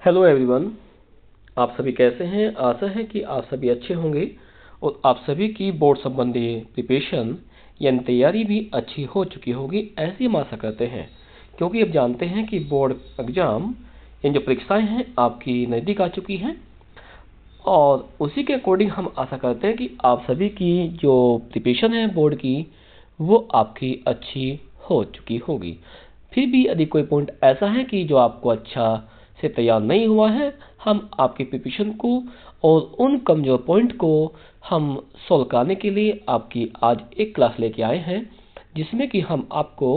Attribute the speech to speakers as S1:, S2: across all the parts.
S1: Hello everyone. आप सभी कैसे हैं? आशा है कि आप सभी अच्छे होंगे और आप सभी की बोर्ड संबंधी प्रिपरेशन यानी तैयारी भी अच्छी हो चुकी होगी, ऐसी हम आशा करते हैं। क्योंकि अब जानते हैं कि बोर्ड एग्जाम यानी जो परीक्षाएं हैं आपकी नज़दीक आ चुकी हैं और उसी के अकॉर्डिंग हम आशा करते हैं कि आप सभी की जो प्रिपरेशन है बोर्ड की वो आपकी अच्छी हो चुकी होगी। फिर भी यदि कोई पॉइंट ऐसा है कि जो आपको अच्छा से तैयार नहीं हुआ है, हम आपके प्रिपरेशन को और उन कमजोर पॉइंट को हम सॉल्व करने के लिए आपकी आज एक क्लास लेके आए हैं, जिसमें कि हम आपको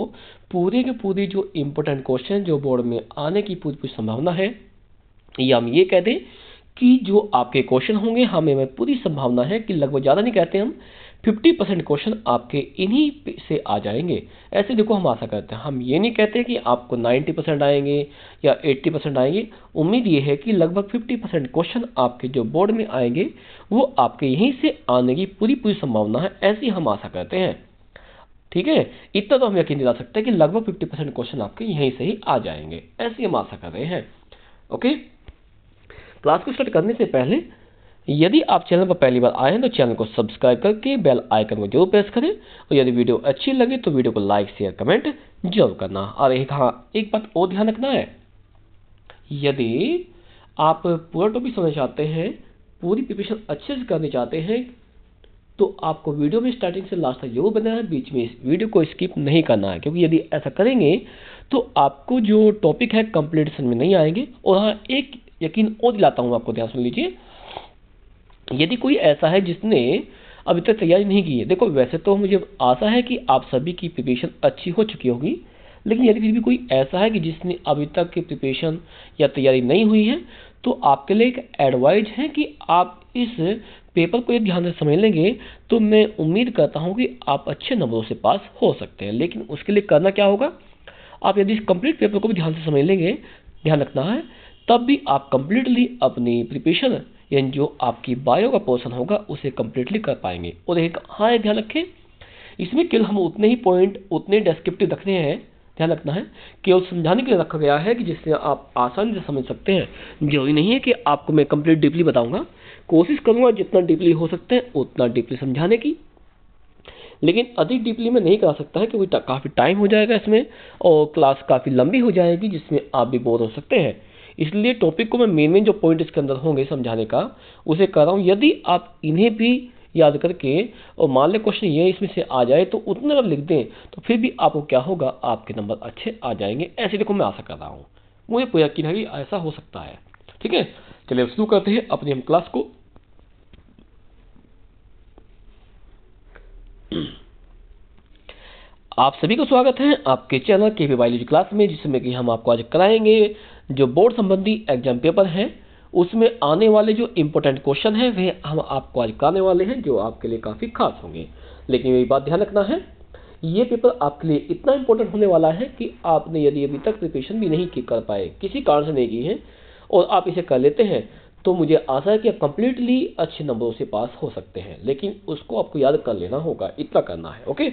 S1: पूरे के पूरे जो इम्पोर्टेंट क्वेश्चन जो बोर्ड में आने की पूरी पूरी संभावना है, या हम ये कह दें कि जो आपके क्वेश्चन होंगे हमें पूरी संभावना है कि लगभग ज़्यादा नहीं कहते हम 50% क्वेश्चन आपके इन्हीं से आ जाएंगे। ऐसे देखो हम आशा करते हैं, हम ये नहीं कहते कि आपको 90% आएंगे या 80% आएंगे। उम्मीद ये है कि लगभग 50% क्वेश्चन आपके जो बोर्ड में आएंगे वो आपके यहीं से आने की पूरी पूरी संभावना है, ऐसी हम आशा करते हैं। ठीक है, इतना तो हम यकीन दिला सकते हैं कि लगभग 50% क्वेश्चन आपके यहीं से ही आ जाएंगे, ऐसी हम आशा कर रहे हैं। ओके, क्लास को स्टार्ट करने से पहले यदि आप चैनल पर पहली बार आए हैं तो चैनल को सब्सक्राइब करके बेल आइकन को जरूर प्रेस करें, और यदि वीडियो अच्छी लगे तो वीडियो को लाइक शेयर कमेंट जरूर करना। और एक बात और ध्यान रखना है, यदि आप पूरा टॉपिक समझना चाहते हैं, पूरी प्रिपरेशन अच्छे से करनी चाहते हैं, तो आपको वीडियो में स्टार्टिंग से लास्ट तक जरूर बनाना है, बीच में इस वीडियो को स्किप नहीं करना है। क्योंकि यदि ऐसा करेंगे तो आपको जो टॉपिक है कंप्लीट समझ में नहीं आएंगे। और हाँ, एक यकीन और दिलाता हूँ आपको, ध्यान सुन लीजिए। यदि कोई ऐसा है जिसने अभी तक तैयारी नहीं की है, देखो वैसे तो मुझे आशा है कि आप सभी की प्रिपरेशन अच्छी हो चुकी होगी, लेकिन यदि फिर भी कोई ऐसा है कि जिसने अभी तक की प्रिपरेशन या तैयारी नहीं हुई है, तो आपके लिए एक एडवाइज है कि आप इस पेपर को ध्यान से समझ लेंगे तो मैं उम्मीद करता हूँ कि आप अच्छे नंबरों से पास हो सकते हैं। लेकिन उसके लिए करना क्या होगा, आप यदि इस कंप्लीट पेपर को भी ध्यान से समझ लेंगे, ध्यान रखना है, तब भी आप कंप्लीटली अपनी प्रिपरेशन यानी जो आपकी बायो का पोर्शन होगा उसे कंप्लीटली कर पाएंगे। और एक ध्यान रखें, इसमें केवल हम उतने ही पॉइंट उतने डेस्क्रिप्टिव रखने हैं, ध्यान रखना है, केवल समझाने के लिए रखा गया है कि जिससे आप आसानी से समझ सकते हैं। जरूरी नहीं है कि आपको मैं कंप्लीट डीपली बताऊंगा, कोशिश करूंगा जितना डीपली हो सकते हैं उतना डीपली समझाने की, लेकिन अधिक डीपली में नहीं करा सकता है क्योंकि काफ़ी टाइम हो जाएगा इसमें और क्लास काफ़ी लंबी हो जाएगी जिसमें आप भी बोर हो सकते हैं। इसलिए टॉपिक को मैं मेन जो पॉइंट इसके अंदर होंगे समझाने का उसे कर रहा हूँ। यदि आप इन्हें भी याद करके और मान ले क्वेश्चन ये इसमें से आ जाए तो उतने अगर लिख दें तो फिर भी आपको क्या होगा, आपके नंबर अच्छे आ जाएंगे। ऐसे देखो मैं आशा कर रहा हूँ, मुझे पूरा यकीन है कि ऐसा हो सकता है। ठीक है, चलिए शुरू करते हैं अपनी हम क्लास को। आप सभी को स्वागत है आपके चैनल के बायोलॉजी क्लास में, जिसमें कि हम आपको आज कराएंगे जो बोर्ड संबंधी एग्जाम पेपर है, उसमें आने वाले जो इम्पोर्टेंट क्वेश्चन है वे हम आपको आज कराने वाले हैं, जो आपके लिए काफ़ी खास होंगे। लेकिन ये बात ध्यान रखना है, ये पेपर आपके लिए इतना इम्पोर्टेंट होने वाला है कि आपने यदि अभी तक प्रिपरेशन भी नहीं कर पाए, किसी कारण से नहीं की है, और आप इसे कर लेते हैं तो मुझे आशा है कि आप कंप्लीटली अच्छे नंबरों से पास हो सकते हैं। लेकिन उसको आपको याद कर लेना होगा, इतना करना है। ओके,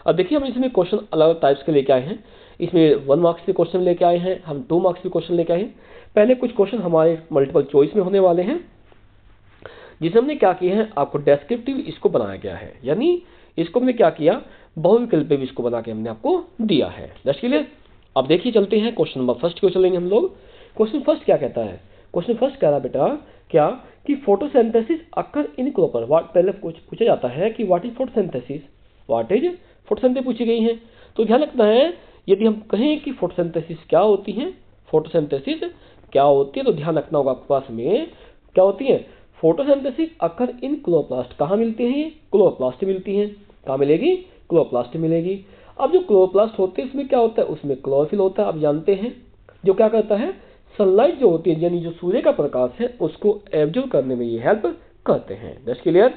S1: अब देखिए हम इसमें क्वेश्चन अलग अलग टाइप्स के लेके आए हैं। इसमें 1 मार्क्स के क्वेश्चन लेके आए हैं, हम 2 मार्क्स के क्वेश्चन लेके आए हैं। पहले कुछ क्वेश्चन हमारे मल्टीपल चॉइस में होने वाले हैं, जिसे हमने क्या किया है, आपको डेस्क्रिप्टिव इसको बनाया गया है, यानी इसको हमने क्या किया, बहुविकल्पी इसको बना के हमने आपको दिया है। That's clear. अब देखिए चलते हैं क्वेश्चन नंबर फर्स्ट को चलेंगे हम लोग। क्वेश्चन फर्स्ट क्या कहता है, क्वेश्चन फर्स्ट कह रहा है बेटा क्या कि फोटोसिंथेसिस अकर इन क्रोपर। पहले कुछ पूछा जाता है कि what is photosynthesis, what is photosynthesis पूछी गई है। तो ध्यान रखना है, यदि हम कहें कि फोटोसिंथेसिस क्या होती है, फोटोसिंथेसिस क्या होती है, तो ध्यान रखना होगा आपके पास में क्या होती है। फोटोसिंथेसिस अकर इन क्लोरोप्लास्ट, कहाँ मिलती है, क्लोरोप्लास्ट मिलती है। कहाँ मिलेगी, क्लोरोप्लास्ट मिलेगी। अब जो क्लोरोप्लास्ट होते हैं उसमें क्या होता है, उसमें क्लोरोफिल होता है, आप जानते हैं, जो क्या करता है, सनलाइट जो होती है यानी जो सूर्य का प्रकाश है उसको एब्जॉर्ब करने में ये हेल्प करते हैं। That's clear.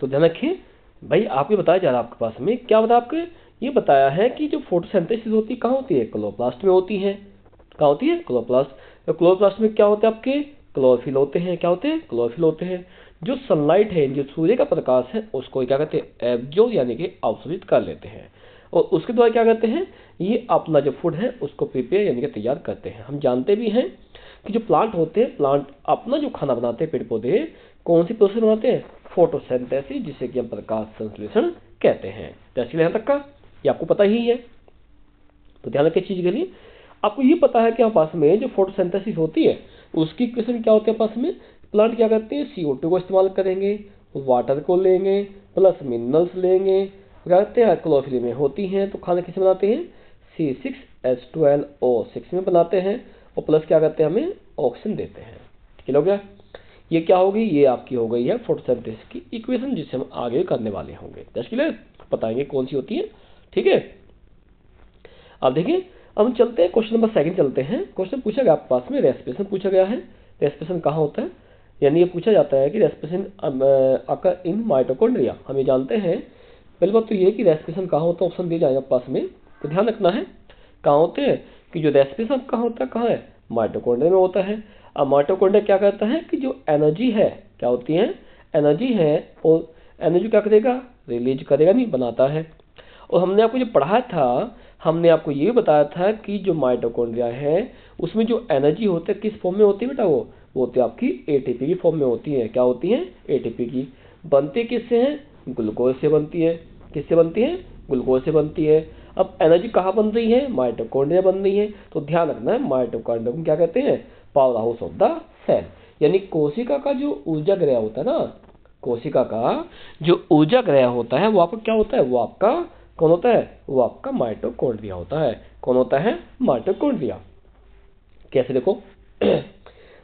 S1: तो ध्यान रखिए भाई, आपको बताया जा रहा है आपके पास में क्या बताया, आपको ये बताया है कि जो फोटोसिंथेसिस होती है कहाँ होती है, क्लोरोप्लास्ट में होती है। कहाँ होती है, क्लोरोप्लास्ट। तो क्लोरोप्लास्ट में क्या होते हैं आपके, क्लोरोफिल होते हैं। क्या होते हैं, क्लोरोफिल होते हैं। जो सनलाइट है, जो सूर्य का प्रकाश है, उसको क्या कहते हैं, एब्जॉर्ब यानी कि अवशोषित कर लेते हैं। और उसके द्वारा क्या करते हैं, ये अपना जो फूड है उसको प्रिपेयर यानी कि तैयार करते हैं। हम जानते भी हैं कि जो प्लांट होते हैं, प्लांट अपना जो खाना बनाते हैं, पेड़ पौधे कौन सी प्रोसेस बनाते हैं, फोटोसिंथेसिस, जिसे कि हम प्रकाश संश्लेषण कहते हैं। तो इसलिए यहाँ तक का ये आपको पता ही है। तो ध्यान रखिए चीज के लिए, आपको ये पता है कि हमारे पास में जो फोटोसिंथेसिस होती है उसकी इक्वेशन क्या होती है, पास में प्लांट क्या करते हैं, CO2 को इस्तेमाल करेंगे, वाटर को लेंगे, प्लस मिनरल्स लेंगे, क्या करते हैं क्लोरोफिल में होती हैं, तो खाना किसे बनाते हैं, C6H12O6 में बनाते हैं, और प्लस क्या करते हैं, हमें ऑक्सीजन देते हैं। ठीक हो गया, ये क्या होगी, ये आपकी हो गई है फोटोसिंथेसिस की इक्वेशन, जिसे हम आगे करने वाले होंगे। जस्ट क्लियर, बताएंगे कौन सी होती है। ठीक है, अब देखिए हम चलते हैं क्वेश्चन नंबर 2 चलते हैं। क्वेश्चन पूछा गया आपके पास में, रेस्पिरेशन पूछा गया है। रेस्पिरेशन कहाँ होता है, यानी ये पूछा जाता है कि रेस्पिरेशन अकर इन माइटोकॉन्ड्रिया। हम ये जानते हैं, पहली बात तो ये कि रेस्पिरेशन कहाँ होता है, ऑप्शन दिया जाएगा पास में, तो ध्यान रखना है कहाँ होते हैं, कि जो रेस्पिरेशन कहाँ होता है, कहाँ है, माइटोकॉन्ड्रिया में होता है। अब माइटोकॉन्ड्रिया क्या करता है कि जो एनर्जी है, क्या होती है, एनर्जी है, और एनर्जी क्या करेगा, रिलीज करेगा, नहीं बनाता है। और हमने आपको जो पढ़ा था, हमने आपको ये बताया था कि जो माइटोकॉन्ड्रिया है उसमें जो एनर्जी होती है किस फॉर्म में होती है बेटा, वो होती है आपकी एटीपी की फॉर्म में होती है। क्या होती है, एटीपी की। बनती किससे है, ग्लूकोज से बनती है। किससे बनती है, ग्लूकोज से बनती है। अब एनर्जी कहाँ बन रही है, माइटोकॉन्ड्रिया बन रही है। तो ध्यान रखना है, माइटोकॉन्ड्रिया को क्या कहते हैं, powerhouse of the cell, यानी कोशिका का जो ऊर्जा गृह होता है ना, कोशिका का जो ऊर्जा गृह होता है वो आपका क्या होता है, वो आपका कौन होता है, वो आपका माइटोकॉन्ड्रिया होता है। कौन होता है, माइटोकॉन्ड्रिया। कैसे देखो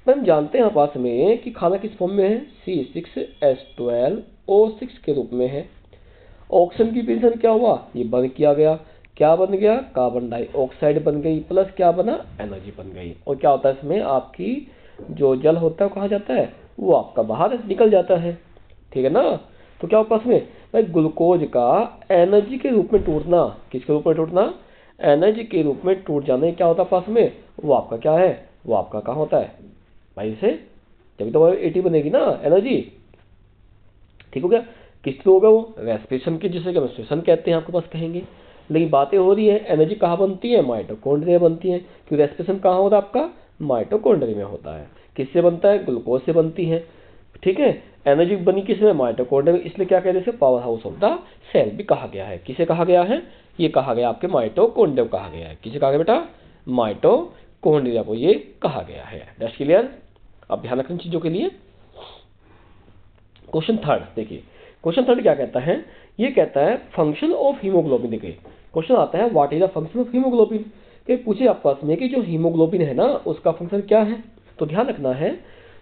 S1: हम जानते हैं पास में कि खाना किस फॉर्म में है, C6H12O6 के रूप में है। ऑक्सीजन की प्रेजेंस क्या हुआ, ये बंद किया गया, क्या बन गया, कार्बन डाइऑक्साइड बन गई, प्लस क्या बना, एनर्जी बन गई। और क्या होता है इसमें, आपकी जो जल होता है वो कहाँ जाता है, वो आपका बाहर निकल जाता है। ठीक है ना, तो क्या होगा इसमें भाई, ग्लूकोज का एनर्जी के रूप में टूटना, किसके रूप में टूटना, एनर्जी के रूप में टूट जाने क्या होता है पास में, वो आपका क्या है, वो आपका कहाँ होता है भाई, इसे जब तो एटी बनेगी ना एनर्जी। ठीक हो गया, किस थ्रू होगा, वो रेस्पिरेशन की, जिसे रेस्पिरेशन कहते हैं आपके पास कहेंगे। लेकिन बातें हो रही है एनर्जी कहाँ बनती है, माइटोकॉन्ड्रिया बनती है, क्योंकि रेस्पिरेशन कहाँ होता है आपका, माइटोकॉन्ड्रिया में होता है। किससे बनता है, ग्लूकोज से बनती है। ठीक है, एनर्जी बनी किसमें, माइटोकॉन्ड्रिया में, इसलिए क्या कहते हैं, powerhouse of the cell भी कहा गया है। किसे कहा गया है, ये कहा गया आपके माइटोकॉन्ड्रिया कहा गया है। किसे कहा गया बेटा, माइटोकॉन्ड्रिया को ये कहा गया है। दैट्स क्लियर, अब ध्यान रखना चीजों के लिए। क्वेश्चन 3 देखिए, क्वेश्चन 3 क्या कहता है, ये कहता है फंक्शन ऑफ हीमोग्लोबिन। देखिए क्वेश्चन आता है what is the function of haemoglobin, कि पूछे आपके पास में कि जो हीमोग्लोबिन है ना उसका फंक्शन क्या है। तो ध्यान रखना है,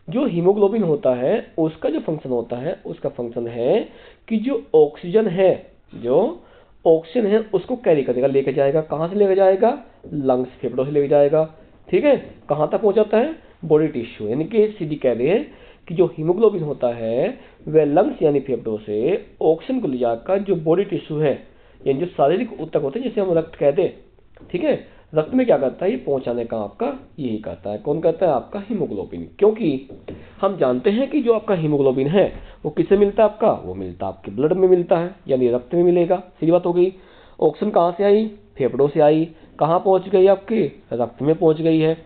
S1: जो हीमोग्लोबिन होता है उसका जो फंक्शन होता है, उसका फंक्शन है कि जो ऑक्सीजन है, जो ऑक्सीजन है उसको कैरी करेगा, लेके जाएगा। कहाँ से लेके जाएगा, लंग्स, फेफड़ों से लेके जाएगा। ठीक है, कहाँ तक पहुंचाता है, बॉडी टिश्यू, यानी कि सीधी कह रहे हैं कि जो हीमोग्लोबिन होता है वह लंग्स यानी फेफड़ों से ऑक्सीजन को ले जाकर जो बॉडी टिश्यू है, यानी जो शारीरिक ऊतक होते हैं जिसे हम रक्त कहते हैं, ठीक है, रक्त में क्या करता है, ये पहुंचाने का आपका यही करता है। कौन करता है, आपका हीमोग्लोबिन। क्योंकि हम जानते हैं कि जो आपका हीमोग्लोबिन है वो किससे मिलता है, आपका वो मिलता है आपके ब्लड में मिलता है, यानी रक्त में मिलेगा। सीधी बात हो गई। ऑक्सीजन कहाँ से आई, फेफड़ों से आई, कहाँ पहुंच गई, आपके रक्त में पहुंच गई है।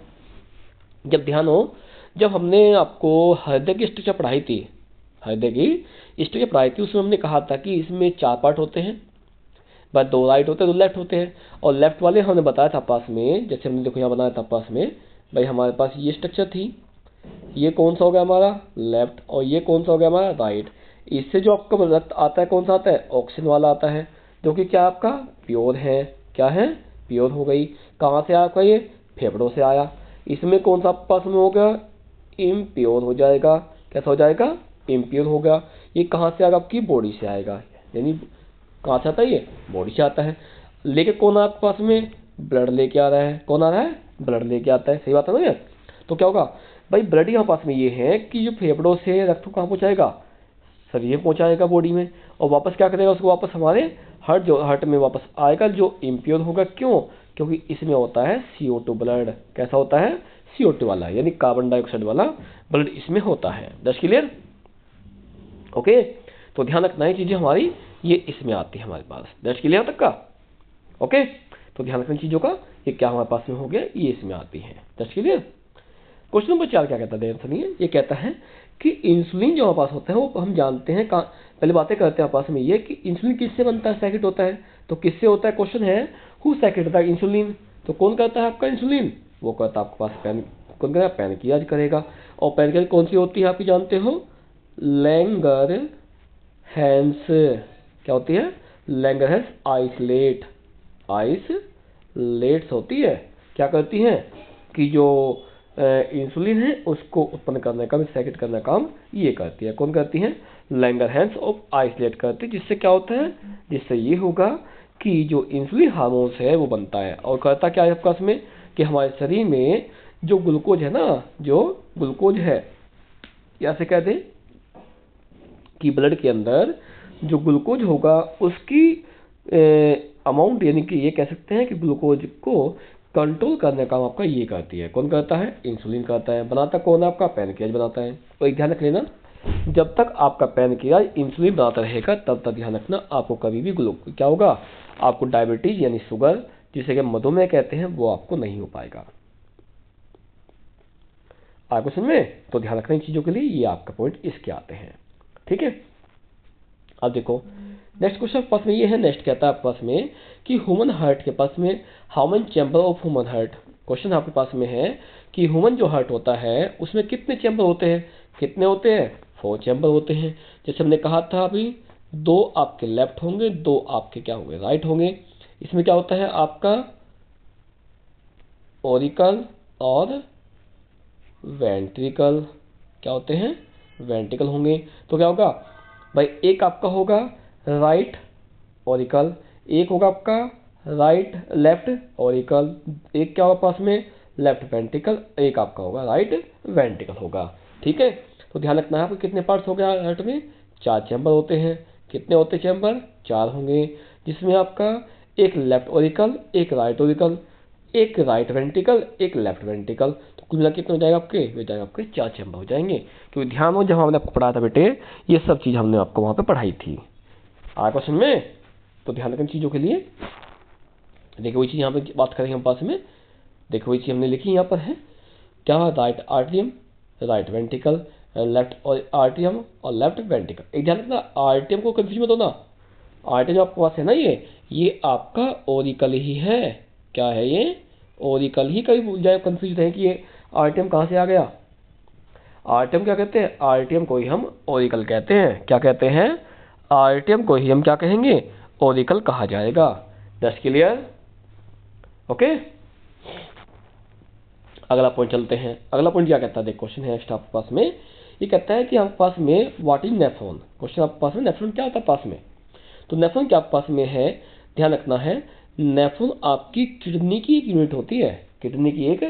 S1: जब ध्यान हो, जब हमने आपको हृदय की स्ट्रक्चर पढ़ाई थी, हृदय की स्ट्रक्चर पढ़ाई थी, उसमें हमने कहा था कि इसमें 4 पार्ट होते हैं, बस 2 राइट होते हैं, 2 लेफ्ट होते हैं। और लेफ्ट वाले हमने बताया था पास में, जैसे हमने देखो यहाँ बनाया था पास में, भाई हमारे पास ये स्ट्रक्चर थी, ये कौन सा हो गया हमारा लेफ्ट, और ये कौन सा हो गया हमारा राइट। इससे जो आपका रक्त आता है कौन सा आता है, ऑक्सीजन वाला आता है, जो कि क्या आपका प्योर है, क्या है, प्योर हो गई। कहाँ से आया आपका, ये फेफड़ों से आया। इसमें कौन सा पास में हो गया, इम्प्योर हो जाएगा। कैसा हो जाएगा, इम्प्योर होगा। ये कहाँ से आएगा, आपकी बॉडी से आएगा, यानी कहाँ से आता है, ये बॉडी से आता है। लेके कौन आपके पास में, ब्लड लेके आ रहा है। कौन आ रहा है, ब्लड लेके आता है। सही बात है ना ये। तो क्या होगा भाई, ब्लड यहाँ पास में ये है कि जो फेफड़ों से रक्त को कहाँ पहुँचाएगा, शरीर पहुँचाएगा बॉडी में, और वापस क्या करेगा, उसको वापस हमारे हार्ट में वापस आएगा, जो इम्प्योर होगा। क्यों, क्योंकि इसमें होता है CO2 ब्लड। कैसा होता है, CO2 वाला, यानी कार्बन डाइऑक्साइड वाला ब्लड इसमें होता है। That's clear, okay. तो ध्यान रखना है चीजें हमारी ये इसमें आती है हमारे पास। दैट्स क्लियर तक का। ओके, तो ध्यान रखना चीज़ों का, ये क्या हमारे पास में हो गया, ये इसमें आती है। That's clear. क्वेश्चन नंबर 4 क्या कहता है, ध्यान सुनिए। ये कहता है कि इंसुलिन जो हमारे पास होता है वो हम जानते हैं, पहले बातें करते हैं पास में ये कि इंसुलिन किससे बनता है, सेक्रेट होता है। तो किससे होता है, क्वेश्चन है हु सेक्रेट द इंसुलिन। तो कौन करता है आपका इंसुलिन, वो करता है आपके पास कौन करेगा, पैनक्रियाज करेगा। और पैनक्रियाज कौन सी होती है आप जानते हो, लैंगर हैंस, क्या होती है, लैंगर हैंस आइसलेट्स होती है। क्या करती है कि जो इंसुलिन है उसको उत्पन्न करने का, सेक्रेट करने का काम ये करती है। कौन करती है, लैंगर हैंस ऑफ आइसोलेट करती है। जिससे क्या होता है, जिससे ये होगा कि जो इंसुलिन हार्मोन्स है वो बनता है। और करता क्या है आपका इसमें कि हमारे शरीर में जो ग्लूकोज है ना, जो ग्लूकोज है, या से कह दें कि ब्लड के अंदर जो ग्लूकोज होगा उसकी अमाउंट, यानी कि ये कह सकते हैं कि ग्लूकोज को कंट्रोल करने का काम आपका ये करती है। कौन करता है, इंसुलिन करता है। बनाता कौन है आपका, पैनक्रियाज बनाता है। तो एक ध्यान रख लेना, जब तक आपका पैनक्रियाज इंसुलिन बनाता रहेगा तब तक ध्यान रखना आपको कभी भी क्या होगा, आपको डायबिटीज यानी शुगर, जिसे कि मधुमेह कहते हैं, वो आपको नहीं हो पाएगा। आपको समझ में, तो ध्यान रखना इन चीजों के लिए, ये आपका पॉइंट इसके आते हैं। ठीक है, अब देखो नेक्स्ट क्वेश्चन पास में ये है। नेक्स्ट कहता है आपके पास में कि ह्यूमन हार्ट के पास में how many chamber of human heart. Question आपके पास में है कि ह्यूमन जो हार्ट होता है उसमें कितने चैम्बर होते हैं, कितने होते हैं, 4 चैम्बर होते हैं। जैसे हमने कहा था अभी, 2 आपके लेफ्ट होंगे, 2 आपके क्या होंगे, राइट होंगे। इसमें क्या होता है आपका ओरिकल और वेंट्रिकल, क्या होते हैं, वेंट्रिकल होंगे। तो क्या होगा भाई, एक आपका होगा राइट ओरिकल, एक होगा आपका लेफ्ट ओरिकल, एक क्या होगा पास में लेफ्ट वेंट्रिकल, एक आपका होगा राइट वेंट्रिकल होगा। ठीक है, तो ध्यान रखना है आपको कितने पार्ट्स हो गया हार्ट में, 4 चैम्बर होते हैं। कितने होते चैम्बर, 4 होंगे, जिसमें आपका एक लेफ्ट ओरिकल, एक राइट ओरिकल, एक राइट वेंट्रिकल, एक लेफ्ट वेंट्रिकल। तो कुल मिला कितने हो जाएगा आपके, हो जाएगा आपके 4 चैम्बर हो जाएंगे। क्योंकि ध्यान हो, जब हमने आपको पढ़ाया था बेटे, ये सब चीज़ हमने आपको वहाँ पे पढ़ाई थी। आ क्वेश्चन में, तो ध्यान रखें चीज़ों के लिए। देखो वही चीज़ यहाँ पे बात करेंगे हम पास में। देखो वही चीज़ हमने लिखी यहाँ पर है, क्या, right atrium, right ventricle, left atrium और लेफ्ट वेंट्रिकल। एक ध्यान रखना, आर्टरियम को कंफ्यूज मत होना। आर्टरियम आपके पास है ना, ये आपका ओरिकल ही है। क्या है ये, ओरिकल ही। कभी भूल जाए, कंफ्यूज रहे कि ये आर्टरियम कहाँ से आ गया। आर्टरियम क्या कहते हैं, आर्टरियम को ही हम ओरिकल कहते हैं। क्या कहते हैं, आर्टरियम को ही हम क्या कहेंगे, ओरिकल कहा जाएगा। That's clear. ओके, अगला पॉइंट चलते हैं। अगला पॉइंट क्या कहता है, देख क्वेश्चन है नेक्स्ट आपके पास में। ये कहता है कि आपके पास में व्हाट इज नेफ्रॉन। क्वेश्चन आपके पास में नेफ्रॉन क्या होता है पास में। तो नेफ्रॉन क्या आपके पास में है, ध्यान रखना है, नेफ्रॉन आपकी किडनी की एक यूनिट होती है। किडनी की एक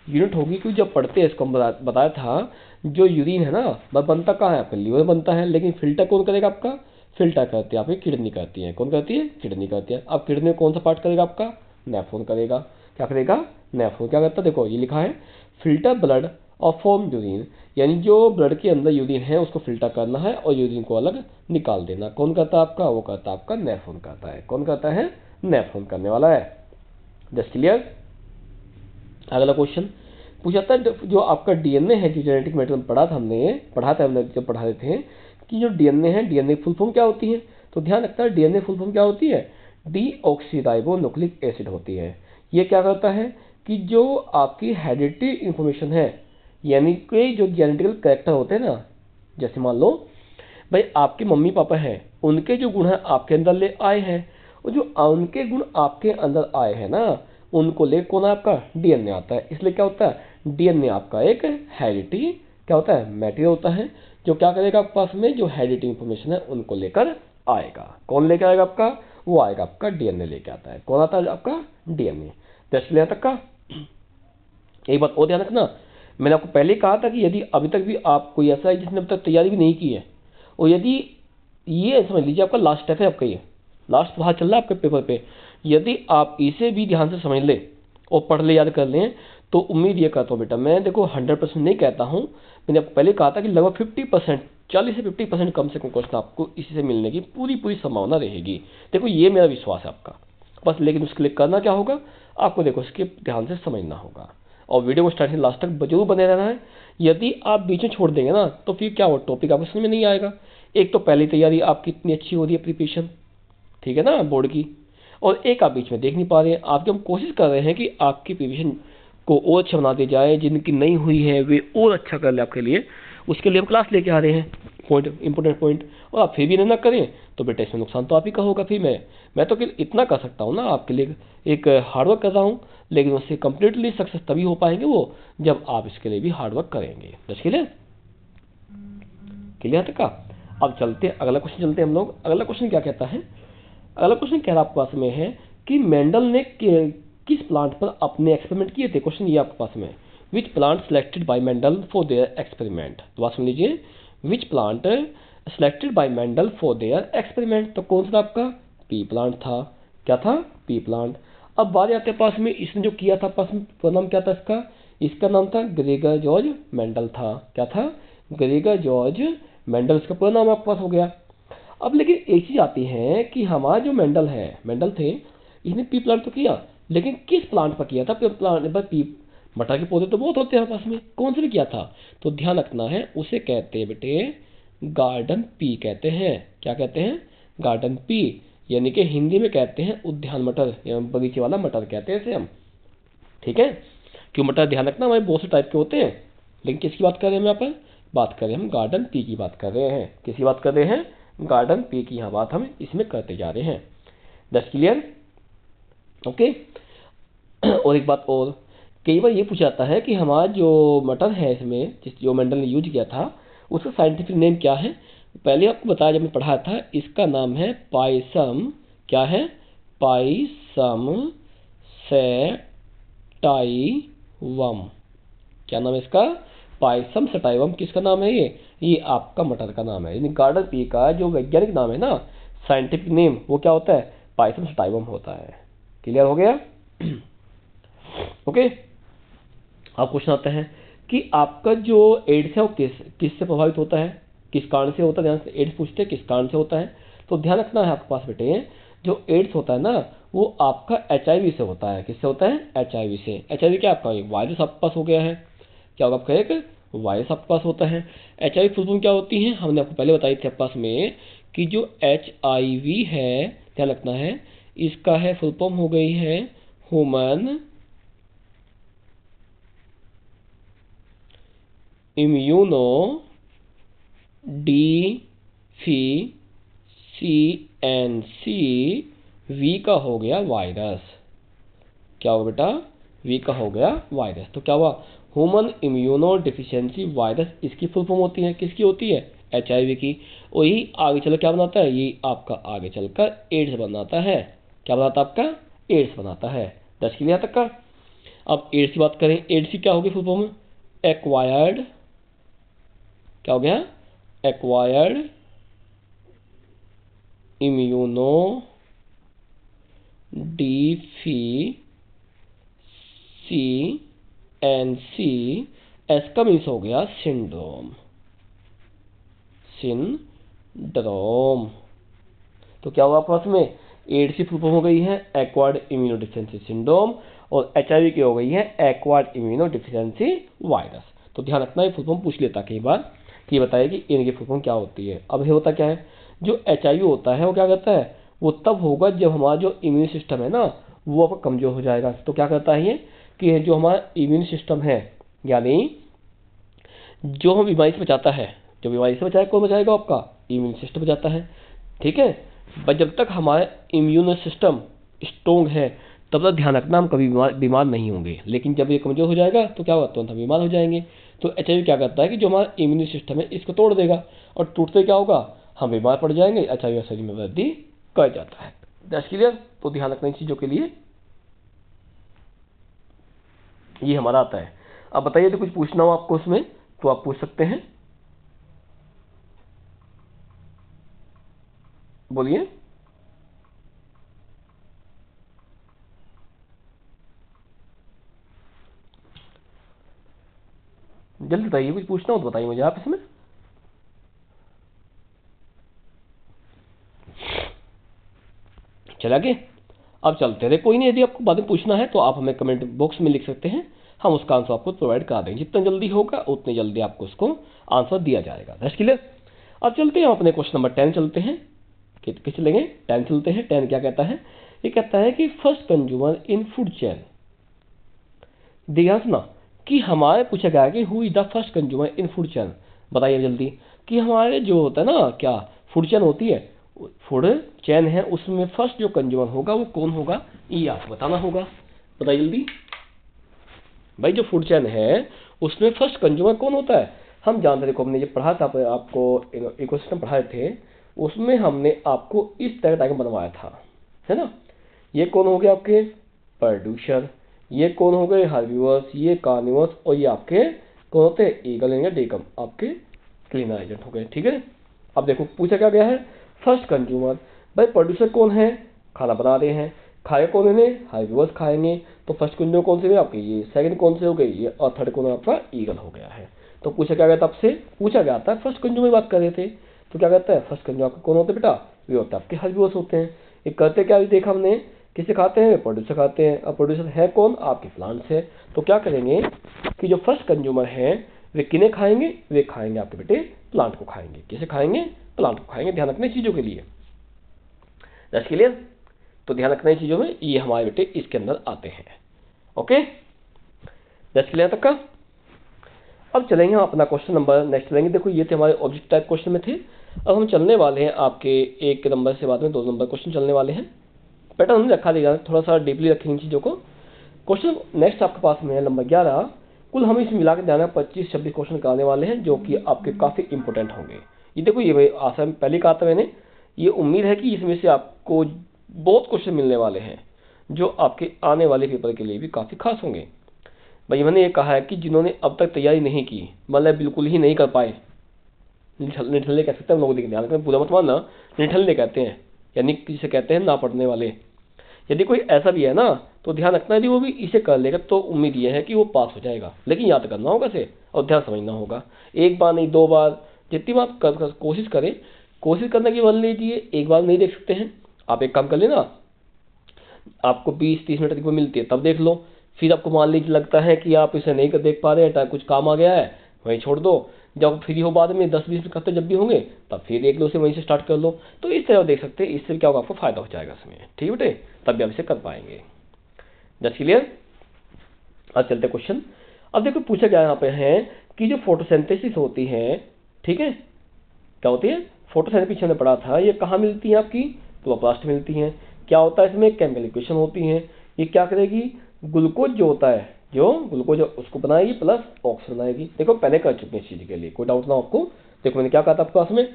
S1: यूनिट होगी, क्योंकि जब पढ़ते हैं इसको हम बताया था, जो यूरिन है ना वह बनता कहाँ है, आपका लीवर बनता है। लेकिन फिल्टर कौन करेगा आपका, फिल्टर करती है आपकी किडनी करती है। कौन करती है, किडनी करती है। अब किडनी में कौन सा पार्ट करेगा आपका, नेफ्रॉन करेगा। क्या करेगा, नेफ्रॉन क्या करता है, देखो ये लिखा है, फिल्टर ब्लड और फॉर्म यूरिन, यानी जो ब्लड के अंदर यूरिन है उसको फिल्टर करना है और यूरिन को अलग निकाल देना। कौन करता है आपका, वो करता है आपका नेफ्रॉन करता है। कौन करता है, नेफ्रॉन करने वाला है। Just clear. अगला क्वेश्चन पूछा था, जो आपका डीएनए है, जो जेनेटिक मैटर पढ़ा था हमने जब पढ़ा रहे थे कि जो डीएनए है, डीएनए फुल फॉर्म क्या होती है। तो ध्यान रखता है, डीएनए फुल फॉर्म क्या होती है, डीऑक्सीराइबोन्यूक्लिक एसिड होती है। ये क्या करता है कि जो आपकी हेरिडिटी इंफॉर्मेशन है, यानी कि जो जेनेटिकल कैरेक्टर होते हैं ना, जैसे मान लो भाई आपके मम्मी पापा हैं, उनके जो गुण हैं आपके अंदर ले आए हैं, और जो उनके गुण आपके अंदर आए हैं ना, उनको ले कौन है आपका, डीएनए आता है। इसलिए क्या होता है, डीएनए आपका एक हेरिडिटी क्या होता है, मैटेरियल होता है, जो क्या करेगा आपके पास में जो हेरिडिटी इंफॉर्मेशन है उनको लेकर आएगा। कौन लेकर आएगा आपका, वो आएगा आपका डीएनए लेके आता है। कौन आता है आपका, डीएनए। दस ले तक का एक बात और ध्यान रखना, मैंने आपको पहले कहा था कि यदि अभी तक भी आप कोई ऐसा है जिसने अभी तक तैयारी भी नहीं की है, और यदि ये समझ लीजिए आपका लास्ट स्टेप है, आपका ये लास्ट प्रहार चल रहा है आपके पेपर पे, यदि आप इसे भी ध्यान से समझ ले और पढ़ ले, याद कर लें, तो उम्मीद ये करता हूँ बेटा, मैं देखो 100% नहीं कहता हूँ, मैंने आपको पहले कहा था कि लगभग 50%, 40 से 50% कम से कम क्वेश्चन आपको इसी से मिलने की पूरी संभावना रहेगी। देखो ये मेरा विश्वास है आपका, बस। लेकिन उसके लिए करना क्या होगा, आपको देखो इसके ध्यान से समझना होगा और वीडियो को स्टार्ट से लास्ट तक जरूर बने रहना है। यदि आप बीच में छोड़ देंगे ना तो फिर क्या हो, टॉपिक आपको समझ में नहीं आएगा। एक तो पहली तैयारी आपकी इतनी अच्छी हो रही है प्रिपरेशन, ठीक है ना, बोर्ड की, और एक आप बीच में देख नहीं पा रहे हैं। आपकी हम कोशिश कर रहे हैं कि आपकी प्रिपरेशन को और अच्छा बना दी जाए, जिनकी नहीं हुई है वे और अच्छा कर ले आपके लिए। उसके लिए हम क्लास लेके आ रहे हैं, पॉइंट इंपॉर्टेंट पॉइंट, और आप फिर भी ना करें तो बेटा इसमें नुकसान तो आप ही का होगा। फिर मैं तो इतना कर सकता हूँ ना आपके लिए, एक हार्डवर्क कर रहा हूँ, लेकिन उससे कंप्लीटली सक्सेस तभी हो पाएंगे वो जब आप इसके लिए भी हार्डवर्क करेंगे। बस क्लियर, क्लियर तक का। अब चलते अगला क्वेश्चन, चलते हम लोग। अगला क्वेश्चन क्या कहता है, अगला क्वेश्चन कह रहा आपके पास में है कि मेंडल ने किस प्लांट पर अपने एक्सपेरिमेंट किए थे। क्वेश्चन ये आपके पास में, which plant selected bye Mendel for their experiment. तो बात सुन लीजिए, which plant selected bye Mendel for their experiment. तो कौन सा आपका पी प्लांट था। क्या था, पी प्लांट। अब बात आते पास में, इसने जो किया था पास में, नाम क्या था इसका, इसका नाम था ग्रेगर जॉर्ज मेंडल था। क्या था, ग्रेगर जॉर्ज मेंडल, इसका पूरा नाम आपके पास हो गया। अब लेकिन एक चीज आती है कि हमारा जो मेंडल है, मेंडल थे, इसने पी प्लांट तो किया, लेकिन किस प्लांट पर किया था। पी प्लांट पर, पी मटर के पौधे तो बहुत होते हैं हमारे पास में, कौन से पे किया था। तो ध्यान रखना है, उसे कहते हैं बेटे गार्डन पी कहते हैं। क्या कहते हैं, गार्डन पी, यानी कि हिंदी में कहते हैं उद्यान मटर या बगीचे वाला मटर कहते हैं इसे हम, ठीक है। क्यों मटर, ध्यान रखना, हमारे बहुत से टाइप के होते हैं, लेकिन किसकी बात कर रहे हैं हम यहाँ पर, बात कर रहे हैं हम गार्डन पी की बात कर रहे हैं। किसकी बात कर रहे हैं, गार्डन पी की यहाँ बात हम इसमें करते जा रहे हैं। That's clear, okay. और एक बात और, कई बार ये पूछा जाता है कि हमारा जो मटर है इसमें जो मेंडल ने यूज किया था उसका साइंटिफिक नेम क्या है। पहले आपको बताया, जब मैं पढ़ा था, इसका नाम है पाइसम, क्या है, पाइसम सटाइवम। क्या नाम है इसका, पाइसम सटाइवम। किसका नाम है ये आपका मटर का नाम है। यानी गार्डन पी का जो वैज्ञानिक नाम है ना, साइंटिफिक नेम, वो क्या होता है, पाइसम सटाइवम होता है। क्लियर हो गया, ओके। अब क्वेश्चन आता है कि आपका जो एड्स है वो किससे प्रभावित होता है, किस कारण से होता है। ध्यान से, एड्स पूछते हैं किस कारण से होता है, तो ध्यान रखना है आपके पास बेटे, जो एड्स होता है ना वो आपका HIV से होता है। किससे होता है, HIV से। HIV क्या आपका वायरस आपके पास हो गया है, क्या होगा आपका एक वायरस आपके पास होता है। HIV फुल फॉर्म क्या होती है, हमने आपको पहले बताई थी आपके पास में कि जो HIV है, ध्यान रखना है, इसका है फुल फॉर्म हो गई है ह्यूमन इम्यूनो डिफिशिएंसी, वी का हो गया वायरस। क्या होगा बेटा, वी का हो गया वायरस। तो क्या हुआ, ह्यूमन इम्यूनो डिफिशियंसी वायरस, इसकी फुल फॉर्म होती है, किसकी होती है, HIV की। और यही आगे चल क्या बनाता है, ये आपका आगे चलकर एड्स बनाता है। क्या बनाता है आपका, एड्स बनाता है। 10 के लिए तक का। अब एड्स की बात करें, एड्स की क्या होगी फुल फॉर्म, एक्वायर्ड, क्या हो गया, एक्वायर्ड इम्यूनो डिफिशिएंसी, एस का मीन्स हो गया सिंड्रोम, सिंड्रोम। तो क्या हुआ आपस में, एड्स की फुल फॉर्म हो गई है एक्वायर्ड इम्यूनो डिफिशिएंसी सिंड्रोम, और HIV की हो गई है एक्वायर्ड इम्यूनो डिफिशिएंसी वायरस। तो ध्यान रखना, ये फुल फॉर्म पूछ लेता कई बार कि बताइए कि इनकी फुल फॉर्म क्या होती है। अब ये होता क्या है, जो HIV होता है वो क्या करता है, वो तब होगा जब हमारा जो इम्यून सिस्टम है ना वो अब कमजोर हो जाएगा। तो क्या करता है ये कि जो हमारा इम्यून सिस्टम है, यानी जो हम बीमारी से बचाता है, जो बीमारी से बचाए, कौन बचाएगा, आपका इम्यून सिस्टम बचाता है, ठीक है। बट जब तक हमारा इम्यून सिस्टम स्ट्रोंग है तब तक ध्यान रखना हम कभी बीमार नहीं होंगे। लेकिन जब ये कमजोर हो जाएगा तो क्या होगा, तो हम बीमार हो जाएंगे। तो HIV क्या करता है कि जो हमारा इम्यून सिस्टम है इसको तोड़ देगा, और टूटते क्या होगा, हम बीमार पड़ जाएंगे। HIV शरीर में वृद्धि कर जाता है। That's clear. तो ध्यान रखना इन चीजों के लिए, ये हमारा आता है। अब बताइए, तो कुछ पूछना हो आपको उसमें तो आप पूछ सकते हैं, बोलिए। जल्दी बताइए, कुछ पूछना हो तो बताइए मुझे आप इसमें। चला आगे। अब चलते रहे, कोई नहीं, यदि आपको बाद में पूछना है तो आप हमें कमेंट बॉक्स में लिख सकते हैं, हम उसका आंसर आपको प्रोवाइड करा देंगे। जितना जल्दी होगा उतनी जल्दी आपको उसको आंसर दिया जाएगा। That's clear. अब चलते हैं अपने क्वेश्चन नंबर 10 चलते हैं। किस चलेंगे? 10 चलते हैं। 10 क्या कहता है? ये कहता है कि first consumer in food chain. ध्यान सुना कि हमारे पूछा गया कि who is the first consumer in food chain. बताइए जल्दी कि हमारे जो होता है ना, क्या फूड चेन होती है, फूड चेन है, उसमें फर्स्ट जो कंज्यूमर होगा वो कौन होगा, ये आपको बताना होगा। बताइए जल्दी भाई, जो फूड चेन है उसमें फर्स्ट कंज्यूमर कौन होता है? हम जानते, देखो हमने ये पढ़ा था, आपको इकोसिस्टम पढ़ाए थे, उसमें हमने आपको इस तरह का डायग्राम बनवाया था, है ना। ये कौन हो गए आपके प्रोड्यूसर, ये कौन हो गए हर्बीवर्स, ये कार्निवर्स, और ये आपके कौन होते हैं, ईगल या डेकम, आपके क्लीनर एजेंट हो गए। ठीक है। अब देखो पूछा क्या गया है, फर्स्ट कंज्यूमर। भाई प्रोड्यूसर कौन है, खाना बना रहे हैं, खाए कौन है, हर्बीवर्स खाएंगे, तो फर्स्ट कंज्यूमर कौन से हुए आपके ये, सेकंड कौन से हो गए ये, और थर्ड कौन आपका ईगल हो गया है। तो पूछा क्या गया था आपसे, पूछा गया था फर्स्ट कंज्यूमर बात कर रहे थे, तो क्या कहता है फर्स्ट कंज्यूमर आपके कौन होते हैं बेटा, वे होते हैं आपके हर्बीवर्स होते हैं। ये करते क्या, अभी देखा हमने, किसे खाते हैं, प्रोड्यूसर खाते हैं। अब प्रोड्यूसर है कौन, आपके प्लांट्स है। तो क्या करेंगे कि जो फर्स्ट कंज्यूमर है वे किन्हें खाएंगे, वे खाएंगे आपके बेटे प्लांट को खाएंगे। किसे खाएंगे, प्लांट को खाएंगे। ध्यान रखना चीजों के लिए, दैट्स क्लियर। तो ध्यान रखना चीजों में, ये हमारे बेटे इसके अंदर आते हैं। ओके, दैट्स क्लियर तक का। अब चलेंगे हम अपना क्वेश्चन नंबर नेक्स्ट चलेंगे। देखो ये थे हमारे ऑब्जेक्ट टाइप क्वेश्चन में थे। अब हम चलने वाले हैं आपके 1 नंबर से बाद में 2 नंबर क्वेश्चन चलने वाले हैं। पैटर्न हमने रखा देगा, थोड़ा सा डीपली रखेंगे चीज़ों को। क्वेश्चन नेक्स्ट आपके पास में है नंबर 11। कुल हम इसमें मिला के ध्यान 25-26 क्वेश्चन कराने वाले हैं, जो कि आपके काफ़ी इंपॉर्टेंट होंगे। ये देखो, ये भाई आसान पहले कहा था मैंने, ये उम्मीद है कि इसमें से आपको बहुत क्वेश्चन मिलने वाले हैं जो आपके आने वाले पेपर के लिए भी काफ़ी खास होंगे। भाई मैंने ये कहा है कि जिन्होंने अब तक तैयारी नहीं की, मतलब बिल्कुल ही नहीं कर पाए, निठल्ले कह सकते हैं हम लोगों को, ध्यान रखना, पूरा मत मानना, निठल्ले कहते हैं, यानी जिसे कहते हैं ना पढ़ने वाले। यदि कोई ऐसा भी है ना, तो ध्यान रखना यदि वो भी इसे कर लेगा तो उम्मीद यह है कि वो पास हो जाएगा, लेकिन याद करना होगा इसे और ध्यान समझना होगा। एक बार नहीं 2 बार, जितनी बार कोशिश करें, कोशिश करने की मान लीजिए एक बार नहीं देख सकते हैं, आप एक काम कर लेना, आपको 20-30 मिनट की मिलती है तब देख लो। फिर आपको मान लीजिए लगता है कि आप इसे नहीं कर देख पा रहे हैं, कुछ काम आ गया है, वहीं छोड़ दो। जब फ्री हो बाद में 10-20 मिनट करते जब भी होंगे तब फिर देख लो, से वहीं से स्टार्ट कर लो। तो इस तरह देख सकते हैं, इससे क्या होगा, आपको फायदा हो जाएगा इसमें। ठीक बेटे, तब भी आप इसे कर पाएंगे। Just clear. अब चलते क्वेश्चन। अब देखो पूछा गया यहाँ पे है कि जो फोटोसिंथेसिस होती है, ठीक है, क्या होती है फोटोसिंथेसिस, पीछे हमने पढ़ा था, ये कहाँ मिलती है आपकी, क्लोरोप्लास्ट में मिलती है। क्या होता है इसमें, केमिकल इक्वेशन होती है। ये क्या करेगी, ग्लूकोज जो होता है, जो ग्लूकोज उसको बनाएगी प्लस ऑक्सीजन बनाएगी। देखो पहले कर चुके हैं इस चीज के लिए, कोई डाउट ना आपको। देखो मैंने क्या कहा था आपके पास में,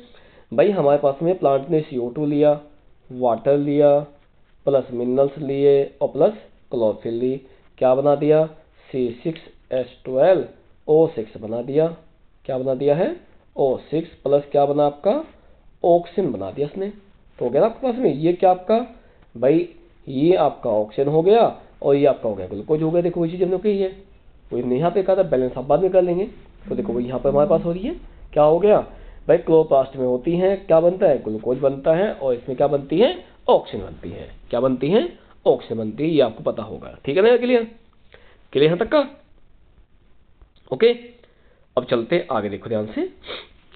S1: भाई हमारे पास में प्लांट ने CO2 लिया, वाटर लिया, प्लस मिनरल्स लिए और प्लस क्लोरोफिल ली, क्या बना दिया, C6H12O6 बना दिया। क्या बना दिया है, O6 प्लस क्या बना आपका, ऑक्सीजन बना दिया इसने। तो हो गया ना आपके पास में, ये क्या आपका, भाई ये आपका ऑक्सीजन हो गया और ये आपका हो गया ग्लूकोज हो गया। देखो वही चीज़ हमने कही है, वही हमने यहाँ पे कहा था, बैलेंस आप बाद में कर लेंगे। तो देखो वही यहाँ पे हमारे पास हो रही है, क्या हो गया भाई, क्लोरोप्लास्ट में होती है, क्या बनता है, ग्लूकोज बनता है, और इसमें क्या बनती है, ऑक्सीजन बनती है। क्या बनती है, ऑक्सीजन बनती है, ये आपको पता होगा। ठीक है ना, क्लियर, क्लियर यहाँ तक का। ओके, अब चलते आगे, देखो ध्यान से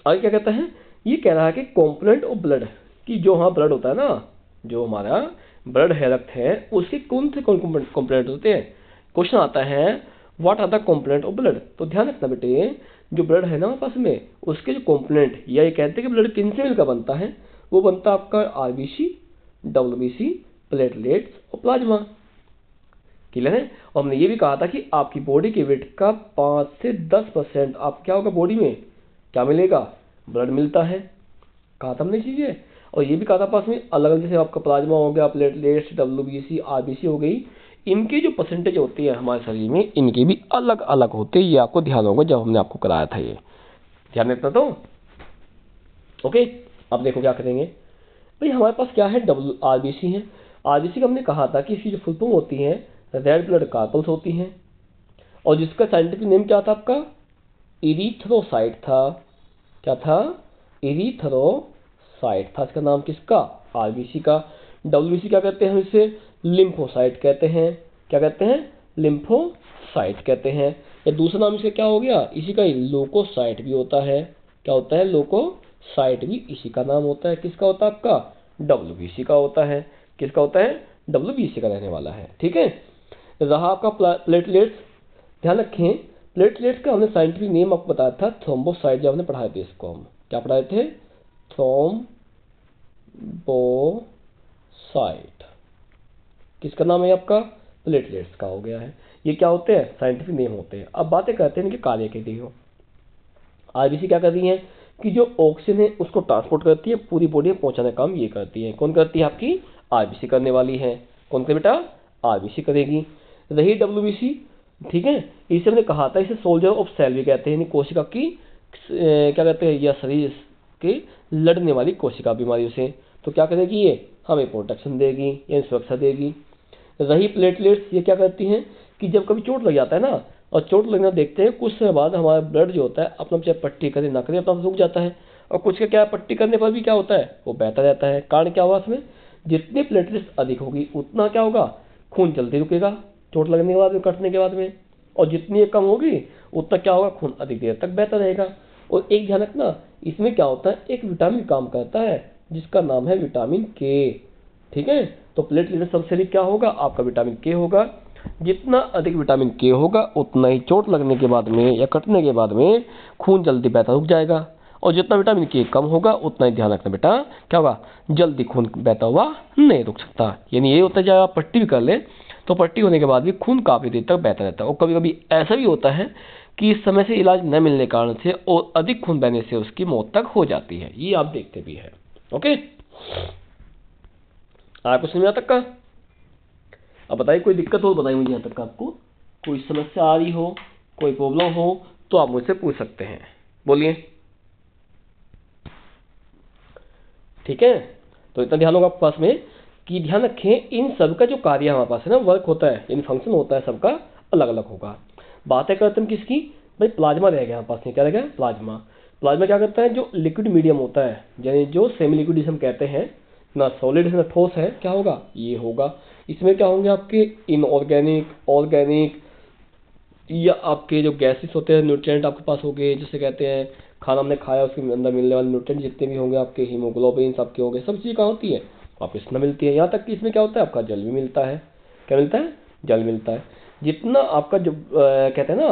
S1: आगे क्या कहता है। ये कह रहा है कि कॉम्पोनेंट ऑफ ब्लड, कि जो हाँ ब्लड होता है ना, जो हमारा ब्लड है, रक्त है, उसके कौन से कॉम्पोनेंट होते हैं। क्वेश्चन आता है what are the component of blood. तो ध्यान रखना बेटे, जो ब्लड है ना आपस में, उसके जो कॉम्पोनेंट, या ये कहते हैं कि ब्लड किन से मिलकर बनता है, वो बनता है आपका RBC, WBC, प्लेटलेट्स और प्लाज्मा। क्लियर है। और हमने ये भी कहा था कि आपकी बॉडी के वेट का 5 से 10% आप क्या होगा, बॉडी में क्या मिलेगा, ब्लड मिलता है। कहा था हमने चीजें। और ये भी कहा था पास में, अलग अलग, जैसे आपका प्लाज्मा हो गया, प्लेटलेट्स, WBC, RBC हो गई, इनकी जो परसेंटेज होती है हमारे शरीर में, इनकी भी अलग अलग होते हैं। ये आपको ध्यान होगा जब हमने आपको कराया था, ये ध्यान रखना। तो ओके, अब देखो क्या करेंगे भाई, हमारे पास क्या है, RBC है। RBC का हमने कहा था कि इसकी जो फुल फॉर्म होती है, रेड ब्लड कार्पल्स होती हैं, और जिसका साइंटिफिक नेम क्या था आपका, इरीथ्रोसाइट था। क्या था, इरीथ्रोसाइट था इसका नाम, किसका, RBC का। WBC क्या कहते हैं हम इसे, लिम्फोसाइट कहते हैं। क्या कहते हैं? लिम्फोसाइट कहते हैं। या दूसरा नाम इसका क्या हो गया? इसी का ही लोकोसाइट भी होता है। क्या होता है? लोकोसाइट भी इसी का नाम होता है। किसका होता है? आपका WBC का होता है। किसका होता है? WBC का रहने वाला है। ठीक है। रहा आपका प्लेटलेट्स। ध्यान रखें, प्लेटलेट्स का हमने साइंटिफिक नेम आपको बताया था थ्रोम्बोसाइट। जब हमने पढ़ाए थे इसको, हम क्या पढ़ाए थे? थ्रोम्बोसाइट। किसका नाम है आपका? प्लेटलेट्स का हो गया है। ये क्या होते हैं? साइंटिफिक नेम होते हैं। अब बातें करते हैं इनके कार्य के लिए। आरबीसी क्या कर रही है कि जो ऑक्सीजन है उसको ट्रांसपोर्ट करती है, पूरी बॉडी में पहुंचाने का काम ये करती है। कौन करती है? आपकी आरबीसी करने वाली है। कौन करे बेटा? आरबीसी करेगी। रही डब्ल्यूबीसी, ठीक है, इसे हमने कहा था, इसे सोल्जर ऑफ सेल भी कहते हैं, यानी कोशिका की क्या कहते हैं, या शरीर के लड़ने वाली कोशिका बीमारियों से। तो क्या करेगी? ये हमें प्रोटेक्शन देगी, यानी सुरक्षा देगी। रही प्लेटलेट्स, ये क्या करती हैं कि जब कभी चोट लग जाता है ना, और चोट लगना देखते हैं कुछ समय बाद हमारा ब्लड जो होता है अपना चाहे पट्टी करे ना करे अपना रुक जाता है, और कुछ का क्या पट्टी करने पर भी क्या होता है? वो बहता रहता है। कारण क्या हुआ इसमें? जितनी प्लेटलेट्स अधिक होगी उतना क्या होगा? खून जल्दी रुकेगा चोट लगने के बाद में, कटने के बाद में। और जितनी कम होगी उतना क्या होगा? खून अधिक देर तक बहता रहेगा। और एक ध्यान रखना, इसमें क्या होता है? एक विटामिन काम करता है जिसका नाम है विटामिन के। ठीक है, तो प्लेटलेट सबसे अधिक क्या होगा? आपका विटामिन के होगा। जितना अधिक विटामिन के होगा उतना ही चोट लगने के बाद में या कटने के बाद में खून जल्दी बहता रुक जाएगा। और जितना विटामिन के कम होगा उतना ही ध्यान रखना बेटा, क्या होगा? जल्दी खून बहता हुआ नहीं रुक सकता। यानी ये होता है, जब आप पट्टी भी कर ले तो पट्टी होने के बाद भी खून काफी देर तक बहता रहता है। और कभी कभी ऐसा भी होता है कि समय से इलाज न मिलने के कारण से और अधिक खून बहने से उसकी मौत तक हो जाती है। ये आप देखते भी है। ओके, आपको समझ में आता का? अब बताइए, कोई दिक्कत हो बताइए मुझे। यहाँ तक आपको कोई समस्या आ रही हो, कोई प्रॉब्लम हो तो आप मुझसे पूछ सकते हैं, बोलिए। ठीक है, तो इतना ध्यान होगा आपके पास में कि ध्यान रखें इन सब का जो कार्य हमारे पास है ना, वर्क होता है, यानी फंक्शन होता है, सबका अलग अलग होगा। बातें करते हैं किसकी? भाई प्लाज्मा रह गया हमारे पास में। क्या रह गया? प्लाज्मा। प्लाज्मा क्या करता है? जो लिक्विड मीडियम होता है, यानी जो सेमी लिक्विड जिसे हम कहते हैं, ना सॉलिड ना ठोस है, क्या होगा? ये होगा। इसमें क्या होंगे? आपके इनऑर्गेनिक, ऑर्गेनिक, या आपके जो गैसेस होते हैं, न्यूट्रिएंट आपके पास हो गए, जिसे कहते हैं खाना हमने खाया उसके अंदर मिलने वाले न्यूट्रिएंट जितने भी होंगे, आपके हीमोग्लोबिन आपके हो गए, सब चीज़ कहाँ होती है? आपको इसमें मिलती है। यहाँ तक कि इसमें क्या होता है? आपका जल भी मिलता है। क्या मिलता है? जल मिलता है। जितना आपका जो कहते हैं ना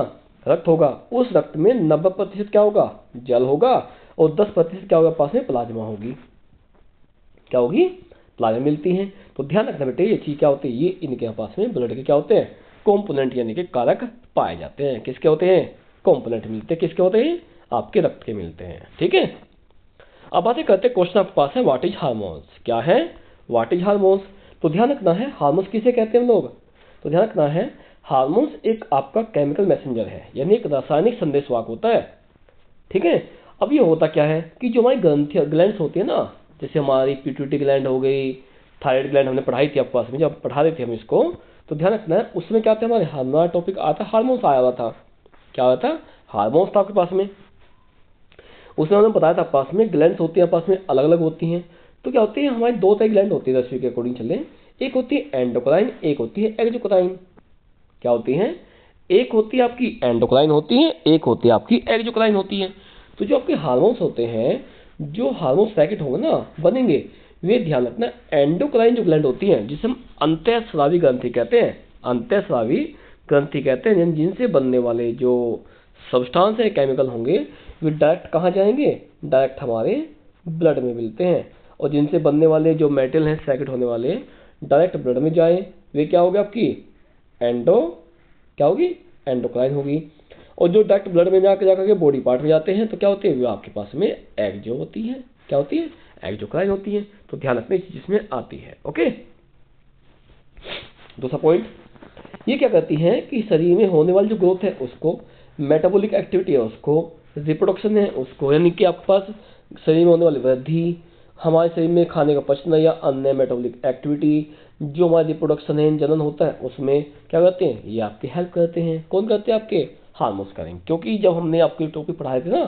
S1: रक्त होगा, उस रक्त में 90% क्या होगा? जल होगा, और 10% क्या होगा? पास में प्लाज्मा होगी। क्या होगी? प्लाज्मा मिलती है। तो ध्यान रखना बेटे, ये चीज क्या होती है? ये इनके पास में ब्लड के क्या होते हैं? कॉम्पोनेंट, यानी कि कारक पाए जाते हैं। किसके होते हैं? कॉम्पोनेंट मिलते हैं। किसके होते हैं? आपके रक्त के मिलते हैं। ठीक है, अब बातें करते हैं, क्वेश्चन आपके पास है, व्हाट इज हार्मोन्स? क्या है? What is hormones? तो ध्यान रखना है, हार्मोन्स किसे कहते हैं हम लोग? तो ध्यान रखना है, हार्मोन्स एक आपका केमिकल मैसेंजर है, यानी एक रासायनिक संदेशवाहक होता है। ठीक है, अब ये होता क्या है कि जो हमारी ग्रंथि ग्लैंड्स होती है ना, जैसे हमारी पिट्यूटरी ग्लैंड हो गई, थायराइड ग्लैंड हमने पढ़ाई थी आपके पास में, जब पढ़ा रहे थे हम इसको, तो ध्यान रखना है उसमें क्या था? हमारे हमारा टॉपिक आता हार्मोन्स आया हुआ था। क्या आया था? हार्मोन्स था आपके पास में। उसमें हमने बताया था पास में ग्लैंड्स होती हैं, पास में अलग अलग होती हैं। तो क्या होती है? हमारी दो तरह ग्लैंड होती है 10वीं के अकॉर्डिंग चले। एक होती है एंडोक्राइन, एक होती है एक्सोक्राइन। क्या होती है? एक होती है आपकी एंडोक्राइन होती है, एक होती है आपकी एक्सोक्राइन होती है। तो जो आपके हार्मोन्स होते हैं, जो हार्मोन पैकेट होंगे ना बनेंगे, वे ध्यान रखना एंडोक्राइन जो ग्लैंड होती हैं, जिसे हम अंतःस्रावी ग्रंथि कहते हैं, अंतःस्रावी ग्रंथि कहते हैं, जिनसे बनने वाले जो सब्सटेंस है, केमिकल होंगे, वे डायरेक्ट कहाँ जाएंगे? डायरेक्ट हमारे ब्लड में मिलते हैं। और जिनसे बनने वाले जो मेटल हैं सैकेट होने वाले, डायरेक्ट ब्लड में जाए, वे क्या होगी? आपकी एंडो क्या होगी? एंडोक्राइन होगी। और जो डायरेक्ट ब्लड में जाकर के बॉडी पार्ट में जाते हैं, तो क्या होते हैं? वे आपके पास में एक्सो होती है। क्या होती है? एक्सोक्राइन होती है। तो ध्यान रखना इस चीज में आती है। ओके, दूसरा पॉइंट, ये क्या करती है कि शरीर में होने वाली जो ग्रोथ है उसको, मेटाबॉलिक एक्टिविटी है उसको, रिप्रोडक्शन है उसको, यानी कि आपके पास शरीर में होने वाली वृद्धि, हमारे शरीर में खाने का पचना या अन्य मेटाबॉलिक एक्टिविटी, जो हमारा रिप्रोडक्शन है, जनन होता है, उसमें क्या करते हैं? ये आपकी हेल्प करते हैं। कौन करते हैं? आपके हार्मोन्स करेंगे। क्योंकि जब हमने आपके टॉपिक पढ़ाए थे ना,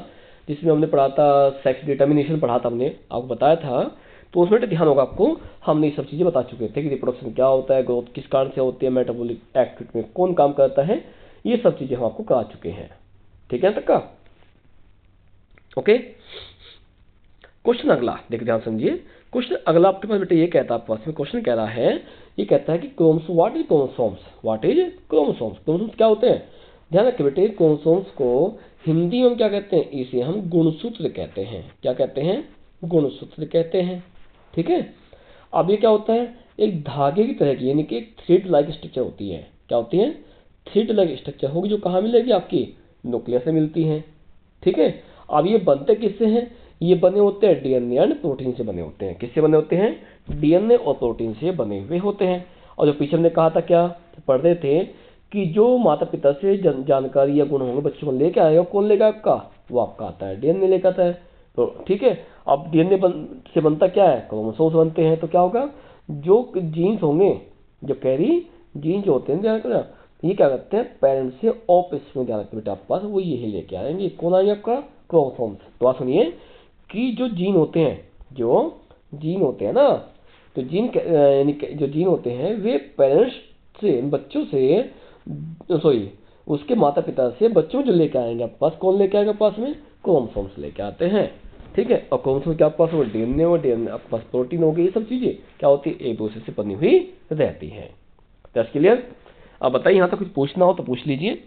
S1: जिसमें हमने पढ़ा था सेक्स डिटर्मिनेशन, पढ़ा था हमने, आपको बताया था, तो उसमें ध्यान होगा आपको, हमने ये सब चीज़ें बता चुके थे कि रिप्रोडक्शन क्या होता है, ग्रोथ किस कारण से होती है, मेटाबॉलिक एक्टिविटी में कौन काम करता है, ये सब चीज़ें हम आपको करा चुके हैं। ठीक है तक का? ओके। क्वेश्चन अगला देखिए, ध्यान समझिए। क्वेश्चन अगला आपके पास बेटा ये कहता है, आपके पास में क्वेश्चन कह रहा है, ये कहता है कि chromosome, what is chromosomes, what is chromosomes, chromosomes क्या होते हैं? ध्यान रखिए बेटे, क्रोमोसोम्स को हिंदी में क्या कहते हैं? इसे हम गुणसूत्र कहते हैं। क्या कहते हैं? गुणसूत्र कहते हैं। ठीक है। अब ये क्या होता है? एक धागे की तरह की, यानी कि एक थ्रेड लाइक स्ट्रक्चर होती है। क्या होती है? थ्रेड लाइक स्ट्रक्चर होगी, जो कहाँ मिलेगी? आपकी न्यूक्लियस से मिलती है। ठीक है। अब ये बनते किससे हैं? ये बने होते हैं डीएनए एंड प्रोटीन से बने होते हैं। किससे बने होते हैं? डीएनए और प्रोटीन से बने हुए होते हैं। और जो पीछे हमने कहा था, क्या पढ़ रहे थे कि जो माता पिता से जानकारी या गुण होंगे बच्चों को लेके आएगा, कौन लेगा? आपका वो आपका आता है, डीएनए लेकर आता है। तो ठीक है। अब डीएनए से बनता क्या है? क्रोमोसोम्स बनते हैं। तो क्या होगा? जो जीन्स होंगे, जो कैरी जीन जो होते हैं, ध्यान रखना, ये क्या करते हैं? पेरेंट्स से ऑफ में, ध्यान रखते बेटा आपके पास वो यही लेके आएंगे। कौन आएंगे? आपका क्रोमोसोम्स। तो आप सुनिए कि जो जीन होते हैं, जो जीन होते हैं ना, तो जीन यानी जो जीन होते हैं वे पेरेंट्स से, बच्चों से, सॉरी उसके माता पिता से बच्चों जो लेके आएंगे आपके पास, कौन लेके आएगा पास में? क्रोमोसोम्स लेके आते हैं। ठीक है। और क्रोमोसोम क्या आपके पास? वो डीएनए, और डीएनए आपके पास प्रोटीन हो गई। ये सब चीजें क्या होती है? एक दूसरे से बनी हुई रहती है। That's clear. अब बताइए, यहाँ तक कुछ पूछना हो तो पूछ लीजिए,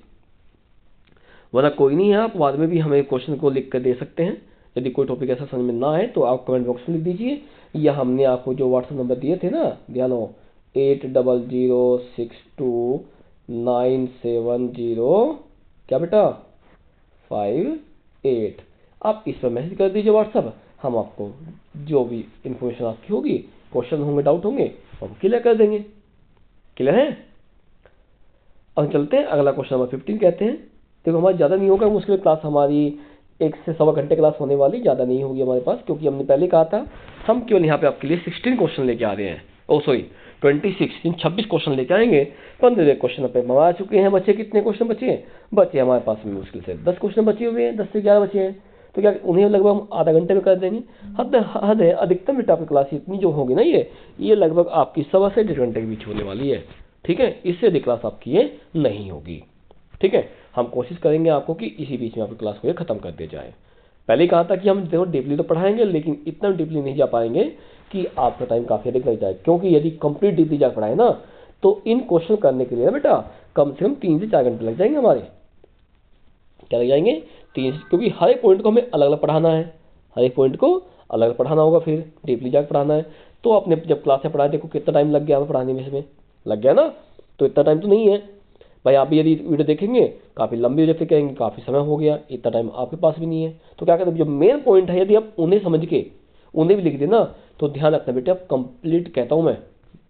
S1: वरना कोई नहीं है, आप बाद में भी हमें क्वेश्चन को लिख कर दे सकते हैं। यदि कोई टॉपिक ऐसा समझ में ना आए तो आप कमेंट बॉक्स में लिख दीजिए, या हमने आपको जो व्हाट्सएप नंबर दिए थे ना, ध्यान हो, 80062970 क्या बेटा 58, आप इस पर मैसेज कर दीजिए व्हाट्सएप। हम आपको जो भी इंफॉर्मेशन आपकी होगी, क्वेश्चन होंगे, डाउट होंगे, हम क्लियर कर देंगे। क्लियर है? अब चलते हैं अगला क्वेश्चन नंबर 15 कहते हैं। देखो हमारी ज़्यादा नहीं होगा मुश्किल, क्लास हमारी 1 से सवा घंटे क्लास होने वाली, ज़्यादा नहीं होगी हमारे पास, क्योंकि हमने पहले कहा था हम केवल यहाँ पे आपके लिए 16 क्वेश्चन लेके आ रहे हैं। ओ सॉरी 26 क्वेश्चन लेके आएंगे। 15 क्वेश्चन पे हम आ चुके हैं। बच्चे कितने क्वेश्चन बचे हमारे पास में? मुश्किल से 10 क्वेश्चन बचे हुए हैं, 10 से 11 बचे हैं। तो क्या उन्हें लगभग हम आधा घंटे में कर देंगे। हद है, अधिकतम बेटा आपकी क्लास इतनी जो होगी ना, ये लगभग आपकी सवा से 1.5 घंटे के बीच होने वाली है। ठीक है। इससे अधिक क्लास आपकी ये नहीं होगी। ठीक है। हम कोशिश करेंगे आपको कि इसी बीच में आपकी क्लास को ये खत्म कर दिया जाए। पहले ही कहा था कि हम देखो डीपली तो पढ़ाएंगे, लेकिन इतना डीपली नहीं जा पाएंगे कि आपका टाइम काफी अधिक लग जाए, क्योंकि यदि कंप्लीट डीपली जा पढ़ाए ना, तो इन क्वेश्चन करने के लिए ना बेटा कम से कम 3 से 4 घंटे लग जाएंगे हमारे। क्या लग जाएंगे? 3, क्योंकि हर एक पॉइंट को हमें अलग अलग पढ़ाना है, हर एक पॉइंट को अलग अलग पढ़ाना होगा, फिर डीपली जाकर पढ़ाना है। तो आपने जब क्लास में पढ़ाया, देखो कितना टाइम लग गया हमें पढ़ाने में, इसमें लग गया ना, तो इतना टाइम तो नहीं है भाई। आप भी यदि वीडियो देखेंगे काफ़ी लंबी वीडियो, फिर कहेंगे काफ़ी समय हो गया, इतना टाइम आपके पास भी नहीं है। तो क्या कहते हैं, जो मेन पॉइंट है यदि आप उन्हें समझ के उन्हें भी लिख देना, तो ध्यान रखना बेटे, आप कंप्लीट कहता हूँ मैं,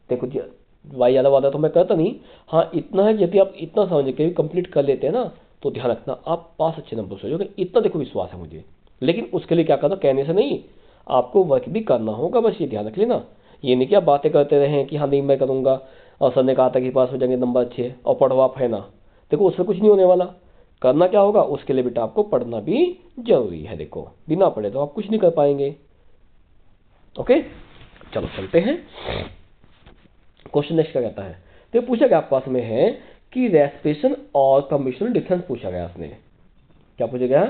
S1: देखो भाई ज़्यादा वादा तो मैं करता नहीं, हाँ इतना है, यदि आप इतना समझ के कंप्लीट कर लेते हैं ना, तो ध्यान रखना आप पास अच्छे नंबर से हो जाओगे। इतना देखो विश्वास है मुझे। लेकिन उसके लिए क्या करना, कहने से नहीं, आपको वर्क भी करना होगा, बस ये ध्यान रख लेना। ये नहीं कि आप बातें करते रहें कि हाँ नहीं मैं करूँगा, और सर ने कहा था कि पास हो जाएंगे, नंबर अच्छे, और पढ़ो आप, है ना। देखो उससे कुछ नहीं होने वाला। करना क्या होगा, उसके लिए बेटा आपको पढ़ना भी जरूरी है। देखो बिना पढ़े तो आप कुछ नहीं कर पाएंगे। ओके, चलो चलते हैं। क्वेश्चन नेक्स्ट क्या कहता है, तो पूछा गया आपके पास में है कि रेस्पिरेशन और कंबशन डिफरेंस पूछा गया उसने। क्या पूछा गया?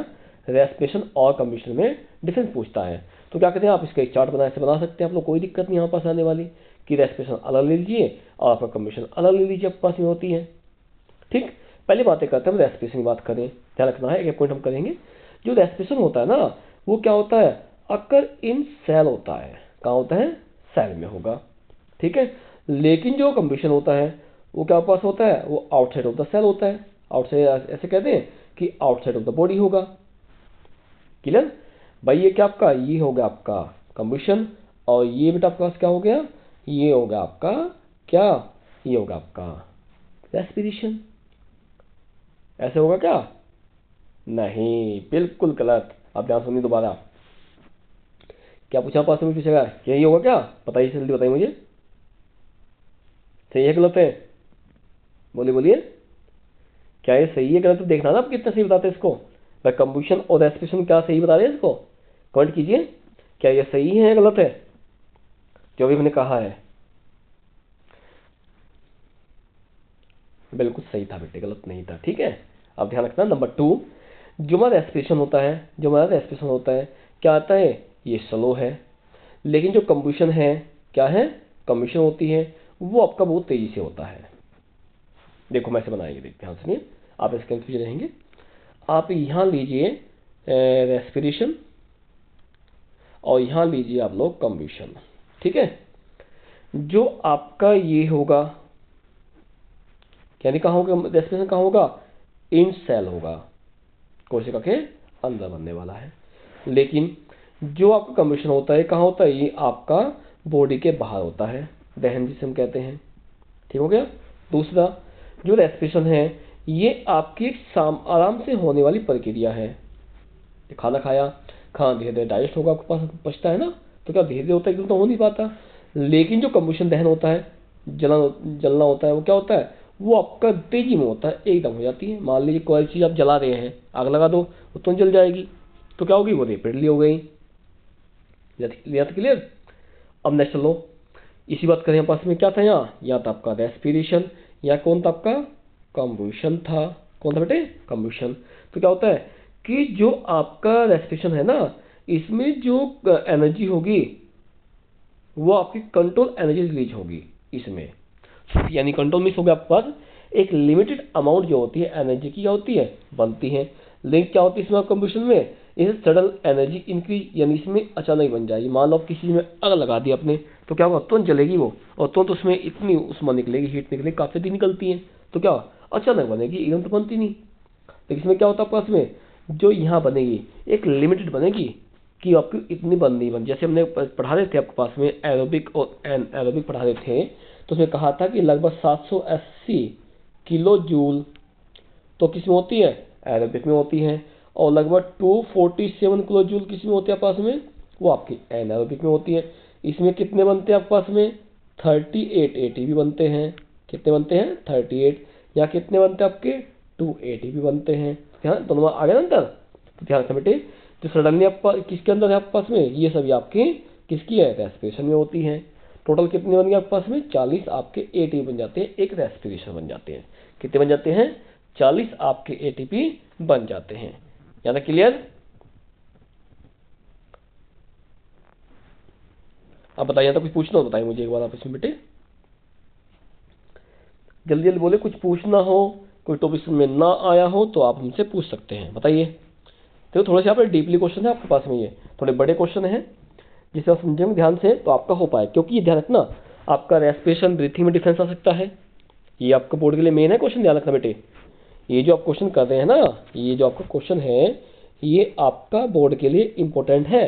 S1: रेस्पिरेशन और कंबशन में डिफरेंस पूछता है। तो क्या कहते हैं, आप इसका एक चार्ट बना सकते हैं आप लोग, कोई दिक्कत नहीं यहाँ पास आने वाली, कि रेस्पिरेशन अलग ले लीजिए और आपका कंबशन अलग ले लीजिए, आपके पास में होती है। ठीक, पहले बातें करते हैं, हम रेस्पिरेशन की बात करें, ध्यान रखना है, एक पॉइंट हम करेंगे। जो रेस्पिरेशन होता है ना, वो क्या होता है, अक्कर इन सेल होता है। कहाँ होता है? सेल में होगा। ठीक है। लेकिन जो कंबशन होता है वो क्या पास होता है, वो आउटसाइड ऑफ द सेल होता है। आउटसाइड ऐसे कहते हैं कि आउटसाइड ऑफ द बॉडी होगा। क्लियर भाई? ये क्या आपका, ये हो गया आपका कंबशन, और ये बेटा आपके पास क्या हो गया, ये हो गया आपका क्या, ये होगा आपका रेस्पिरेशन। ऐसे होगा क्या? नहीं, बिल्कुल गलत। आप ध्यान सुनिए दोबारा। क्या पूछा पास में, पूछेगा यही होगा क्या? बताइए जल्दी बताइए मुझे, सही है गलत है? बोलिए बोलिए, क्या ये सही है गलत? तो देखना ना आप कितना सही बताते हैं इसको। भाई कंबशन और रेस्पिरेशन क्या सही बता रहे हैं इसको, कमेंट कीजिए, क्या ये सही है गलत है? जो भी मैंने कहा है बिल्कुल सही था बेटे, गलत नहीं था। ठीक है, अब ध्यान रखना। नंबर 2, जो हमारा रेस्पिरेशन होता है क्या आता है, ये स्लो है। लेकिन जो कंबशन है, क्या है, कंबशन होती है, वो आपका बहुत तेजी से होता है। देखो मैं ऐसे बनाएंगे, देख ध्यान सुनिए, आप इसके कंफ्यूज रहेंगे। आप यहाँ लीजिए रेस्पिरेशन और यहाँ लीजिए आप लोग कंबशन। ठीक है, जो आपका ये होगा, यानी कहाँ होगा रेस्पिरेशन, कहाँ होगा, इन सेल होगा, कोशिका के अंदर बनने वाला है। लेकिन जो आपका कंबशन होता है कहाँ होता है, ये आपका बॉडी के बाहर होता है, दहन जिसे हम कहते हैं। ठीक हो गया। दूसरा, जो रेस्पिरेशन है ये आपकी एक आराम से होने वाली प्रक्रिया है। खाना खाया, खाना धीरे धीरे डाइजेस्ट होगा, आपके पास पचता है ना, तो क्या धीरे धीरे होता है, एकदम तो हो नहीं पाता। लेकिन जो कंबशन दहन होता है, जलना होता है, वो क्या होता है, वो आपका तेजी में होता है, एकदम हो जाती है। मान लीजिए कोई चीज़ आप जला रहे हैं, आग लगा दो, वो तुरंत जल जाएगी, तो क्या होगी, वो रेपिडली हो गई। क्लियर। अब नेक्स्ट लो, इसी बात करें पास में क्या था, यहाँ था आपका रेस्पिरेशन, या कौन था आपका, कंबशन था। कौन था बेटे, कंबशन। तो क्या होता है कि जो आपका रेस्पिरेशन है ना, इसमें जो एनर्जी होगी वो आपकी कंट्रोल एनर्जी रिलीज होगी इसमें, यानी कंट्रोल मीन्स हो गया आपके पास एक लिमिटेड अमाउंट जो होती है एनर्जी की क्या होती है, बनती है। लेकिन क्या होती है इसमें कंबशन में, इसे सडन एनर्जी इंक्रीज, यानी इसमें अचानक बन जाएगी। मान लो आप किसी में आग लगा दी आपने, तो क्या होगा, तुरंत जलेगी वो, और तुरंत उसमें इतनी उष्मा निकलेगी, हीट निकलेगी, काफी देर निकलती है, तो क्या अचानक बनेगी, एकदम तो बनती नहीं। लेकिन इसमें क्या होता है पास में, जो यहाँ बनेगी एक लिमिटेड बनेगी कि आपकी इतनी बन, जैसे हमने पढ़ा रहे थे आपके पास में एरोबिक और एनारोबिक पढ़ा रहे थे, तो उसमें कहा था कि लगभग 780 किलो जूल तो किस में होती है, एरोबिक में होती है, और लगभग 247 किलो जूल किस में होती है पास में, वो आपकी एनारोबिक में होती है। इसमें कितने बनते हैं आपके पास में, 38 एटीपी बनते हैं। कितने बनते हैं, 38। या कितने बनते हैं आपके, 2 एटीपी बनते हैं। ध्यान, दोनों आ गए ना अंदर, तो ध्यान रखना बेटे, जो सडनली आपका किसके अंदर है आपके पास में, ये सभी आपके किसकी है, रेस्पिरेशन में होती है। टोटल कितने बन गए आपके पास में, 40 आपके एटीपी बन जाते हैं, एक रेस्पिरेशन बन जाते हैं। कितने बन जाते हैं, 40 आपके एटीपी बन जाते हैं। यहाँ तक क्लियर। अब बताइए, तो कुछ पूछना हो बताइए मुझे एक बार आप इसमें बेटे, जल्दी जल्दी बोले, कुछ पूछना हो, कोई टॉपिक में ना आया हो तो आप हमसे पूछ सकते हैं, बताइए। तो थोड़े से यहाँ पर डीपली क्वेश्चन है आपके पास में, ये थोड़े बड़े क्वेश्चन हैं, जिसे आप समझेंगे ध्यान से तो आपका हो पाए। क्योंकि ये ध्यान रखना, आपका रेस्पिरेशन ब्रीथिंग में डिफरेंस आ सकता है, ये आपका बोर्ड के लिए मेन है क्वेश्चन, ध्यान रखना बेटे। ये जो आप क्वेश्चन कर रहे हैं ना, ये जो आपका क्वेश्चन है, ये आपका बोर्ड के लिए इंपॉर्टेंट है।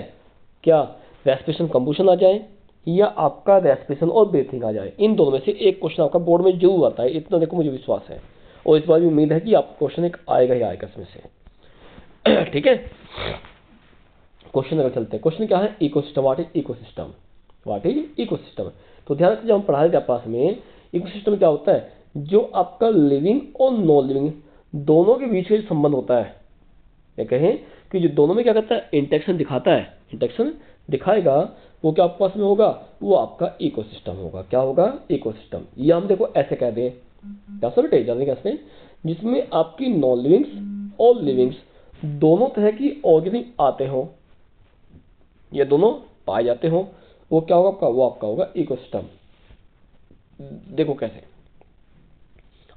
S1: क्या रेस्पिरेशन कंबशन आ जाए, या आपका रेस्पिरेशन और ब्रीथिंग आ जाए, इन दोनों में से एक क्वेश्चन आपका बोर्ड में जरूर आता है, इतना देखो मुझे विश्वास है, और इस बार भी उम्मीद है कि आपका क्वेश्चन एक आएगा ही आएगा इसमें से। ठीक है, क्वेश्चन अगर चलते हैं, क्वेश्चन क्या है, ecosystem, what is ecosystem, what is ecosystem. तो ध्यान रखिए, जब हम पढ़ा रहे थे पास में, इकोसिस्टम क्या होता है, जो आपका लिविंग और नॉन लिविंग दोनों के बीच में संबंध होता है, या कहें कि जो दोनों में क्या करता है, इंटरेक्शन दिखाता है, इंटरेक्शन दिखाएगा, वो क्या आपके पास में होगा, वो आपका इकोसिस्टम होगा। क्या होगा, इकोसिस्टम। ये हम देखो ऐसे कह दें, क्या सब बेटे जाने कैसे, जिसमें आपकी नॉन लिविंग्स और लिविंग्स दोनों तरह की ऑर्गेनिज्म आते हो, ये दोनों पाए जाते हो, वो क्या होगा आपका, वो आपका होगा इकोसिस्टम। देखो कैसे,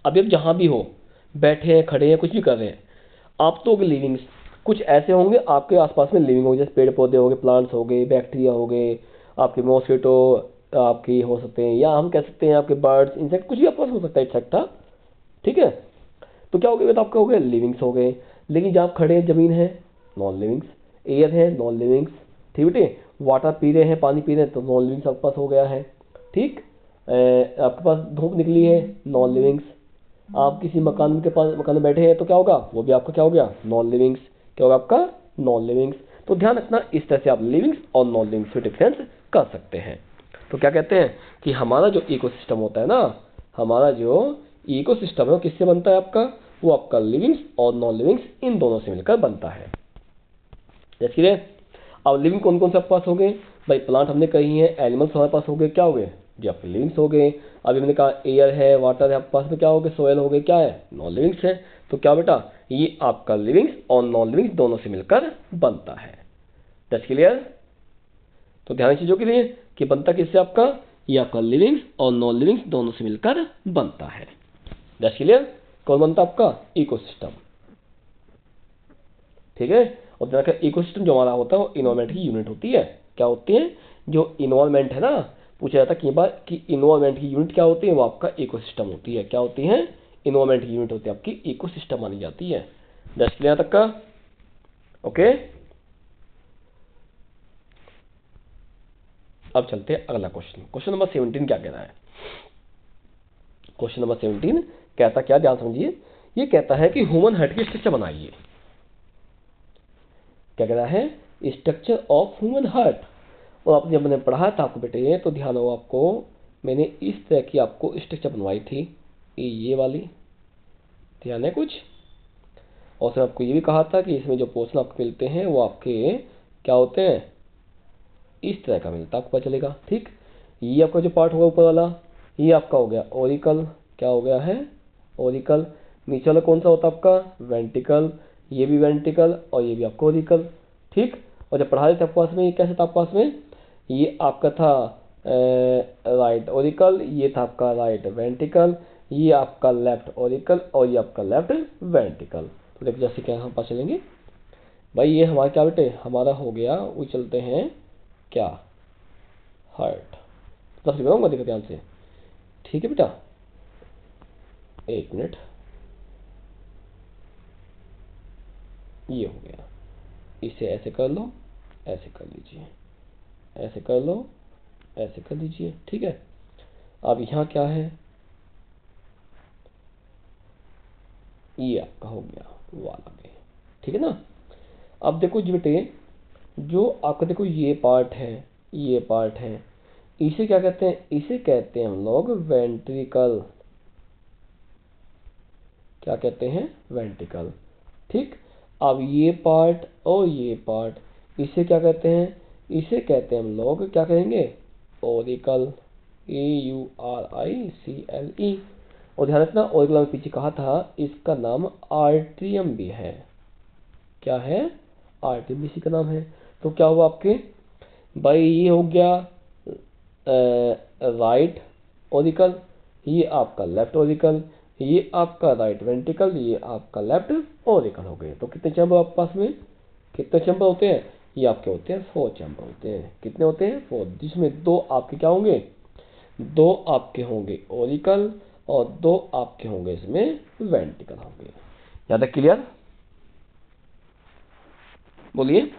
S1: अभी आप जहां भी हो, बैठे हैं, खड़े हैं, कुछ भी कर रहे हैं, आप तो लिविंग्स, कुछ ऐसे होंगे आपके आसपास में लिविंग होंगे, जैसे पेड़ पौधे हो गए, प्लांट्स हो गए, बैक्टीरिया हो गए, आपके मॉस्किटो आपकी हो सकते हैं, या हम कह सकते हैं आपके बर्ड्स, इंसेक्ट, कुछ भी आपके पास हो सकता है एक्सेट्रा। ठीक है, तो क्या हो गया, तो आपका हो गया लिविंग्स हो गए। लेकिन जहाँ आप खड़े हैं, जमीन है, नॉन लिविंग्स, एयर है, नॉन लिविंग्स, ठीक बेटे, वाटर पी रहे हैं, पानी पी रहे हैं, तो नॉन लिविंग्स आपके पास हो गया है। ठीक, आपके पास धूप निकली है, नॉन लिविंग्स, आप किसी मकान के पास, मकान में बैठे हैं, तो क्या होगा, वो भी आपका क्या हो गया, नॉन लिविंग्स। क्या होगा आपका, नॉन लिविंग्स। तो ध्यान रखना, इस तरह से आप लिविंग्स और नॉन लिविंग्स में डिफरेंस कर सकते हैं। तो क्या कहते हैं कि हमारा जो इकोसिस्टम होता है ना, हमारा जो इकोसिस्टम है वो किससे बनता है आपका, वो आपका लिविंग्स और नॉन लिविंग्स इन दोनों से मिलकर बनता है। जैसे अब लिविंग कौन कौन से आपके पास हो गए, भाई प्लांट हमने कही है, एनिमल्स हमारे पास हो गए, क्या हो गए जी आपके लिविंग्स हो गए। अभी हमने कहा एयर है, वाटर है, आपके पास में क्या हो गए, सोयल हो गए, क्या है नॉन लिविंग्स है। तो क्या बेटा, ये आपका लिविंग्स और नॉन लिविंग्स दोनों से मिलकर बनता है। That's clear. तो ध्यान चीजों के लिए कि बनता किससे आपका, ये आपका लिविंग्स और नॉन लिविंग्स दोनों से मिलकर बनता है। That's clear. कौन बनता आपका, इकोसिस्टम। ठीक है। और ध्यान रखिए इकोसिस्टम जो हमारा होता है वो इन्वायरमेंट की यूनिट होती है। क्या होती है, जो इन्वायरमेंट है ना, पूछा जाता है कई बार कि इन्वायरमेंट की यूनिट क्या होती है, वो आपका इकोसिस्टम होती है। क्या होती है, इन्वायरमेंट की यूनिट होती है आपकी इकोसिस्टम मानी जाती है। दैट्स क्लियर तक का। ओके, अब चलते हैं अगला क्वेश्चन। क्वेश्चन नंबर 17 क्या कह रहा है। क्वेश्चन नंबर 17 कहता क्या, ध्यान समझिए। ये कहता है कि ह्यूमन हार्ट की स्ट्रक्चर बनाइए। क्या कह रहा है, स्ट्रक्चर ऑफ ह्यूमन हार्ट। और आपने जब मैंने पढ़ा था आपको बेटे, तो ध्यान हो आपको, मैंने इस तरह की आपको स्ट्रक्चर बनवाई थी, ये वाली, ध्यान है कुछ। और फिर आपको ये भी कहा था कि इसमें जो पोर्शन आपको मिलते हैं वो आपके क्या होते हैं, इस तरह का मिलता है, आपको पता चलेगा। ठीक, ये आपका जो पार्ट होगा ऊपर वाला, ये आपका हो गया ओरिकल। क्या हो गया है, ओरिकल। नीचे वाला कौन सा होता है आपका, वेंटिकल। ये भी वेंटिकल और ये भी आपका ओरिकल। ठीक, और जब पढ़ा रहे थे आपके पास में, ये कैसे था आपके पास में, ये आपका था राइट ओरिकल, ये था आपका राइट वेंटिकल, ये आपका लेफ्ट ओरिकल और ये आपका लेफ्ट वेंटिकल। तो देखो जैसे क्या हम पास चलेंगे भाई, ये हमारा क्या बेटे, हमारा हो गया, वो चलते हैं क्या, हार्ट। बस बताऊंगा, देखो ध्यान से। ठीक है बेटा, एक मिनट, ये हो गया। इसे ऐसे कर लो, ऐसे कर लीजिए, ऐसे कर लो, ऐसे कर लीजिए। ठीक है, अब यहाँ क्या है, ये आपका हो गया वाल आगे। ठीक है ना। अब देखो जी बेटे, जो आपका देखो ये पार्ट है, ये पार्ट है, इसे क्या कहते हैं, इसे कहते हैं हम लोग वेंट्रिकल। क्या कहते हैं, वेंट्रिकल। ठीक, अब ये पार्ट और ये पार्ट, इसे क्या कहते हैं, इसे कहते हैं हम लोग, क्या कहेंगे, ओरिकल। AURICLE। और ध्यान रखना, ओरिकल में पीछे कहा था इसका नाम आर्ट्रियम भी है। क्या है, आर्ट्रियम भी इसी का नाम है। तो क्या हुआ आपके भाई, ये हो गया राइट ओरिकल, ये आपका लेफ्ट ओरिकल, ये आपका राइट वेंट्रिकल, ये आपका लेफ्ट ओरिकल हो गए। तो कितने चैम्बर आपके पास में, कितने चैम्बर होते हैं, ये आपके होते हैं 4 चैम्बर होते हैं। कितने होते हैं, 4, जिसमें 2 आपके क्या होंगे, 2 आपके होंगे ओरिकल और 2 आपके होंगे इसमें वेंट्रिकल होंगे। याद है, क्लियर, बोलिए।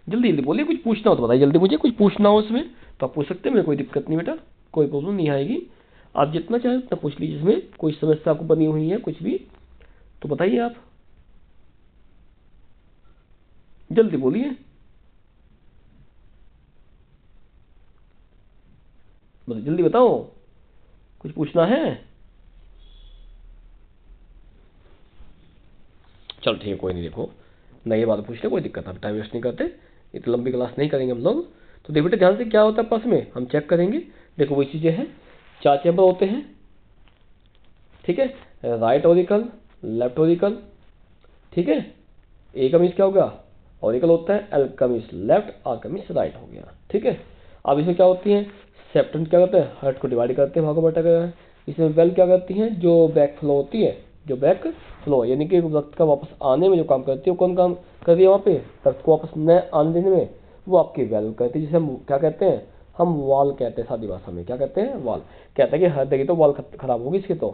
S1: जल्दी जल्दी बोलिए, कुछ पूछना हो तो बताइए जल्दी, मुझे कुछ पूछना हो इसमें तो आप पूछ सकते हैं, मेरे कोई दिक्कत नहीं बेटा, कोई प्रॉब्लम नहीं आएगी। आप जितना चाहें उतना पूछ लीजिए, इसमें कोई समस्या आपको बनी हुई है कुछ भी तो बताइए आप, जल्दी बोलिए, जल्दी बताओ, कुछ पूछना है। चलो ठीक है, कोई नहीं, देखो नई बात पूछ ले, कोई दिक्कत नहीं, टाइम वेस्ट नहीं करते, इतनी लंबी क्लास नहीं करेंगे हम लोग। तो देखो बेटे ध्यान से, क्या होता है पास में, हम चेक करेंगे। देखो वही चीज़ें हैं, 4 चैम्बर होते हैं। ठीक है, राइट ओरिकल, लेफ्ट ओरिकल। ठीक है, ए का मीन्स क्या होगा, ओरिकल होता है, एल का मीन्स लेफ्ट, आर का मीन्स राइट हो गया। ठीक है, अब इसमें क्या होती है, सेप्टेम क्या करते हैं, हार्ट को डिवाइड करते हैं, भागों बटा गया है। इसमें वेल क्या करती हैं, जो बैक फ्लो होती है, जो बैक फ्लो यानी कि रक्त का वापस आने में जो काम करती है, कौन काम कर रही है वहाँ पे, रक्त को वापस न आने देने में, वो आपकी वेल्व करती है, जिसे हम क्या कहते हैं, हम वाल कहते हैं, सादी भाषा में क्या कहते हैं, वाल। कहते हैं कि हर जगह तो वाल खराब होगी इसके, तो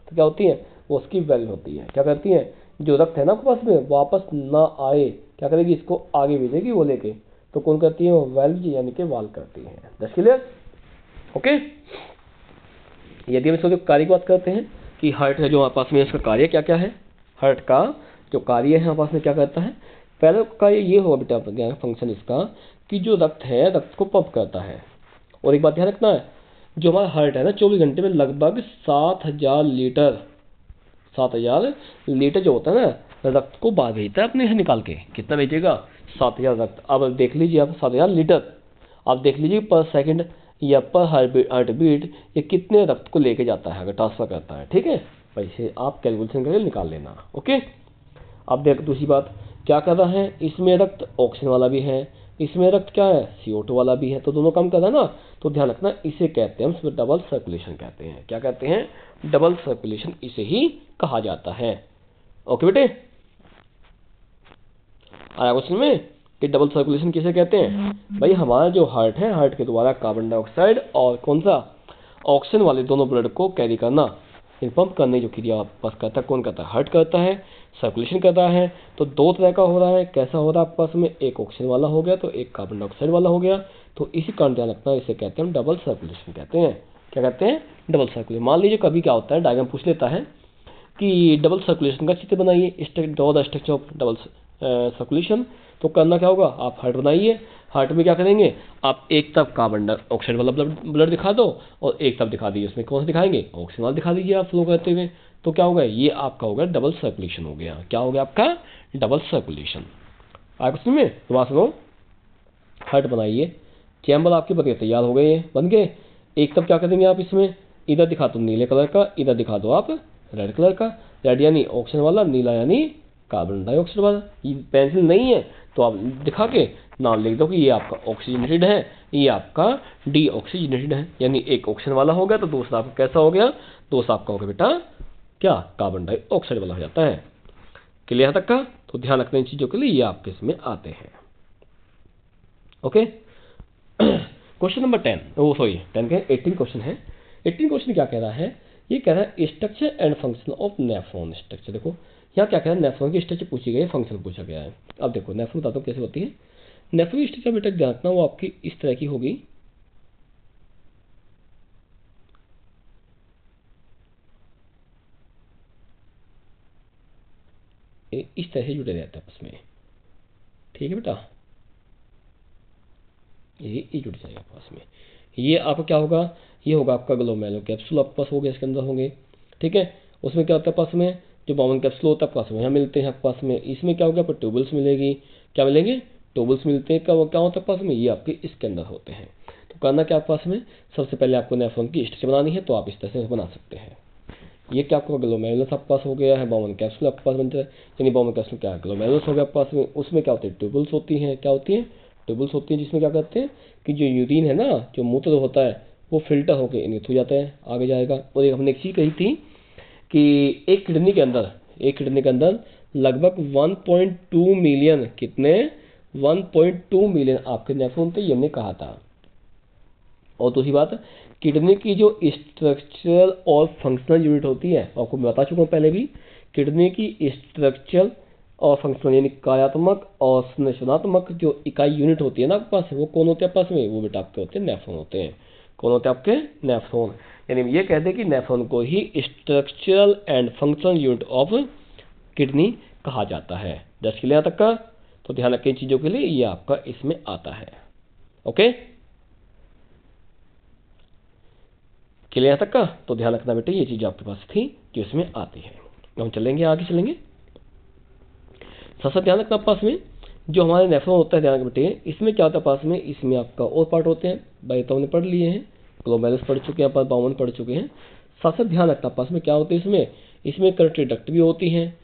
S1: क्या होती है, वो उसकी वेल्व होती है। क्या करती है, जो रक्त है ना आपके पास में वापस ना आए, क्या करेगी, इसको आगे भेजेगी वो लेके, तो कौन करती है, वो वेल्व यानी कि वाल करती है। That's clear, okay. यदि हम इसको जो कार्य की बात करते हैं कि हार्ट है जो हमारे पास में, इसका कार्य क्या क्या है, हार्ट का जो कार्य है हमारे पास में क्या करता है, पहले कार्य ये होगा बेटा, फंक्शन इसका कि जो रक्त है, रक्त को पंप करता है। और एक बात ध्यान रखना है, जो हमारा हार्ट है ना 24 घंटे में लगभग 7000 लीटर, 7000 लीटर जो होता है ना, रक्त को बाहर भेजता है अपने से निकाल के। कितना भेजेगा? 7000 रक्त। अब देख लीजिए आप 7000 लीटर। आप देख लीजिए पर सेकंड या पर हार्ट बीट ये कितने रक्त को लेके जाता है अगर ट्रांसफर करता है। ठीक है, वैसे आप कैलकुलेशन करके निकाल लेना। ओके, अब देख दूसरी बात क्या कर रहा है, इसमें रक्त ऑक्सीजन वाला भी है, इसमें रक्त क्या है CO2 वाला भी है, तो दोनों काम कर रहा है ना। तो ध्यान रखना इसे कहते हैं हम डबल सर्कुलेशन कहते हैं। क्या कहते हैं? डबल सर्कुलेशन इसे ही कहा जाता है। ओके बेटे, आया क्वेश्चन में कि डबल सर्कुलेशन किसे कहते हैं? भाई हमारा जो हार्ट है, हार्ट के द्वारा कार्बन डाइऑक्साइड और कौन सा ऑक्सीजन वाले दोनों ब्लड को कैरी करना, पंप करने जो क्रिया आपस करता है, कौन करता है? हार्ट करता है, सर्कुलेशन कर रहा है। तो दो तरह का हो रहा है। कैसा हो रहा है आपस में? एक ऑक्सीजन वाला हो गया तो एक कार्बन डाइऑक्साइड वाला हो गया। तो इसी कारण ध्यान रखना, इसे कहते हैं डबल सर्कुलेशन कहते हैं। क्या कहते हैं? Double circulation. मान लीजिए कभी क्या होता है, डायग्राम पूछ लेता है कि डबल सर्कुलेशन का चित्र बनाइए, draw the structure of double circulation. तो करना क्या होगा, आप हार्ट बनाइए। हार्ट में क्या करेंगे, आप एक तरफ कार्बन डाइऑक्साइड वाला ब्लड दिखा दो और एक तरफ दिखा दीजिए, उसमें कौन सा दिखाएंगे? ऑक्सीजन वाला दिखा दीजिए आप फ्लो करते हुए। तो क्या होगा, ये आपका हो गया डबल सर्कुलेशन हो गया। क्या हो गया आपका? Double circulation. आगे क्वेश्चन में दोबारा सुनो, हार्ट बनाइए, चैम्बर आपके बन गए, तैयार हो गए, बन गए। एक तरफ क्या करेंगे आप, इसमें इधर दिखा दो नीले कलर का, इधर दिखा दो आप रेड कलर का। रेड यानी ऑक्सीजन वाला, नीला यानी कार्बन डाइऑक्साइड वाला। ये पेंसिल नहीं है तो आप दिखा के नाम लिख दो कि ये आपका ऑक्सीजनेटेड है, ये आपका डीऑक्सीजनेटेड है। यानी एक ऑक्सीजन वाला हो गया तो दूसरा आपका कैसा हो गया? दूसरा आपका हो गया बेटा क्या? कार्बन डाइऑक्साइड वाला हो जाता है। क्लियर तक का? तो ध्यान रखने इन चीजों के लिए ये आपके इसमें आते हैं। ओके, क्वेश्चन नंबर 10, ओ सॉरी 10 के 18 क्वेश्चन है। 18 क्वेश्चन क्या कह रहा है? ये कह रहा है structure and function of nephron structure. देखो यहाँ क्या कह रहा है, नेफ्रॉन की स्ट्रक्चर पूछी गई है, फंक्शन पूछा गया है। अब देखो नेफ्रॉन बताता हूँ कैसे होती है। नेफ्रॉन की स्ट्रक्चर बेटा ध्यान रखना वो आपकी इस तरह की होगी, इस तरह से जुड़े रहते हैं आपस में। ठीक है बेटा, ये जुड़ जाएगा आपस में। ये आपका क्या होगा, ये होगा आपका ग्लोमेरुलर कैप्सूल आपके पास हो गया, इसके अंदर होंगे। ठीक है, उसमें क्या होता है पास में, जो बाउंड कैप्सूल होता है पास में यहाँ मिलते हैं पास में। इसमें क्या होगा, पर ट्यूबल्स मिलेगी। क्या मिलेंगे? ट्यूबल्स मिलते हैं। क्या होता है पास में, ये आपके इसके अंदर होते हैं। तो करना क्या पास में, सबसे पहले आपको नेफ्रॉन की स्ट्रक्चर बनानी है, तो आप इस तरह से बना सकते हैं। ये क्या आपका ग्लोमेरुलस आपके पास हो गया है, बाउंड कैप्सूल आपके पास बनता है। यानी बाउंड कैप्सूल क्या है, ग्लोमेरुलस हो गया आपके पास में। उसमें क्या होते हैं, ट्यूबल्स होती हैं। क्या होती हैं? ट्यूबल्स होती हैं, जिसमें क्या करते हैं कि जो यूरिन है ना, जो मूत्र होता है, वो फिल्टर होकर इनिट हो जाता है, आगे जाएगा। और एक हमने एक चीज़ कही थी कि एक किडनी के अंदर लगभग 1.2 मिलियन, कितने? 1.2 मिलियन आपके नेफ्रॉन थे, ये हमने कहा था। और दूसरी बात, किडनी की जो स्ट्रक्चरल और फंक्शनल यूनिट होती है, आपको मैं बता चुका हूँ पहले भी, किडनी की स्ट्रक्चरल और फंक्शनल यानी कार्यात्मक और संरचनात्मक जो इकाई यूनिट होती है ना आपके पास, वो कौन होते हैं पास में? वो बेटा आपके होते हैं नेफ्रॉन होते हैं। कौन होते हैं आपके? नेफ्रॉन। यानी ये कहते हैं कि नेफ्रॉन को ही structural and functional unit of kidney कहा जाता है। जस्ट क्लियर तक का? तो ध्यान रखें इन चीजों के लिए, ये आपका इसमें आता है। ओके, क्लियर तक का? तो ध्यान रखना बेटे ये चीज आपके पास थी जो इसमें आती है। हम चलेंगे आगे, चलेंगे साथ ध्यान रखना पास में जो हमारे नेफ्रॉन होता है, ध्यान रखना बेटे इसमें क्या होता है पास में, इसमें आपका और पार्ट होते हैं। भाई तो हमने पढ़ लिए हैं, ग्लोमेरुलस पढ़ चुके हैं, बाउमन पढ़ चुके हैं। साथ ध्यान रखना पास में क्या होते हैं इसमें करेक्टरी डक्ट भी होती हैं।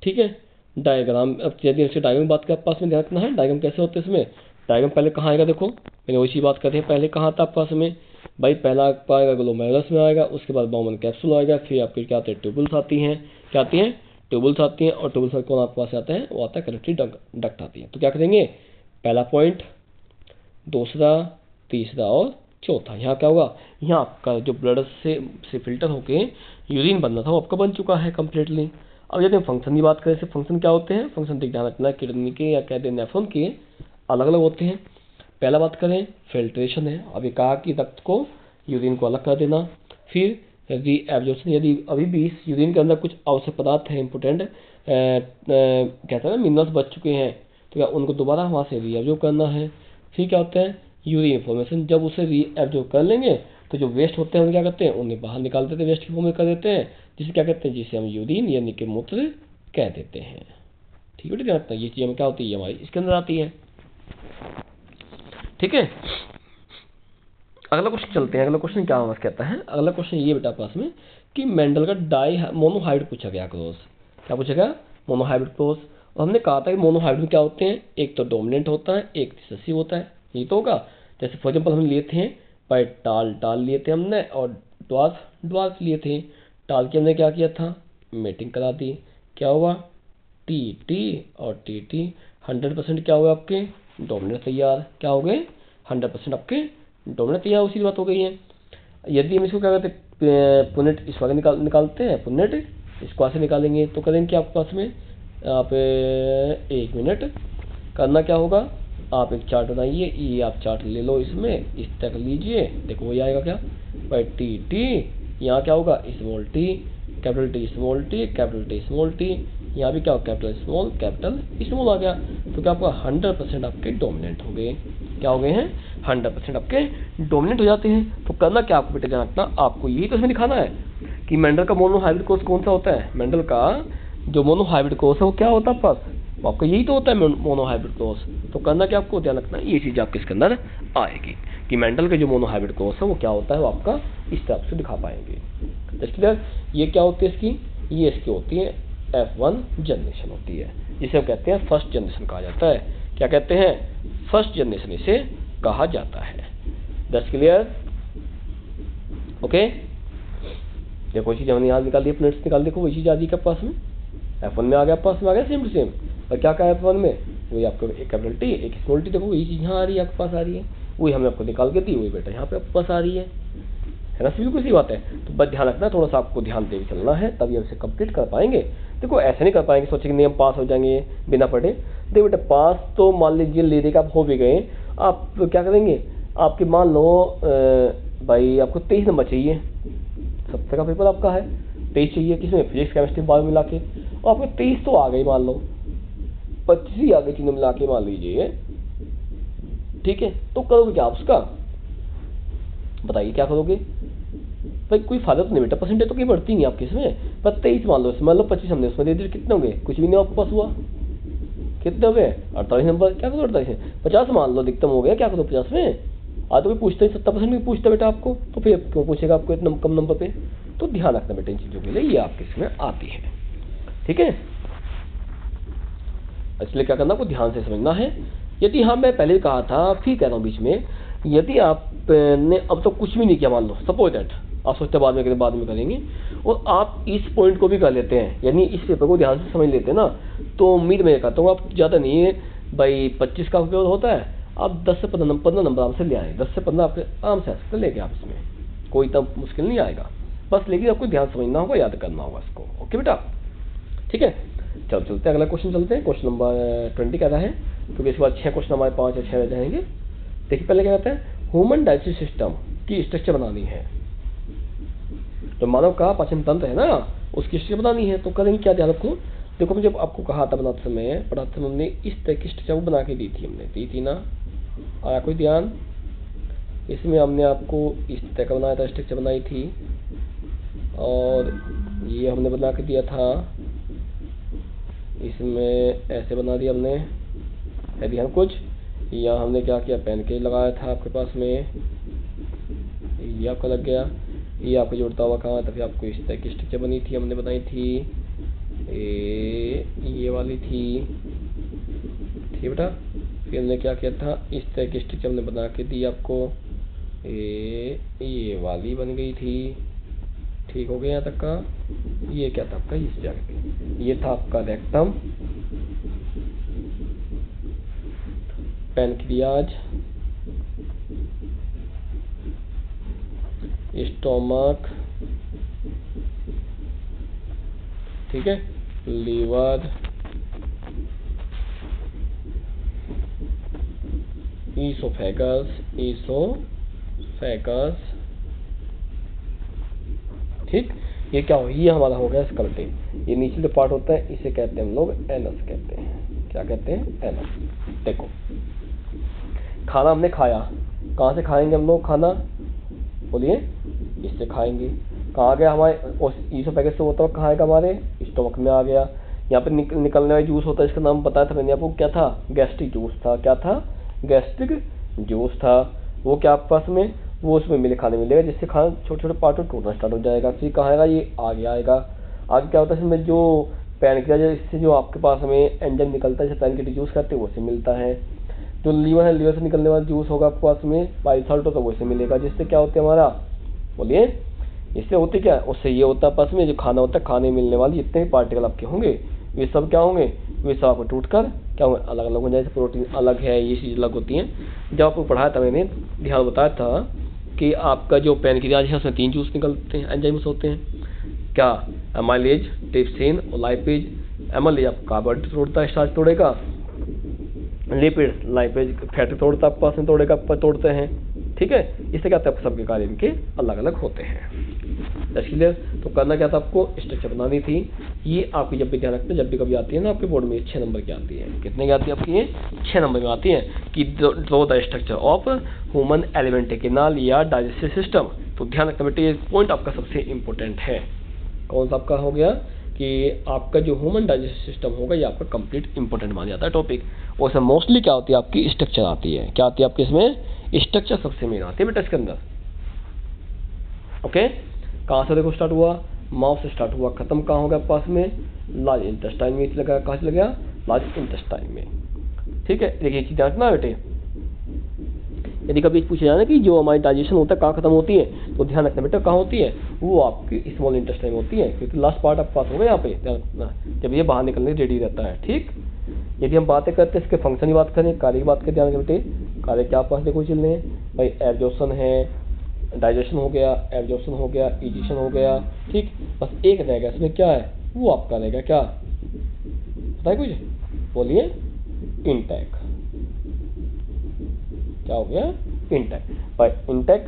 S1: ठीक है, डायग्राम, अब यदि इससे डायग्राम बात कर पास में ध्यान रखना है, डायग्राम कैसे होते हैं इसमें। डायग्राम पहले कहाँ आएगा, देखो मैंने वही बात करते हैं, पहले कहाँ था पास में भाई, पहला आएगा ग्लोमेरुलस में आएगा, उसके बाद बाउमन कैप्सूल आएगा, फिर आपके क्या आते हैं, ट्यूबल्स आती हैं। क्या आती हैं? ट्यूबल्स आती हैं। और ट्यूबल्स में कौन आपके पास आता है, वो आता है करेक्टरी डक्ट आती है। तो क्या करेंगे, पहला पॉइंट, दूसरा, तीसरा और चौथा। यहाँ क्या होगा, यहाँ आपका जो ब्लड से फिल्टर होके यूरिन बनना था वो आपका बन चुका है कम्प्लीटली। अब यदि हम फंक्शन की बात करें, फंक्शन क्या होते हैं, फंक्शन ध्यान रखना किडनी के या कहते हैं नेफ्रॉन के अलग अलग होते हैं। पहला बात करें फिल्ट्रेशन है, अभी कहा कि रक्त को यूरिन को अलग कर देना। फिर रीएब्जॉर्प्शन, यदि अभी भी इस यूरिन के अंदर कुछ आवश्यक पदार्थ हैं इंपोर्टेंट, कहते हैं ना मिनरल्स बच चुके हैं, तो क्या उनको दोबारा वहाँ से रीएब्जॉर्ब करना है। फिर क्या होता है यूरिन फॉर्मेशन, जब उसे रीएब्जॉर्ब कर लेंगे तो जो वेस्ट होते हैं उन्हें क्या करते हैं, उन्हें बाहर निकाल देते हैं, वेस्ट की फॉर्म में कर देते हैं, जिसे क्या कहते हैं, जिसे हम यूरिन यानी कि मूत्र कह देते हैं। ठीक है बेटा, ध्यान रखना ये चीज़ हमें क्या होती है, हमारी इसके अंदर आती है। ठीक है, अगला क्वेश्चन चलते हैं। अगला क्वेश्चन क्या हमारा कहता है, अगला क्वेश्चन ये बेटा पास में कि मेंडल का मोनोहाइब्रिड पूछा गया क्लोज। क्या पूछा गया, मोनोहाइब्रिड क्लोज। और हमने कहा था कि मोनोहाइब्रिड में क्या होते हैं, एक तो डोमिनेंट होता है, एक रिसेसिव होता है। यही तो होगा। जैसे फॉर एग्जाम्पल हम लिए थे बाई टाल, टाल लिए थे हमने, और ड्वार्फ, ड्वार्फ लिए थे। टाल की हमने क्या किया था, मेटिंग करा दी। क्या हुआ, टी टी और टी टी 100% क्या हुआ आपके डोमिनेंट तैयार। क्या हो गए, 100% आपके डोमिनेंट तैयार, उसी बात हो गई है। यदि हम इसको क्या करते हैं, पुनेट इस वाले निकालते हैं, पुनेट इसको ऐसे निकालेंगे तो करेंगे कि आपके पास में आप 1 मिनट करना क्या होगा, आप एक चार्ट बनाइए, ये आप चार्ट ले लो, इसमें इस तक लीजिए, देखो वही आएगा क्या, बाई टी टी, यहाँ क्या होगा small T, capital T small T, capital T small T, यहाँ भी क्या होगा कैपिटल स्मॉल आ गया। तो क्या आपका 100% आपके डोमिनेंट हो गए। क्या हो गए हैं, 100% आपके डोमिनेंट हो जाते हैं। तो करना क्या आपको बेटा, ध्यान रखना, आपको यही तो इसमें दिखाना है कि मेंडल का मोनोहाइब्रिड कोर्स कौन सा होता है। मेंडल का जो मोनोहाइब्रिड कोर्स है वो क्या होता है पास, आपका यही तो होता है मोनोहाइब्रिड कोर्स। तो करना क्या आपको, ध्यान रखना ये चीज़ आपके इसके अंदर आएगी कि मेंडल का जो मोनोहाइब्रिड कोर्स है वो क्या होता है, वो आपका इस तरह से दिखा पाएंगे। इसलिए ये क्या होती है इसकी, ये इसकी होती है F1 जनरेशन होती है, जिसे हम कहते हैं फर्स्ट जनरेशन कहा जाता है। क्या कहते हैं, फर्स्ट जनरेशन इसे कहा जाता है। That's clear, okay. देखो चीज़ हमने यहाँ निकाल दी, अपने निकाल, देखो वही चीज़ आ गई क्या पास में, F1 में आ गया, पास में आ गया सेम टू सेम। और क्या कहा F1 में, वही आपको एक कैपिटल टी एक स्मॉल टी, देखो वही चीज़ यहाँ आ रही है आपके पास आ रही है, वही हमने आपको निकाल के दी, वही बेटा यहाँ पे आपके पास आ रही है ना, बिल्कुल सी बात है। तो बस ध्यान रखना, थोड़ा सा आपको ध्यान दे चलना है, तभी हम इसे कंप्लीट कर पाएंगे। देखो ऐसे नहीं कर पाएंगे सोचे कि नहीं हम पास हो जाएंगे बिना पढ़े। देखो बेटा पास तो मान लीजिए ले देगा, आप हो भी गए, आप क्या करेंगे, आपके मान लो भाई आपको 23 नंबर चाहिए, 70 का पेपर आपका है, 23 चाहिए किसमें, फिजिक्स केमिस्ट्री बायो मिला के, और आपको 23 तो आ गई, मान लो 25 ही आ गई तीनों मिला के मान लीजिए, ठीक है। तो करोगे क्या आप उसका, बताइए क्या करोगे भाई, कोई फायदा तो नहीं बेटा, परसेंटेज तो कहीं बढ़ती नहीं आपके इसमें। पर 23 मान लो, मान लो 25 हमने उसमें दे दिए, कितने होंगे, कुछ भी नहीं आपके पास हुआ, कितने हो गए 48 नंबर। क्या करो 48 में 50 मान लो अधिकतम हो गया, क्या करो 50 में, आज तो कोई पूछता ही 70% भी पूछता बेटा आपको, तो फिर क्यों पूछेगा आपको इतना कम नंबर पे। तो ध्यान रखना बेटा इन चीज़ों के लिए, ये आपके इसमें आती है, ठीक है। इसलिए क्या करना, आपको ध्यान से समझना है। यदि हाँ मैं पहले कहा था, फिर कह रहा हूँ बीच में, यदि आपने अब तो कुछ भी नहीं किया, मान लो सपोज दैट आप सोचते बाद में करेंगे, और आप इस पॉइंट को भी कर लेते हैं, यानी इस पेपर को ध्यान से समझ लेते हैं ना, तो उम्मीद मैं करता हूँ आप ज़्यादा नहीं है भाई 25 का पेपर होता है, आप 10 से 15 नंबर आराम से ले आए, 10 से 15 आपके आराम से आ सकते लेके, आप इसमें कोई इतना मुश्किल नहीं आएगा, बस लेकिन आपको ध्यान समझना होगा, याद करना होगा इसको, ओके बेटा, ठीक है। चलो चलते हैं अगला क्वेश्चन, चलते हैं क्वेश्चन नंबर 20 कहता है, क्योंकि इसके बाद 6 क्वेश्चन हमारे 5 या 6 रह जाएंगे। देखिए पहले क्या कहता है, ह्यूमन डाइजेस्टिव सिस्टम की स्ट्रक्चर बनानी है, तो मानव का पाचन तंत्र है ना, उसकी स्ट्रक्चर बनानी है। तो करेंगे क्या, ध्यान रखो, देखो मुझे आपको कहा था बनाते समय, पढ़ाते समय हमने इस तरह की स्ट्रक्चर बना के दी थी, हमने दी थी ना, आया कोई ध्यान, इसमें हमने आपको इस तरह का बनाया था, स्ट्रक्चर बनाई थी, और ये हमने बना के दिया था, इसमें ऐसे बना दिया हमने, है ध्यान कुछ, यहाँ हमने क्या किया, पेन के लगाया था आपके पास में, ये आपका लग गया, ये आपको जोड़ता हुआ कहाँ, तभी आपको इस तरह की स्ट्रक्चर बनी थी, हमने बनाई थी, ये वाली थी, ठीक बेटा। फिर हमने क्या किया था, इस तरह की स्ट्रक्चर हमने बना के दी आपको, ये वाली बन गई थी, ठीक हो गया यहाँ तक का। ये क्या था आपका, इस जगह ये था आपका रेक्टम, पैनक्रियाज, स्टोमक, ठीक है, लीवर, ईसोफेगस, ठीक। ये क्या हो, ये हमारा हो गया स्कलेटन, ये नीचे जो पार्ट होता है इसे कहते हैं हम लोग एनस कहते हैं, क्या कहते हैं, एनस। देखो खाना हमने खाया, कहाँ से खाएंगे हम लोग खाना, बोलिए, इससे खाएंगे, कहाँ गया हमारे ईसोफेगस से होता हुआ कहाँ आएगा, हमारे स्टोमक में आ गया, यहाँ पे निकलने वाला जूस होता है, इसका नाम बताया था मैंने आपको, क्या था, गैस्ट्रिक जूस था। क्या था, गैस्ट्रिक जूस था। वो क्या आपके पास में, वो उसमें खाने मिलेगा, जिससे खाना छोटे छोटे पार्ट में टूटना स्टार्ट हो जाएगा। फिर कहाँ आएगा, ये आगे आएगा। आगे क्या होता है इसमें, जो पैनक्रियाज, इससे जो आपके पास में एंजाइम निकलता है, जैसे पैनक्रियाटिक जूस करते हैं, वो से मिलता है। जो लीवर है, लीवर से निकलने वाला जूस होगा आपके पास में बाइल साल्ट होता है, वो से मिलेगा। जिससे क्या होता है हमारा, बोलिए, इससे होते क्या, उससे ये होता है पास में जो खाना होता है, खाने मिलने वाले जितने भी पार्टिकल आपके होंगे वे सब क्या होंगे, वे सब आपको टूट कर क्या होंगे, अलग अलग हो जाए। जैसे प्रोटीन अलग है, ये चीज़ अलग होती हैं। जब आपको पढ़ाया था मैंने, ध्यान बताया था कि आपका जो पैनक्रियाज है उसमें 3 जूस निकलते हैं, एंजाइम्स होते हैं। क्या, एमाइलेज, ट्रिप्सिन और लाइपेज। एमाइलेज आपका कार्बोहाइड्रेट तोड़ता है, स्टार्च तोड़ेगा। लिपिड, लाइपेज फैट तोड़ता है, पास में तोड़ेगा, तोड़ते हैं। ठीक है, इससे क्या होता है, सबके कार्य इनके अलग अलग होते हैं। इसलिए तो करना क्या था, आपको स्ट्रक्चर बनानी थी। ये आपकी जब भी ध्यान रखते, जब भी कभी आती है ना आपके बोर्ड में, 6 नंबर की आती है। कितने की आती है आपकी, ये 6 नंबर में आती है कि draw the structure of human element canal या डाइजेस्टिव सिस्टम। तो ध्यान रखना बेटे, ये पॉइंट आपका सबसे इंपॉर्टेंट है। कौन सा आपका हो गया कि आपका जो ह्यूमन डाइजेस्टिव सिस्टम होगा, ये आपका कंप्लीट इंपॉर्टेंट मान जाता है टॉपिक। और इसमें मोस्टली क्या होती है आपकी, स्ट्रक्चर आती है। क्या आती है आपके इसमें, स्ट्रक्चर सबसे मेन आती है बेटा इसके अंदर। ओके, कहाँ से देखो स्टार्ट हुआ, माउथ से स्टार्ट हुआ, खत्म कहाँ होगा पास में, लार्ज इंटेस्टाइन में लगा। कहाँ से लगा, लार्ज इंटेस्टाइन में। ठीक है, देखिए एक चीज ध्यान रखना बेटे, यदि कभी पूछा जाए ना कि जो हमारी डाइजेशन होता है कहाँ खत्म होती है, तो ध्यान रखना बेटा कहाँ होती है, वो आपकी स्मॉल इंटेस्टाइन में होती है, क्योंकि लास्ट पार्ट आपके पास होगा यहाँ पे, ध्यान रखना, जब ये बाहर निकलने रेडी रहता है। ठीक, यदि हम बातें करते हैं इसके फंक्शन की बात करें, कार्य की बात करें, ध्यान रखें बेटे, कार्य क्या पास देखो चल रहे हैं भाई, एब्जॉर्प्शन है, डाइजेशन हो गया, एब्जॉर्प्शन हो गया, इजेशन हो गया। ठीक, बस एक रहेगा इसमें, क्या है वो आपका रहेगा, क्या बताए कुछ, बोलिए, इंटेक। क्या हो गया, intake. By intake,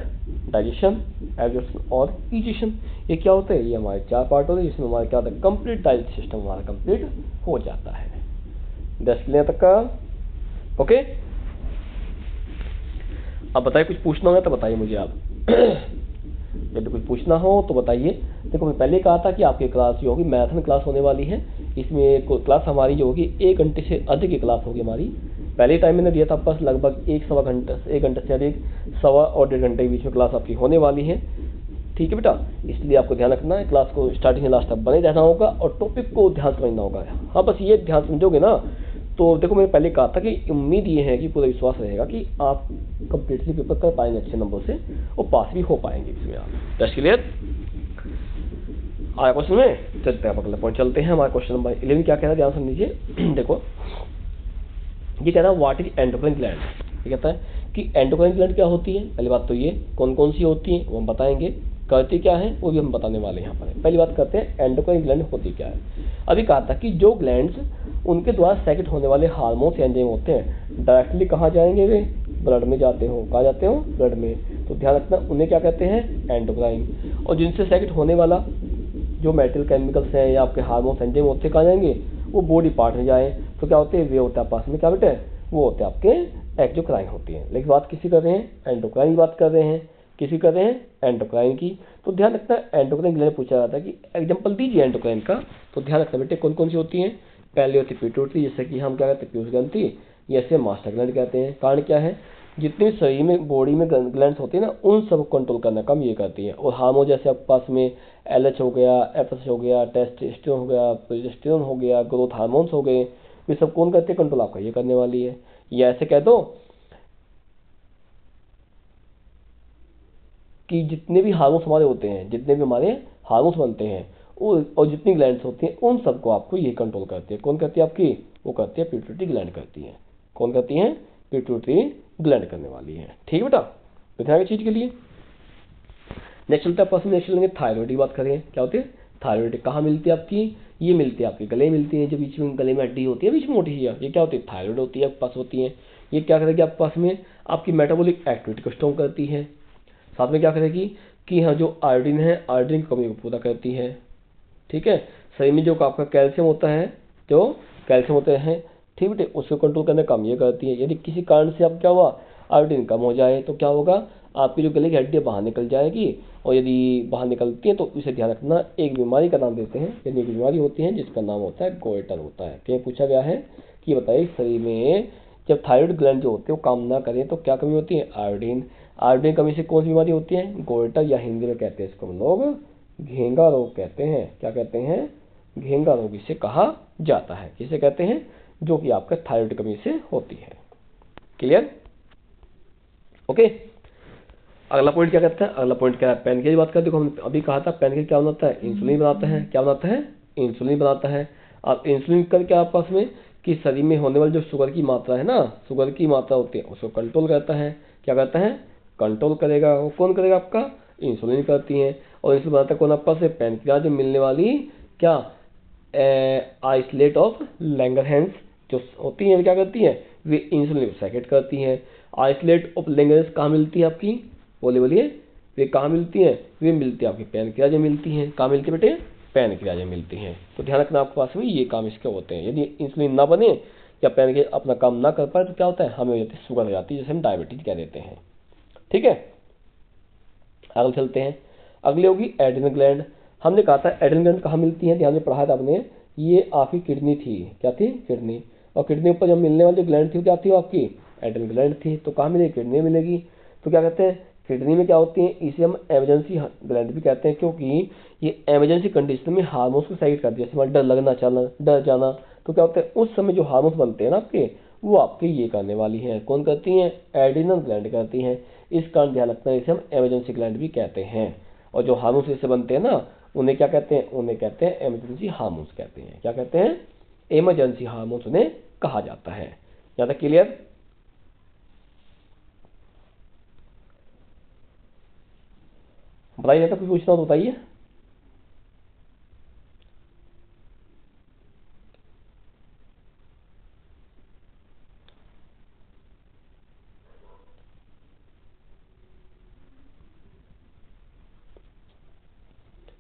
S1: digestion, absorption और इजेशन, ये क्या होता है, ये हमारे 4 पार्ट होते हैं, जिसमें हमारा क्या होता है, कंप्लीट डाइजेस्टिव सिस्टम हमारा कंप्लीट हो जाता है। 10 क्लियर तक का, ओके। अब बताइए, कुछ पूछना हो तो बताइए मुझे आप। यदि कुछ पूछना हो तो बताइए। देखो मैं पहले कहा था कि आपकी क्लास जो होगी मैराथन क्लास होने वाली है। इसमें क्लास हमारी जो होगी 1 घंटे से अधिक की क्लास होगी हमारी। पहले टाइम मैंने दिया था आपके पास लगभग 1 घंटे से अधिक, 1.25 और 1.5 घंटे के बीच में क्लास आपकी होने वाली है। ठीक है बेटा, इसलिए आपको ध्यान रखना है, क्लास को स्टार्टिंग से लास्ट तक बने रहना होगा और टॉपिक को ध्यान समझना होगा। हाँ, बस ये ध्यान समझोगे ना, तो देखो मैंने पहले कहा था कि उम्मीद ये है कि पूरा विश्वास रहेगा कि आप कंप्लीटली पेपर कर पाएंगे अच्छे नंबर से और पास भी हो पाएंगे इसमें आप। टेस्ट क्लियर आया क्वेश्चन में, चलते हैं अगले पॉइंट चलते हैं। हमारा क्वेश्चन नंबर 11 क्या कह रहा है, ध्यान सुन लीजिए। देखो ये कह रहा है व्हाट इज एंडोक्राइन ग्लैंड। ये कहता है कि एंडोक्राइन ग्लैंड क्या होती है। पहली बात तो ये कौन कौन सी होती है वो हम बताएंगे, करती क्या है वो भी हम बताने वाले हैं यहाँ पर। पहली बात करते हैं एंडोक्राइन ग्लैंड होती क्या है। अभी कहा था कि जो ग्लैंड्स उनके द्वारा सेक्रेट होने वाले हार्मोन्स एंजाइम होते हैं, डायरेक्टली कहाँ जाएंगे, वे ब्लड में जाते हो। कहाँ जाते हो, ब्लड में। तो ध्यान रखना उन्हें क्या कहते हैं, एंडोक्राइन। और जिनसे सेक्रेट होने वाला जो मेटल केमिकल्स हैं या आपके हार्मोन्स एंजाइम होते हैं, कहाँ जाएंगे, वो बॉडी पार्ट में जाए। तो क्या होते हैं, वे होते हैं पास में क्या बेटे, वो होते हैं आपके एक्सोक्राइन होती हैं। लेकिन बात किसी कर रहे हैं, एंडोक्राइन की बात कर रहे हैं, किसी कर रहे हैं, एंडोक्राइन की। तो ध्यान रखना एंडोक्राइन ग्लैंड पूछा जाता है कि एग्जांपल दीजिए एंडोक्राइन का। तो ध्यान रखना बेटे कौन कौन सी होती हैं। पहले होती है पिट्यूटरी, जैसे कि हम क्या कहते हैं पीयूष ग्रंथि, ये ऐसे मास्टर ग्लैंड कहते हैं। कारण क्या है, जितने शरीर में बॉडी में ग्लैंड्स होती है ना, उन सब कंट्रोल करना काम ये करती है। और हार्मोन जैसे आपके पास में LH हो गया, FSH हो गया, टेस्टोस्टेरोन हो गया, प्रोजेस्टेरोन हो गया, ग्रोथ हार्मोन्स हो गए, ये सब कौन करते हैं कंट्रोल, आपका ये करने वाली है। या ऐसे कह दो कि जितने भी हार्मोन्स हमारे होते हैं, जितने भी हमारे हार्मोन्स बनते हैं और जितनी ग्लैंड्स होती हैं, उन सबको आपको ये कंट्रोल करती है। कौन करती है आपकी, वो करती है पिट्यूटरी ग्लैंड करती है। कौन करती है, पिट्यूटरी ग्लैंड करने वाली है। ठीक है बेटा, तो ध्यान की चीज के लिए नेक्स्ट चलता है पर्सन। नेक्स्ट चलेंगे थायराइड की बात करें। क्या होती है थायराइड, कहाँ मिलती है आपकी, ये मिलती है आपके गले मिलती है, जो बीच में गले में हड्डी होती है बीच में मोटी है, ये क्या होती है, थायराइड होती है आपके पास होती है। ये क्या करेगी आपके पास में, आपकी मेटाबॉलिक एक्टिविटी को स्ट्रॉन्ग करती है। साथ में क्या करेगी कि हाँ जो आयोडीन है, आयोडीन की कमी को पूरा करती है। ठीक है, शरीर में जो आपका कैल्शियम होता है, जो कैल्शियम होते हैं, ठीक बेटे, उसको कंट्रोल करने का काम ये करती है। यदि किसी कारण से आप क्या हुआ, आयोडीन कम हो जाए तो क्या होगा, आपकी जो गले की हड्डी बाहर निकल जाएगी, और यदि बाहर निकलती है तो इसे ध्यान रखना, एक बीमारी का नाम देते हैं, यानी एक बीमारी होती है जिसका नाम होता है गोइटर होता है। क्या पूछा गया है कि बताइए शरीर में जब थायराइड ग्लैंड जो होते हैं वो काम ना करें तो क्या कमी होती है, आयोडीन। आयोडीन कमी से कौन सी बीमारी होती है, गोइटर, या हिंदी में कहते हैं इसको हम लोग घेंगा रोग कहते हैं। क्या कहते हैं, घेंगा रोग इसे कहा जाता है। किसे कहते हैं, जो कि आपका थायराइड कमी से होती है। Clear, okay. अगला पॉइंट क्या कहता है, अगला पॉइंट क्या है, पैनक्रियाज की बात करते। देखो हम अभी कहा था पैनक्रियाज क्या बनाता है, इंसुलिन बनाता है। क्या बनाता है, इंसुलिन बनाता है। अब इंसुलिन कर क्या आपस में कि शरीर में होने वाली जो शुगर की मात्रा है ना, शुगर की मात्रा होती है उसको कंट्रोल करता है। क्या करता है, कंट्रोल करेगा। वो कौन करेगा, आपका इंसुलिन करती है। और इंसुलिन बनाता है कौन, आपस में पैनक्रियाज में मिलने वाली क्या आइसोलेट ऑफ लैंगरहैंस जो होती है, क्या करती है, वे इंसुलिन को सेक्रेट करती है। आइसोलेट ऑफ लैंगरहैंस कहाँ मिलती है आपकी, बोलिए, वे कहाँ मिलती हैं, वे मिलती है आपकी पैनक्रियाज में मिलती हैं। कहाँ मिलती है बेटे, पैनक्रियाज में मिलती हैं। तो ध्यान रखना आपके पास में ये काम इसके होते हैं। यदि इंसुलिन ना बने या पैनक्रियाज अपना काम ना कर पाए तो क्या होता है, हमें हो जाती है शुगर हो जाती है, जैसे हम डायबिटीज कह देते हैं। ठीक है, आगे चलते हैं। अगली होगी एड्रिनल ग्लैंड। हमने कहा था एड्रिनल ग्लैंड कहाँ मिलती है, ध्यान में पढ़ा था आपने, ये आपकी किडनी थी। क्या थी, किडनी। और किडनी ऊपर जब मिलने वाली जो ग्लैंड थी वो क्या थी, आपकी एड्रिनल ग्लैंड थी। तो कहाँ मिलेगी, किडनी मिलेगी। तो क्या कहते हैं, किडनी में क्या होती है, इसे हम इमरजेंसी ग्लैंड भी कहते हैं, क्योंकि ये इमरजेंसी कंडीशन में हार्मोन्स को सेक्रेट करती है। जैसे हमारा डर लगना, चलना, डर जाना, तो क्या होता है उस समय जो हार्मोन्स बनते हैं ना आपके, वो आपके ये करने वाली हैं। कौन करती हैं, एड्रिनल ग्लैंड करती हैं। इस कारण ध्यान रखना है, इसे हम इमरजेंसी ग्लैंड भी कहते हैं। और जो हार्मोन्स इससे बनते हैं ना, उन्हें क्या कहते हैं, उन्हें कहते हैं इमरजेंसी हार्मोन्स कहते हैं। क्या कहते हैं, इमरजेंसी हार्मोन्स उन्हें कहा जाता है। यहाँ तक क्लियर। बताइए, तो कुछ पूछना हो तो बताइए।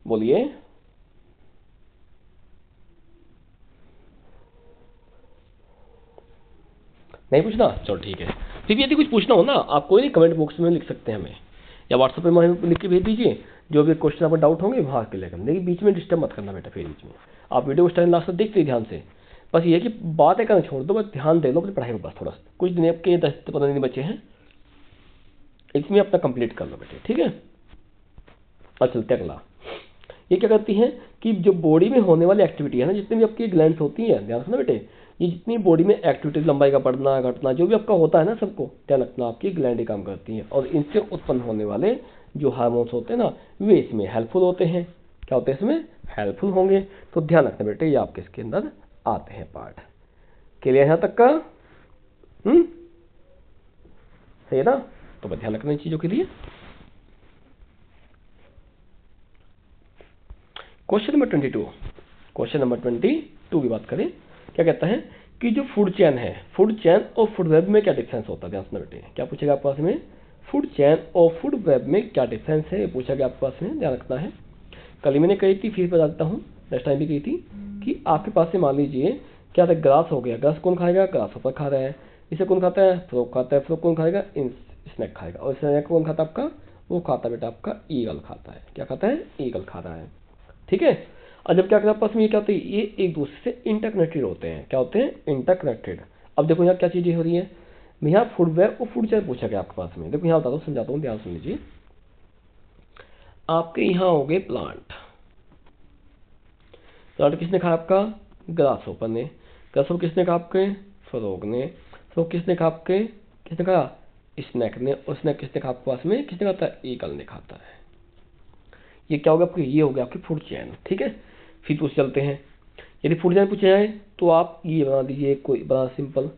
S1: बोलिए। नहीं पूछना, चलो ठीक है। फिर भी यदि कुछ पूछना हो ना, आप कोई नहीं कमेंट बॉक्स में लिख सकते हैं हमें, या व्हाट्सएप में हमें लिख के भेज दीजिए। जो भी क्वेश्चन आपको डाउट होंगे वहाँ के लेकर, लेकिन बीच में डिस्टर्ब मत करना बेटा। फिर बीच में आप वीडियो को स्टार्ट लास्ट तक देखते ध्यान से। बस ये कि बातें करना छोड़ दो, बस ध्यान दे लो अपनी पढ़ाई पर। बस थोड़ा सा कुछ दिन आपके 10 से 15 दिन बचे हैं, इसमें अपना कंप्लीट कर लो बेटे। ठीक है, अब चलते अगला। ये क्या करती हैं कि जो बॉडी में होने वाली एक्टिविटी है ना, जितनी भी आपकी ग्लैंड्स होती हैं, ध्यान रखना बेटे, ये जितनी बॉडी में एक्टिविटीज, लंबाई का बढ़ना घटना जो भी आपका होता है ना, सबको ध्यान रखना आपकी ग्लैंड ही काम करती हैं। और इनसे उत्पन्न होने वाले जो हार्मोन्स होते हैं ना, वे इसमें हेल्पफुल होते हैं। क्या होते हैं, इसमें हेल्पफुल होंगे। तो ध्यान रखना बेटे, ये आपके इसके अंदर आते हैं पार्ट। क्लियर यहाँ तक का, सही है ना। तो बस ध्यान रखना इन चीजों के लिए। क्वेश्चन नंबर 22, क्वेश्चन नंबर 22 की बात करें। क्या कहता है कि जो फूड चेन है, फूड चेन और फूड वेब में क्या डिफरेंस होता है, ध्यान रखना बेटे। क्या पूछेगा आपके पास में, फूड चेन और फूड वेब में क्या डिफरेंस है, ये पूछा गया आपके पास में, ध्यान रखना है। कल ही मैंने कही थी, फिर बताता हूँ, नेक्स्ट टाइम भी कही थी कि आपके पास से मान लीजिए क्या था, ग्रास हो गया। ग्रास कौन खाएगा, ग्रास ऊपर खा रहा है। इसे कौन खाता है, फ्रॉग खाता है। फ्रॉग कौन खाएगा, स्नैक खाएगा। और स्नैक कौन खाता है आपका, वो खाता है बेटा आपका ईगल खाता है। क्या खाता है, ईगल खा रहा है। ठीक है। और जब क्या करता है आपस में, ये क्या होता है, ये एक दूसरे से इंटरकनेक्टेड होते हैं। क्या होते हैं, इंटरकनेक्टेड। अब देखो यहाँ क्या चीजें हो रही है, यहाँ फूड वेब और फूड चेन पूछा गया आपके पास में। देखो यहाँ बताता हूँ, समझाता हूँ, ध्यान सुन लीजिए। आपके यहाँ हो गए प्लांट। प्लांट किसने खाया आपका, ग्रास ओपर ने। ग्रास ओपर किसने खाया आपके, फ्रॉग ने। फ्रॉग किसने खाया आपके, किसने खाया, स्नैक ने। और स्नैक किसने खाया आपके पास में, किसने खाता है, ईगल ने खाता है। ये क्या होगा आपके, ये हो गया आपकी फूड चेन। ठीक है, फिर पूछ चलते हैं। यदि फूड चेन पूछा जाए तो आप ये बना दीजिए, कोई बड़ा सिंपल।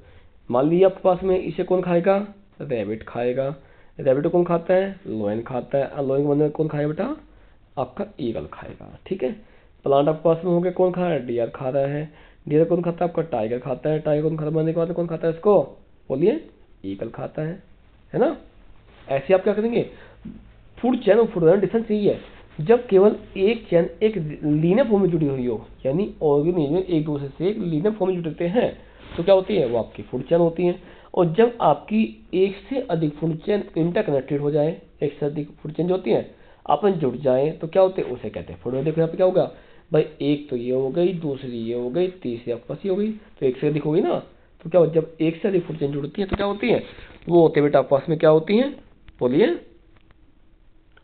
S1: मान लीजिए आपके पास में, इसे कौन खाएगा, रैबिट खाएगा। रैबिट कौन खाता है, लोयन खाता है। और लोयन के बदले में कौन खाएगा बेटा, आपका ईगल खाएगा। ठीक है। प्लांट आपके पास में हो गया, कौन खा रहा है, डियर खा रहा है। डियर कौन खाता है, आपका टाइगर खाता है। टाइगर कौन खाता, बनने के बाद कौन खाता है इसको, बोलिए, ईगल खाता है ना। ऐसे आप क्या करेंगे, फूड चेन और फूड वेब डिफरेंस यही है, जब केवल एक चेन एक लीनियर फॉर्म में जुड़ी हुई हो, यानी ऑर्गेनिज्म एक दूसरे से एक लीनियर फॉर्म में जुड़ते हैं, तो क्या होती है, वो आपकी फूड चेन होती है। और जब आपकी एक से अधिक फूड चेन इंटरकनेक्टेड हो जाए, एक से अधिक फूड चेन जो होती है आपस में जुड़ जाए तो क्या होते हैं, उसे कहते हैं फूड वेब। देखो यहाँ पे क्या होगा भाई, एक तो ये हो गई, दूसरी ये हो गई, तीसरी आपके पास ये हो गई, तो एक से अधिक होगी ना। तो क्या जब एक से अधिक फूड चेन जुड़ती है तो क्या होती है, वो होते बेटा आपके पास में क्या होती है, बोलिए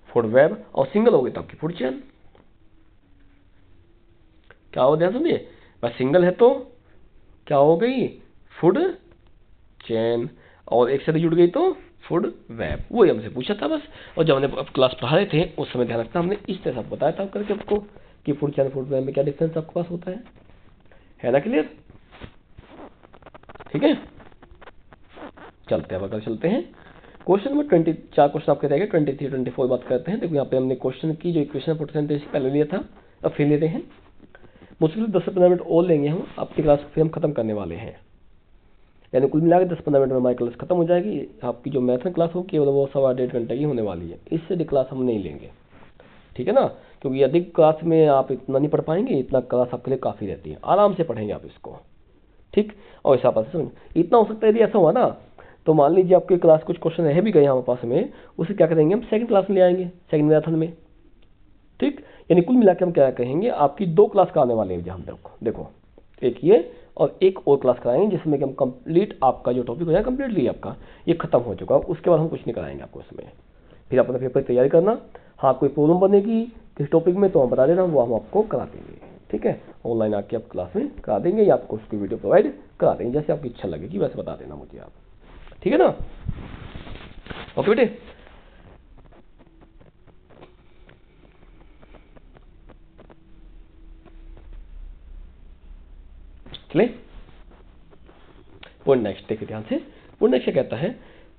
S1: फूड वेब। और सिंगल हो गई तो आपकी फूड चेन। क्या हो, ध्यान सुनिए, बस सिंगल है तो क्या हो गई, फूड चेन, और एक से जुड़ गई तो फूड वेब। वही हमसे पूछा था बस। और जब हमने क्लास पढ़ा रहे थे उस समय ध्यान रखना, हमने इस तरह से बताया था करके आपको कि फूड चेन फूड वेब में क्या डिफरेंस आपके पास होता है ना, क्लियर। ठीक है, चलते हैं, अगर चलते हैं क्वेश्चन नंबर 20। 4 क्वेश्चन आपके रहेंगे, 23 24 बात करते हैं। देखो यहाँ पे हमने क्वेश्चन की जो इक्वेशन फोटोसिंथेसिस पहले लिया था, अब फिर लेते हैं। मुश्किल 10 से 15 मिनट और लेंगे हम, आपकी क्लास फिर हम खत्म करने वाले हैं, यानी कुल मिला के 10-15 मिनट में हमारी क्लास खत्म हो जाएगी। आपकी जो मैथ क्लास होगी केवल वो 1.25 घंटे की होने वाली है, इससे अधिक क्लास हम नहीं लेंगे, ठीक है ना, क्योंकि अधिक क्लास में आप इतना नहीं पढ़ पाएंगे, इतना क्लास आपके लिए काफ़ी रहती है, आराम से पढ़ेंगे आप इसको, ठीक। और इस आप समझ इतना हो सकता है, यदि ऐसा हुआ ना तो मान लीजिए आपके क्लास कुछ क्वेश्चन रह भी गए हमारे पास में, उसे क्या करेंगे हम सेकंड क्लास में ले आएंगे, सेकंड मैराथन में, ठीक। यानी कुल मिलाकर हम क्या कहेंगे, आपकी 2 क्लास का आने वाले हैं जहाँ देखो, एक ये और एक और क्लास कराएंगे जिसमें कि हम कंप्लीट आपका जो टॉपिक हो जाए कंप्लीटली आपका ये खत्म हो चुका है, उसके बाद हम कुछ नहीं कराएंगे आपको इसमें। फिर अपना पेपर की तैयारी करना, हाँ कोई प्रॉब्लम बनेगी किस टॉपिक में तो हम बता देना, वो हम आपको करा देंगे, ठीक है। ऑनलाइन आके आप क्लास में करा देंगे या आपको उसकी वीडियो प्रोवाइड करा देंगे, जैसे आपकी इच्छा लगेगी वैसे बता देना मुझे आप, ठीक है ना। ओके बेटे, चले पॉइंट नेक्स्ट देखिए ध्यान से। पॉइंट नेक्स्ट क्या कहता है,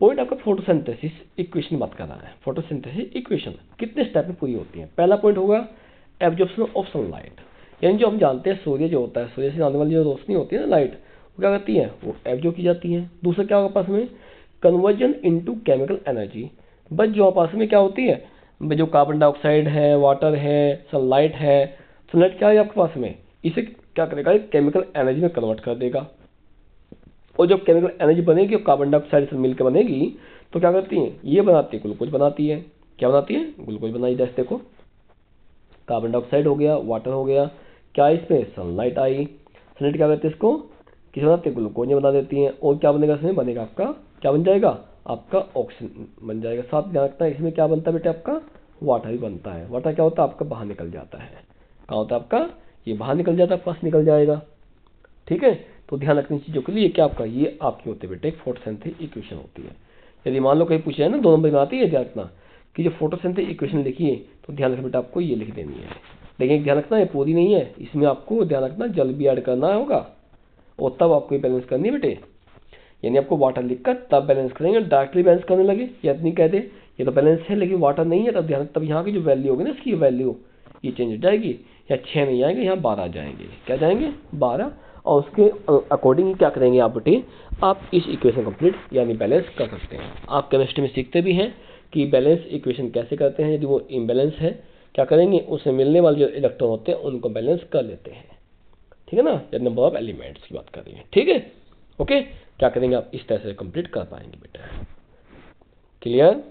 S1: पॉइंट आपका फोटोसिंथेसिस इक्वेशन बात कर रहा है। फोटोसिंथेसिस इक्वेशन कितने स्टेप में पूरी होती है। पहला पॉइंट होगा एब्जॉर्प्शन ऑफ सनलाइट, यानी जो हम जानते हैं सूर्य जो होता है, सूर्य से आने वाली जो रोशनी होती है ना लाइट, वो क्या करती है, वो एब्जॉर्ब की जाती है। दूसरा क्या होगा पास में, कन्वर्जन इनटू केमिकल एनर्जी। बस जो पास में क्या होती है, जो कार्बन डाइऑक्साइड है, वाटर है, सनलाइट है, सनलाइट क्या है आपके पास में, इसे क्या करेगा, केमिकल एनर्जी में कन्वर्ट कर देगा। और जब केमिकल एनर्जी बनेगी और कार्बन डाइऑक्साइड से मिलकर बनेगी तो क्या करती है, ये बनाती है ग्लूकोज बनाती है। क्या बनाती है, ग्लूकोज बनाई। जैसे देखो कार्बन डाइऑक्साइड हो गया, वाटर हो गया, क्या इसमें सनलाइट आई, सनलाइट क्या करती है इसको किस बनाती है, ग्लूकोज बना देती है। और क्या बनेगा इसमें, बनेगा आपका क्या बन जाएगा, आपका ऑक्सीजन बन जाएगा। साथ ध्यान रखना है इसमें क्या बनता है बेटे, आपका वाटर भी बनता है। वाटर क्या होता है, आपका बाहर निकल जाता है। क्या होता है आपका, ये बाहर निकल जाता है, पास निकल जाएगा, ठीक है। तो ध्यान रखनी चीज़ों के लिए क्या आपका ये आपकी होती है बेटे फोटोसिंथेसिस इक्वेशन होती है। यदि मान लो कहीं पूछा है ना 2 नंबर में आती है, ध्यान रखना कि जो फोटोसिंथेसिस इक्वेशन लिखिए तो ध्यान रखना बेटा आपको ये लिख देनी है। लेकिन ध्यान रखना ये पूरी नहीं है, इसमें आपको ध्यान रखना जल भी ऐड करना होगा और तब आपको ये बैलेंस करनी है बेटे। यानी आपको वाटर लिखकर तब बैलेंस करेंगे, डायरेक्टली बैलेंस करने लगे या नहीं कह दे ये तो बैलेंस है लेकिन वाटर नहीं है, तब ध्यान तब यहाँ की जो वैल्यू होगी ना इसकी वैल्यू ये चेंज हो जाएगी, या 6 नहीं आएंगे, यहाँ 12 जाएंगे। क्या जाएंगे, 12। और उसके अकॉर्डिंग क्या करेंगे आप बेटे, आप इस इक्वेशन कंप्लीट यानी बैलेंस कर सकते हैं। आप केमिस्ट्री में सीखते भी हैं कि बैलेंस इक्वेशन कैसे करते हैं। यदि वो इम्बैलेंस है क्या करेंगे, उससे मिलने वाले जो इलेक्ट्रॉन होते हैं उनको बैलेंस कर लेते हैं, ठीक है ना। जब नंबर ऑफ एलिमेंट्स की बात कर रही है, ठीक है, ओके। क्या करेंगे आप इस तरह से कंप्लीट कर पाएंगे बेटा, क्लियर।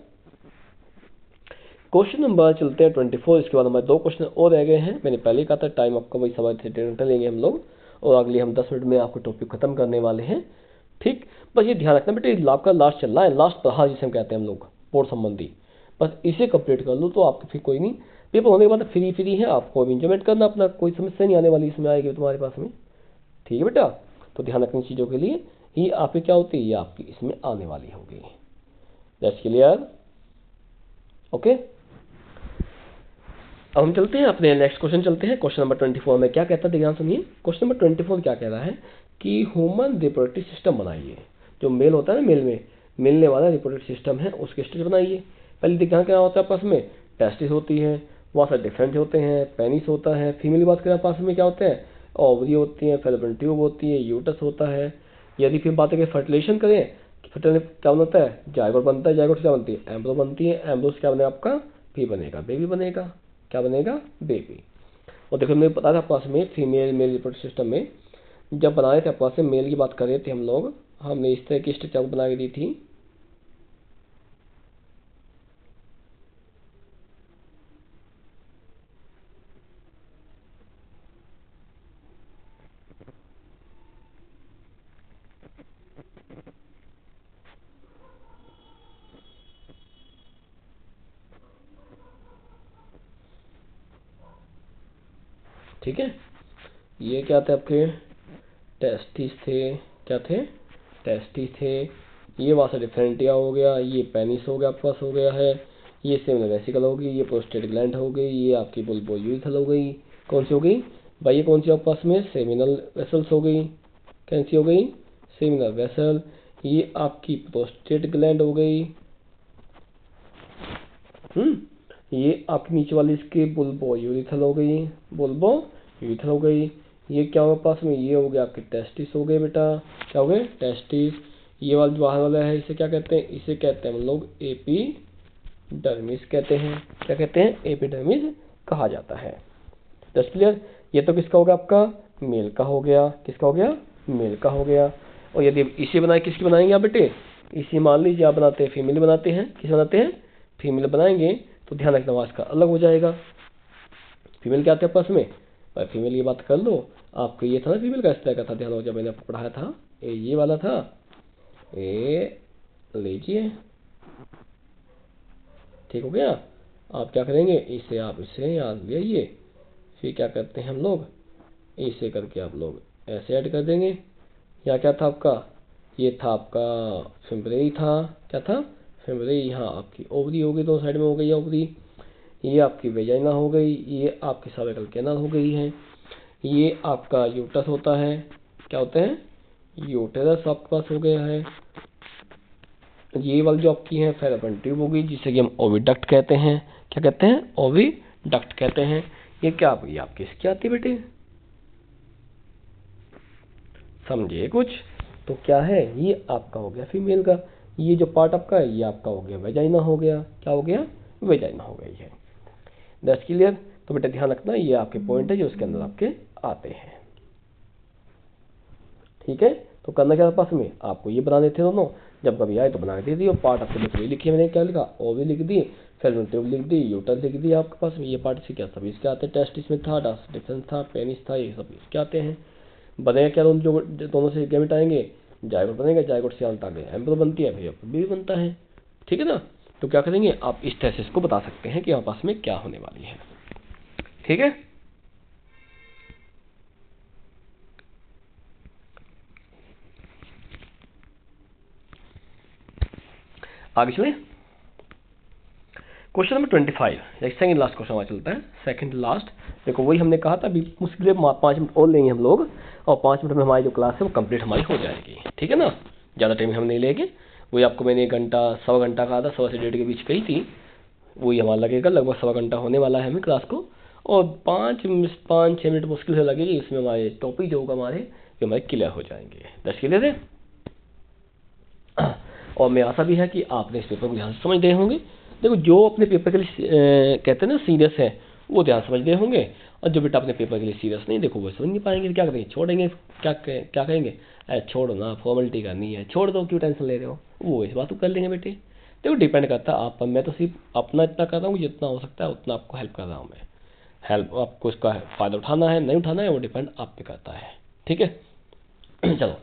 S1: क्वेश्चन नंबर चलते हैं 24। इसके बाद हमारे 2 क्वेश्चन और रह गए हैं। मैंने पहले ही कहा था टाइम आपका वही 1.5 घंटे लेंगे हम लोग, और अगले हम 10 मिनट में आपको टॉपिक खत्म करने वाले हैं, ठीक। बस ये ध्यान रखना बेटे आपका लास्ट चल रहा है, लास्ट प्रहार जिसे हम कहते हैं हम लोग बोर्ड संबंधी, बस इसे कंप्लीट कर लो तो आपको फिर कोई नहीं, पेपर होने के बाद फ्री है, आपको अभी इंजॉयमेंट करना अपना, कोई समस्या नहीं आने वाली इसमें आएगी तुम्हारे पास में, ठीक है बेटा। तो ध्यान रखनी चीज़ों के लिए ये आपकी क्या होती है, ये आपकी इसमें आने वाली होगी। That's clear, okay. अब हम चलते हैं अपने नेक्स्ट क्वेश्चन चलते हैं। क्वेश्चन नंबर 24 में क्या कहता है, ध्यान सुनिए। क्वेश्चन नंबर 24 क्या कह रहा है कि ह्यूमन रिप्रोडक्टिव सिस्टम बनाइए। जो मेल होता है ना, मेल में मिलने वाला रिप्रोडक्टिव सिस्टम है उसके स्ट्रक्चर बनाइए। पहले देखना क्या होता है पास में, टेस्टिस होती है, बहुत सारे डिफरेंट होते हैं, पेनिस होता है। फीमेल बात करें पास में क्या होते हैं, ओवरी होती है, फैलोपियन ट्यूब होती है, यूटस होता है। यदि फिर बात करें फर्टिलाइजेशन करें, फर्टिलाइजेशन क्या बनता है, जायगोट बनता है, जायगोट क्या बनती है, एम्ब्रो बनती है, एम्ब्रो से क्या बनेगा आपका, फिर बनेगा बेबी बनेगा। क्या बनेगा, बेबी। और देखो मैंने पता था पास में फीमेल मेल रिप्रोडक्टिव सिस्टम में जब बनाए थे पास में मेल की बात कर रहे थे हम लोग, हमने इस तरह की स्ट्रक्चर बना के दी थी। ठीक है, ये क्या थे आपके टेस्टिस थे, क्या थे टेस्टिस थे। ये वासा डिफरेंटिया हो गया, ये पेनिस हो गया, आपके पास हो गया है। ये सेमिनल वेसिकल हो गई, ये प्रोस्टेट ग्लैंड हो गई, ये आपकी बुल्बोयूरिथल हो गई। कौन सी हो गई भाई, ये कौन सी आपके पास में सेमिनल वेसल्स हो गई, कौन सी हो गई सेमिनल वेसल। ये आपकी प्रोस्टेट ग्लैंड हो गई। ये आपकी नीचे वाली इसकी बुल्बोयूरिथल हो गई, बुल्बोयूरिथल हो गई। ये क्या होगा पास में, ये हो गया आपके टेस्टिस हो गए बेटा, क्या हो गए टेस्टिस। ये वाला जो बाहर वाला है इसे क्या कहते हैं, इसे कहते हैं हम लोग एपिडर्मिस कहते हैं। क्या कहते हैं, एपिडर्मिस कहा जाता है। दस क्लियर। ये तो किसका हो गया आपका, मेल का हो गया। किसका हो गया, मेल का हो गया। और यदि इसे बनाए, किसकी बनाएंगे आप बेटे, इसी मान लीजिए आप बनाते हैं फीमेल बनाते हैं, किस बनाते हैं फीमेल बनाएंगे, तो ध्यान रखना आवाज का अलग हो जाएगा। फीमेल क्या आते हैं आपस में भाई, फीमेल ये बात कर लो। आपको ये था ना फीमेल का इस तरह का था, ध्यान हो जब मैंने आपको पढ़ाया था, ये वाला था। ये लीजिए, ठीक हो गया। आप क्या करेंगे, इसे आप इसे याद ले आइए, फिर क्या करते हैं हम लोग, इसे करके आप लोग ऐसे ऐड कर देंगे। यहाँ क्या था आपका, ये था आपका फिम्बरेई था, क्या था फिम्बरेई। यहाँ आपकी ओवरी हो गई, दो साइड में हो गई ओवरी। ये आपकी वेजाइना हो गई, ये आपकी सर्विकल कैनाल हो गई है। ये आपका यूटस होता है, क्या होता है यूटेरस आपके पास हो गया है। ये वाली जो आपकी है फेलोपियन ट्यूब होगी, जिसे कि हम ओविडक्ट कहते हैं। क्या कहते हैं, ओविडक्ट कहते हैं। ये क्या ये आपकी इसकी आती है बेटे, समझिए कुछ। तो क्या है, ये आपका हो गया फीमेल का। ये जो पार्ट आपका है ये आपका हो गया वेजाइना हो गया, क्या हो गया वेजाइना हो गई है। That's clear. तो बेटा ध्यान रखना, ये आपके पॉइंट है जो उसके अंदर आपके आते हैं। ठीक है, तो करना क्या पास में, आपको ये बनाने थे दोनों, जब कभी आए तो बना के दे दी। और पार्ट आपके लिख लिखी मैंने, क्या लिखा ओवी लिख दी, फेलोपियन ट्यूब लिख दी, यूटस लिख दी आपके पास में। ये पार्ट से क्या सभी इसके आते हैं, टेस्टिस में था, डास डिफरेंस था, पेनिस था, ये सब इसके आते हैं। बनेगा क्या, जो दोनों से गैमेट आएंगे, जायगोट बनेगा, जायगोट से अंत आगे एम्ब्रियो बनती है, फिर भी बनता है। ठीक है ना। तो क्या करेंगे, आप इस तरह से इसको बता सकते हैं कि आपस में क्या होने वाली है। ठीक है, आगे चले। Question number 25, second last question हमारा चलता है, सेकंड लास्ट। देखो वही हमने कहा था, अभी मुश्किल 5 मिनट और लेंगे हम लोग, और 5 मिनट में हमारी जो क्लास है वो कंप्लीट हमारी हो जाएगी। ठीक है ना, ज़्यादा टाइम हम नहीं लेंगे। वही आपको मैंने 1 घंटा 1.25 घंटा कहा था, 1.25 से 1.5 के बीच कही थी, वही हमारा लगेगा, लगभग 1.25 घंटा होने वाला है हमें क्लास को। और 5-6 मिनट मुश्किल से लगेगी, इसमें हमारे टॉपिक जो होगा हमारे जो हमारे क्लियर हो जाएंगे। 10 क्लियर है। और मैं आशा भी है कि आपने इस पेपर को ध्यान से समझ गए होंगे। देखो जो अपने पेपर के लिए कहते हैं ना सीरियस है, वो ध्यान समझ गए होंगे, और जो बेटा अपने पेपर के लिए सीरियस नहीं, देखो वो समझ नहीं पाएंगे, तो क्या करेंगे, छोड़ेंगे। क्या कहेंगे, छोड़ो ना, फॉर्मेलिटी करनी है, छोड़ दो, क्यों टेंशन ले रहे हो, वो इस बात को कर लेंगे बेटे। देखो डिपेंड करता है आप पर, मैं तो सिर्फ अपना इतना कर रहा हूँ, जितना हो सकता है उतना आपको हेल्प कर रहा हूँ मैं। हेल्प आपको इसका फ़ायदा उठाना है नहीं उठाना है, वो डिपेंड आप पे करता है। ठीक है। चलो,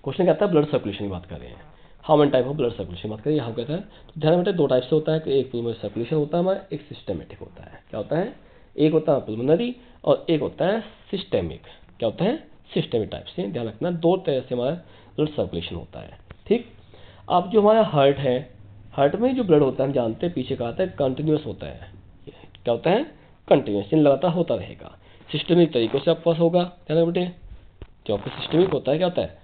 S1: क्वेश्चन कहता है ब्लड सर्कुलेशन की बात कर रहे हैं, how many type of blood circulation बात करें। यहाँ कहता है, तो ध्यान बेटा 2 टाइप से होता है कि एक पुलमोनरी सर्कुलेशन होता है हमारा, एक सिस्टमेटिक होता है। क्या होता है, एक होता है पुलमोनरी और एक होता है सिस्टेमिक। क्या होता है, सिस्टेमिक टाइप से। ध्यान रखना 2 तरह से हमारा ब्लड सर्कुलेशन होता है। ठीक। अब जो हमारा हार्ट है, हार्ट में जो ब्लड होता है हम जानते हैं, पीछे कहा था कंटिन्यूस होता है। क्या होता है, कंटिन्यूस, लगातार होता रहेगा। सिस्टमिक तरीकों से आपके पास होगा, ध्यान बेटे। जो आपका सिस्टमिक होता है क्या होता है,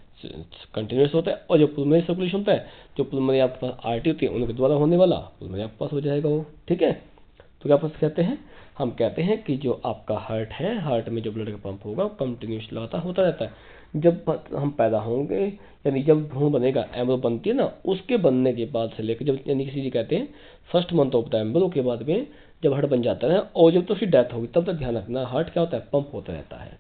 S1: कंटिन्यूस होता है। और जो पुलमोनरी सर्कुलेशन होता है, जो पुलमोनरी आपके पास आर्टरी होती है उनके द्वारा होने वाला, पुलमोनरी आपके पास हो जाएगा वो। ठीक है। तो क्या पास कहते हैं, हम कहते हैं कि जो आपका हार्ट है, हार्ट में जो ब्लड का पंप होगा कंटिन्यूस लगातार होता रहता है। जब हम पैदा होंगे, यानी जब भ्रूण बनेगा, एम्ब्रियो बनती है ना, उसके बनने के बाद से लेकर जब, यानी किसी जी कहते हैं first month of the embryo के बाद में जब हार्ट बन जाता है, और जब तो उसकी डेथ होगी तब तक ध्यान रखना हार्ट क्या होता है, पंप होता रहता है।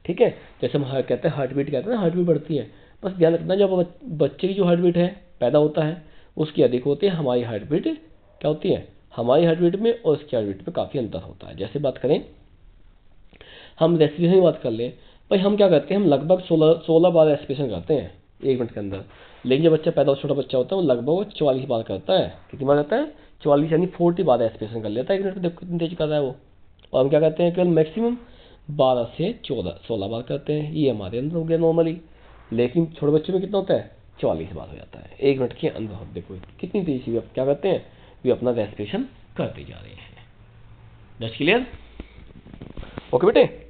S1: ठीक है। जैसे हम कहते हैं हार्ट बीट कहते हैं ना, हार्ट बीट बढ़ती है, बस ध्यान रखना, जब बच्चे की जो हार्ट बीट है पैदा होता है उसकी अधिक होती है, हमारी हार्ट बीट क्या होती है, हमारी हार्ट बीट में और उसकी हार्ट बीट में काफ़ी अंतर होता है। जैसे बात करें, हम रेस्पिरेशन की बात कर लें, भाई हम क्या करते हैं, हम लगभग 16 बार रेस्पिरेशन करते हैं 1 मिनट के अंदर, लेकिन जब बच्चा पैदा छोटा बच्चा होता है वो लगभग 44 बार करता है। कितनी बार करता है, 44 यानी 40 बार रेस्पिरेशन कर लेता है 1 मिनट में। देखो कितनी तेज कर रहा है वो। और हम क्या करते हैं, केवल मैक्सिमम 12 से 16 बार करते हैं, ये हमारे अंदर हो गया नॉर्मली। लेकिन छोटे बच्चे में कितना होता है, 44 बार हो जाता है 1 मिनट के अंदर। देखो कितनी तेजी से क्या करते हैं, वे अपना रेस्पिरेशन करते जा रहे हैं। दैट्स क्लियर, ओके बेटे।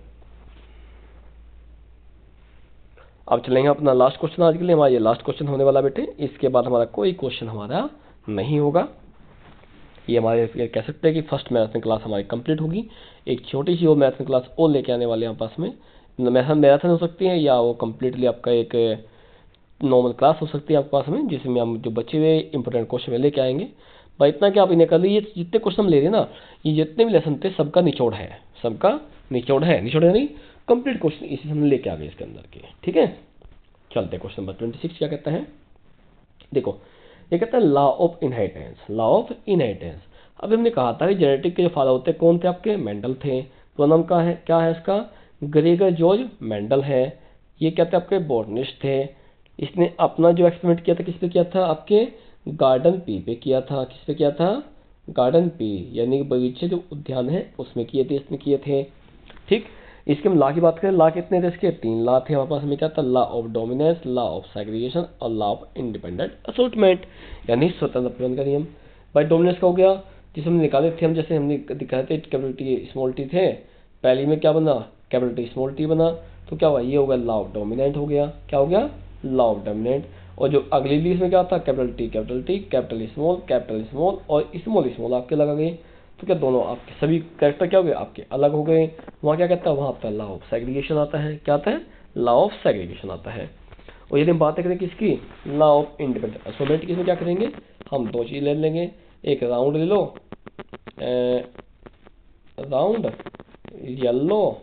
S1: अब चलेंगे अपना लास्ट क्वेश्चन, आज के लिए हमारा ये लास्ट क्वेश्चन होने वाला बेटे, इसके बाद हमारा कोई क्वेश्चन हमारा नहीं होगा। ये हमारे कह सकते हैं कि फर्स्ट मैराथन क्लास हमारी कंप्लीट होगी। एक छोटी सी वो मैराथन क्लास और लेके आने वाले हैं पास में। मैराथन हो सकती है या वो कम्प्लीटली आपका एक नॉर्मल क्लास हो सकती है आपके पास में, जिसमें हम जो बचे हुए इंपॉर्टेंट क्वेश्चन में लेके आएंगे। भाई इतना क्या आप इन्हें कर लीजिए, जितने क्वेश्चन हम ले रहे हैं ना, ये जितने भी लेसन थे सबका निचोड़ है, सबका निचोड़ है, निचोड़ है नहीं, कंप्लीट क्वेश्चन इसी हमने लेके आ गए इसके अंदर के। ठीक है, चलते क्वेश्चन नंबर 26 क्या कहता है। देखो ये कहता है law of inheritance, law of inheritance. अब हमने कहा था कि जेनेटिक के जो फादर होते हैं कौन थे आपके, मेंडल थे। तो नाम का है क्या है इसका, ग्रेगर जॉर्ज मेंडल है। ये क्या थे आपके बॉटनिस्ट थे। इसने अपना जो एक्सपेरिमेंट किया था किस पे किया था, आपके गार्डन पी पे किया था। किस पे किया था, गार्डन पी यानी बगीचे जो उद्यान है उसमें किए थे, इसने किए थे। ठीक, इसके हम लॉ की बात करें, लॉ कितने थे इसके, 3 लॉ थे हमारे पास में। क्या था, law of dominance, law of segregation और लॉ ऑफ इंडिपेंडेंट असॉर्टमेंट यानी स्वतंत्र प्रबंधन का नियम। भाई डोमिनेंस का हो गया, जिसे हमने निकाले थे, हम जैसे हमने दिखाए थे कैपिटल टी स्मॉल टी थे, पहली में क्या बना, कैपिटल टी स्मॉल टी बना। तो क्या हुआ, ये हो गया लॉ ऑफ डोमिनेंट हो गया। क्या हो गया, लॉ ऑफ डोमिनेंट। और जो अगली लीज में क्या था, कैपिटल टी कैपिटल स्मॉल और स्मॉल आपके लगा गए। तो क्या दोनों आपके सभी कैरेक्टर क्या हो गए, आपके अलग हो गए। वहाँ क्या कहता है, वहाँ आपका लॉ ऑफ सेग्रीगेशन आता है। क्या आता है, लॉ ऑफ सेग्रीगेशन आता है। और यदि हम बातें करें किसकी, लॉ ऑफ इंडिपेंडेंट असोसिएट की, इसमें क्या करेंगे, हम 2 चीज़ ले लेंगे। एक राउंड ले लो, राउंड येलो,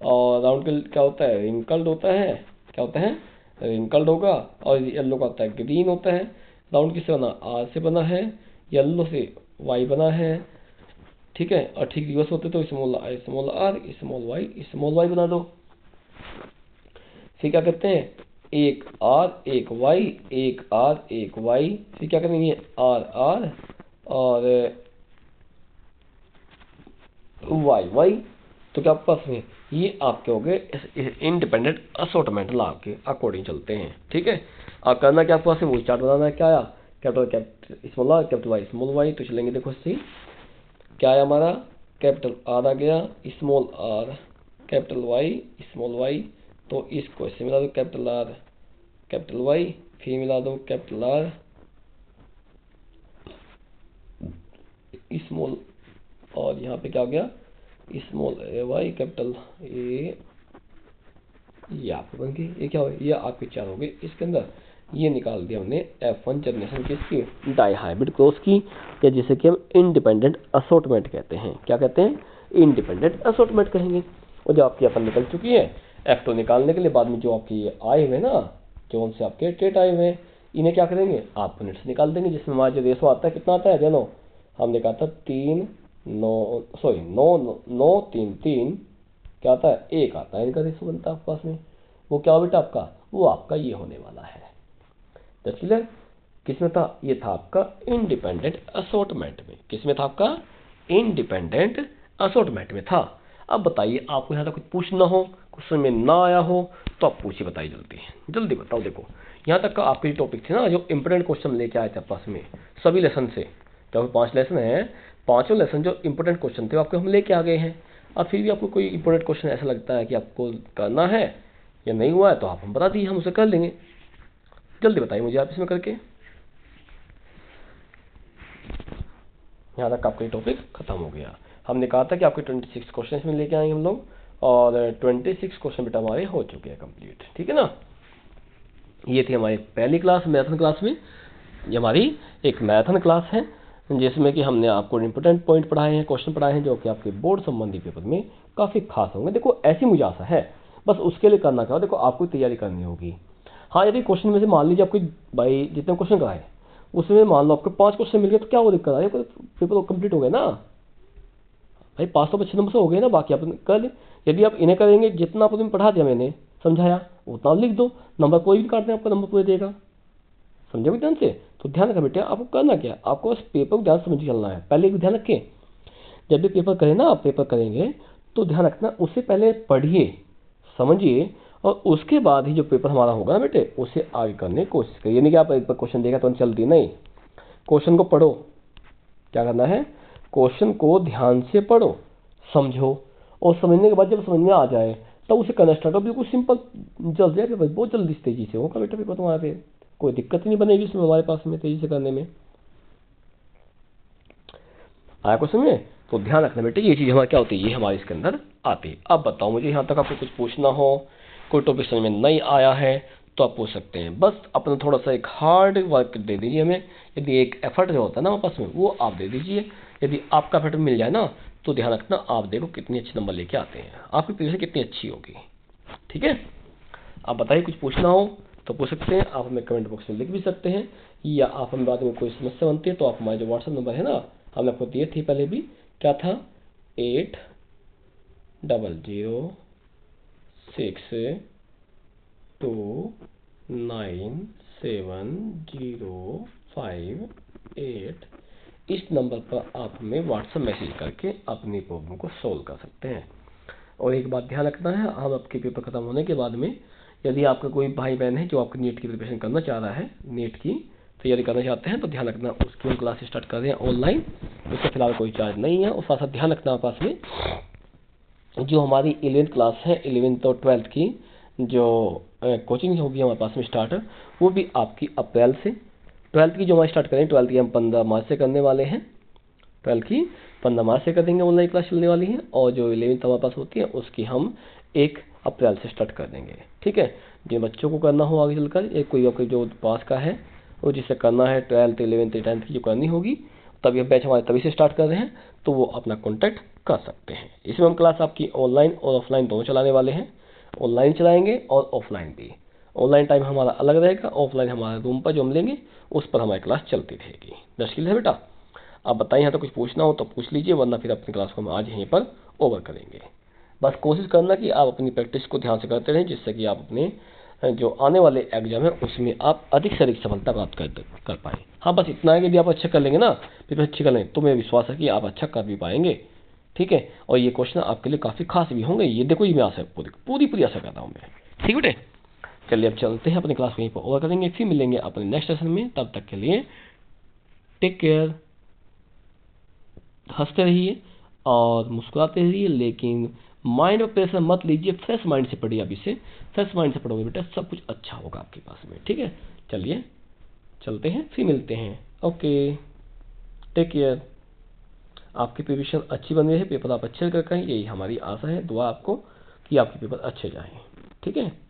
S1: और राउंड के क्या होता है, रिंकल्ड होता है। क्या होता है, रिंकल्ड होगा। और येलो का होता है ग्रीन होता है। राउंड किससे बना, आर से बना है, येलो से वाई बना है। ठीक है, और ठीक रिवर्स होते तो स्मॉल आर स्मॉल वाई बना दो। फिर क्या करते हैं, एक आर एक वाई, एक आर एक वाई। फिर क्या करेंगे, आर आर और वाई वाई। तो क्या आपके पास में ये आपके हो गए इंडिपेंडेंट असॉर्टमेंट लॉ के अकॉर्डिंग चलते हैं। ठीक है, अब करना क्या आपके पास में, वो चार्ट बनाना है। क्या आया, capital small R capital Y small Y. तो चलेंगे देखो इससे क्या आया हमारा, कैपिटल आर आ गया, small R capital Y small Y. तो इसको इससे मिला दो, कैपिटल आर कैपिटल वाई, फिर मिला दो कैपिटल आर स्मॉल, और यहाँ पे क्या हो गया, small A Y capital A. ये आपके बन गए, ये क्या हो, ये आपके 4 हो गए इसके अंदर। ये निकाल दिया हमने F1 जनरेशन किसकी, डाइहाइब्रिड क्रॉस की, या जिसे कि हम इंडिपेंडेंट असॉर्टमेंट कहते हैं। क्या कहते हैं, इंडिपेंडेंट असॉर्टमेंट कहेंगे। और जो आपकी अपन निकल चुकी है F2 निकालने के लिए बाद में जो आपकी ये आए हुए ना, जो उनसे आपके टेट आए हुए हैं, इन्हें क्या करेंगे, आप यूनिट से निकाल देंगे। जिसमें हमारा जो रेशो आता है कितना आता है, जानो हमने कहा था 9 3 3, क्या आता है, 1 आता है इनका रेशो बनता है आपके पास में। वो क्या हो बेटा आपका, वो आपका ये होने वाला है। तो क्लियर, किसमें था, ये था आपका इंडिपेंडेंट असॉर्टमेंट में। किसमें था आपका, इंडिपेंडेंट असॉर्टमेंट में था। अब बताइए, आपको यहाँ तक कुछ पूछना हो, कुछ समझ में ना आया हो तो आप पूछिए, बताइए जल्दी बताओ। देखो यहाँ तक का आपके टॉपिक थे ना, जो इंपोर्टेंट क्वेश्चन लेके आए थे पास में सभी लेसन से। तो 5 लेसन है, 5 लेसन जो इंपोर्टेंट क्वेश्चन थे आपको हम लेके आ गए हैं। अब फिर भी आपको कोई इंपोर्टेंट क्वेश्चन ऐसा लगता है कि आपको करना है या नहीं हुआ है तो आप हम बता दीजिए, हम उसे कर लेंगे। जल्दी बताइए मुझे आप इसमें करके। यहाँ तक आपका टॉपिक खत्म हो गया। हमने कहा था कि आपके 26 क्वेश्चन में लेके आएंगे हम लोग, और 26 क्वेश्चन बेटा हमारे हो चुके हैं कंप्लीट। ठीक है ना, ये थी हमारी पहली क्लास मैराथन क्लास में। ये हमारी एक मैराथन क्लास है जिसमें कि हमने आपको इंपोर्टेंट पॉइंट पढ़ाए हैं, क्वेश्चन पढ़ाए हैं, जो कि आपके बोर्ड संबंधी पेपर में काफ़ी खास होंगे। देखो ऐसी मुझे आशा है, बस उसके लिए करना क्या हो, देखो आपको तैयारी करनी होगी। हाँ, यदि क्वेश्चन में से मान लीजिए आपको भाई जितने क्वेश्चन का है उसमें मान लो आपको 5 क्वेश्चन मिल गए तो क्या वो दिक्कत है, पेपर कंप्लीट हो गया ना भाई, 5 तो 25 नंबर से हो गए ना। बाकी आप कर, यदि आप इन्हें करेंगे जितना आपने पढ़ा दिया मैंने समझाया उतना लिख दो, नंबर कोई भी काट दें आपका नंबर पूरे देगा। समझोगे ध्यान से? तो ध्यान रखा बेटा, आपको करना क्या, आपको बस पेपर को ध्यान समझ के चलना है। पहले एक ध्यान रखें, जब भी पेपर करें ना, आप पेपर करेंगे तो ध्यान रखना उससे पहले पढ़िए समझिए, और उसके बाद ही जो पेपर हमारा होगा ना बेटे उसे आगे करने की कोशिश करिए। नहीं कि आप एक बार क्वेश्चन देखा तो चलती नहीं, क्वेश्चन को पढ़ो। क्या करना है, क्वेश्चन को ध्यान से पढ़ो, समझो, और समझने के बाद जब समझ में आ जाए तब उसे करना स्टार्ट हो। बिल्कुल सिंपल, जल्दी है पेपर, बहुत जल्दी तेजी से होगा बेटा पेपर तुम्हारा, फिर कोई दिक्कत ही नहीं बनेगी इसमें हमारे पास में तेजी से करने में। आया क्वेश्चन में? तो ध्यान रखना बेटे, ये चीज़ हमारी क्या होती है, ये हमारे इसके अंदर आती है। अब बताओ मुझे, यहाँ तक आपको कुछ पूछना हो, कोई टॉपिक समझ में नहीं आया है तो आप पूछ सकते हैं। बस अपना थोड़ा सा एक हार्ड वर्क दे दीजिए हमें, यदि एक एफर्ट जो होता है ना हमारे पास में वो आप दे दीजिए। यदि आपका एफर्ट मिल जाए ना तो ध्यान रखना, आप देखो कितने अच्छे नंबर लेके आते हैं, आपकी प्रिपरेशन कितनी अच्छी होगी। ठीक है, आप बताइए, कुछ पूछना हो तो पूछ सकते हैं, आप हमें कमेंट बॉक्स में लिख भी सकते हैं, या आप हमें बाद में कोई समस्या बनती है तो आप हमारे जो व्हाट्सएप नंबर है ना, हमने आपको दिए थे पहले भी, क्या था, 8000629705 इस नंबर पर आप हमें व्हाट्सएप मैसेज करके अपनी प्रॉब्लम को सोल्व कर सकते हैं। और एक बात ध्यान रखना है, हम आपके पेपर खत्म होने के बाद में यदि आपका कोई भाई बहन है जो आपकी नीट की प्रिपरेशन करना चाह रहा है, नीट की तैयारी करना चाहते हैं, तो ध्यान रखना उसकी हम क्लास स्टार्ट कर रहे हैं ऑनलाइन, उसका फिलहाल कोई चार्ज नहीं है। और साथ साथ ध्यान रखना पास में जो हमारी 11th क्लास है, 11th और 12th की जो कोचिंग होगी हमारे पास में स्टार्ट, वो भी आपकी अप्रैल से, 12th की जो हमारी स्टार्ट करें 12th की हम 15 मार्च से करने वाले हैं, 12th की 15 मार्च से कर देंगे, ऑनलाइन क्लास चलने वाली है। और जो 11th हमारे पास होती है उसकी हम 1 अप्रैल से स्टार्ट कर देंगे। ठीक है, जिन बच्चों को करना हो आगे चलकर, एक कोई आपके जो पास का है और जिसे करना है 12th 11th 10th की जो करनी होगी, तब ये बैच हमारे तभी से स्टार्ट कर रहे हैं, तो वो अपना कॉन्टैक्ट कर सकते हैं। इसमें हम क्लास आपकी ऑनलाइन और ऑफलाइन दोनों चलाने वाले हैं, ऑनलाइन चलाएंगे और ऑफलाइन भी। ऑनलाइन टाइम हमारा अलग रहेगा, ऑफलाइन हमारे रूम पर जो हम लेंगे उस पर हमारी क्लास चलती रहेगी। दर्शकील है बेटा? आप बताइए, यहाँ तो कुछ पूछना हो तो पूछ लीजिए, वरना फिर अपनी क्लास को हम आज यहीं पर ओवर करेंगे। बस कोशिश करना कि आप अपनी प्रैक्टिस को ध्यान से करते रहें, जिससे कि आप अपने जो आने वाले एग्जाम है उसमें आप अधिक से अधिक सफलता प्राप्त कर पाएँ। हाँ, बस इतना है कि यदि आप अच्छा कर लेंगे ना, फिर अच्छी कर लेंगे, तो मेरा विश्वास है कि आप अच्छा कर भी पाएंगे। ठीक है, और ये क्वेश्चन आपके लिए काफ़ी खास भी होंगे, ये देखो, ये मैं आशा पूरी आशा करता हूँ मैं। ठीक बेटे, चलिए अब चलते हैं, अपनी क्लास को यहीं पर ओवर करेंगे, फिर मिलेंगे अपने नेक्स्ट सेशन में। तब तक के लिए टेक केयर, हंसते रहिए और मुस्कुराते रहिए, लेकिन माइंड में प्रेशर मत लीजिए, फ्रेश माइंड से पढ़िए। अब इसे फ्रेश माइंड से पढ़ोगे बेटा, सब कुछ अच्छा होगा आपके पास में। ठीक है, चलिए चलते हैं, फिर मिलते हैं। Okay, take care. आपकी प्रिपरेशन अच्छी बन रही है, पेपर आप अच्छे कर करें, यही हमारी आशा है, दुआ आपको कि आपके पेपर अच्छे जाएं। ठीक है।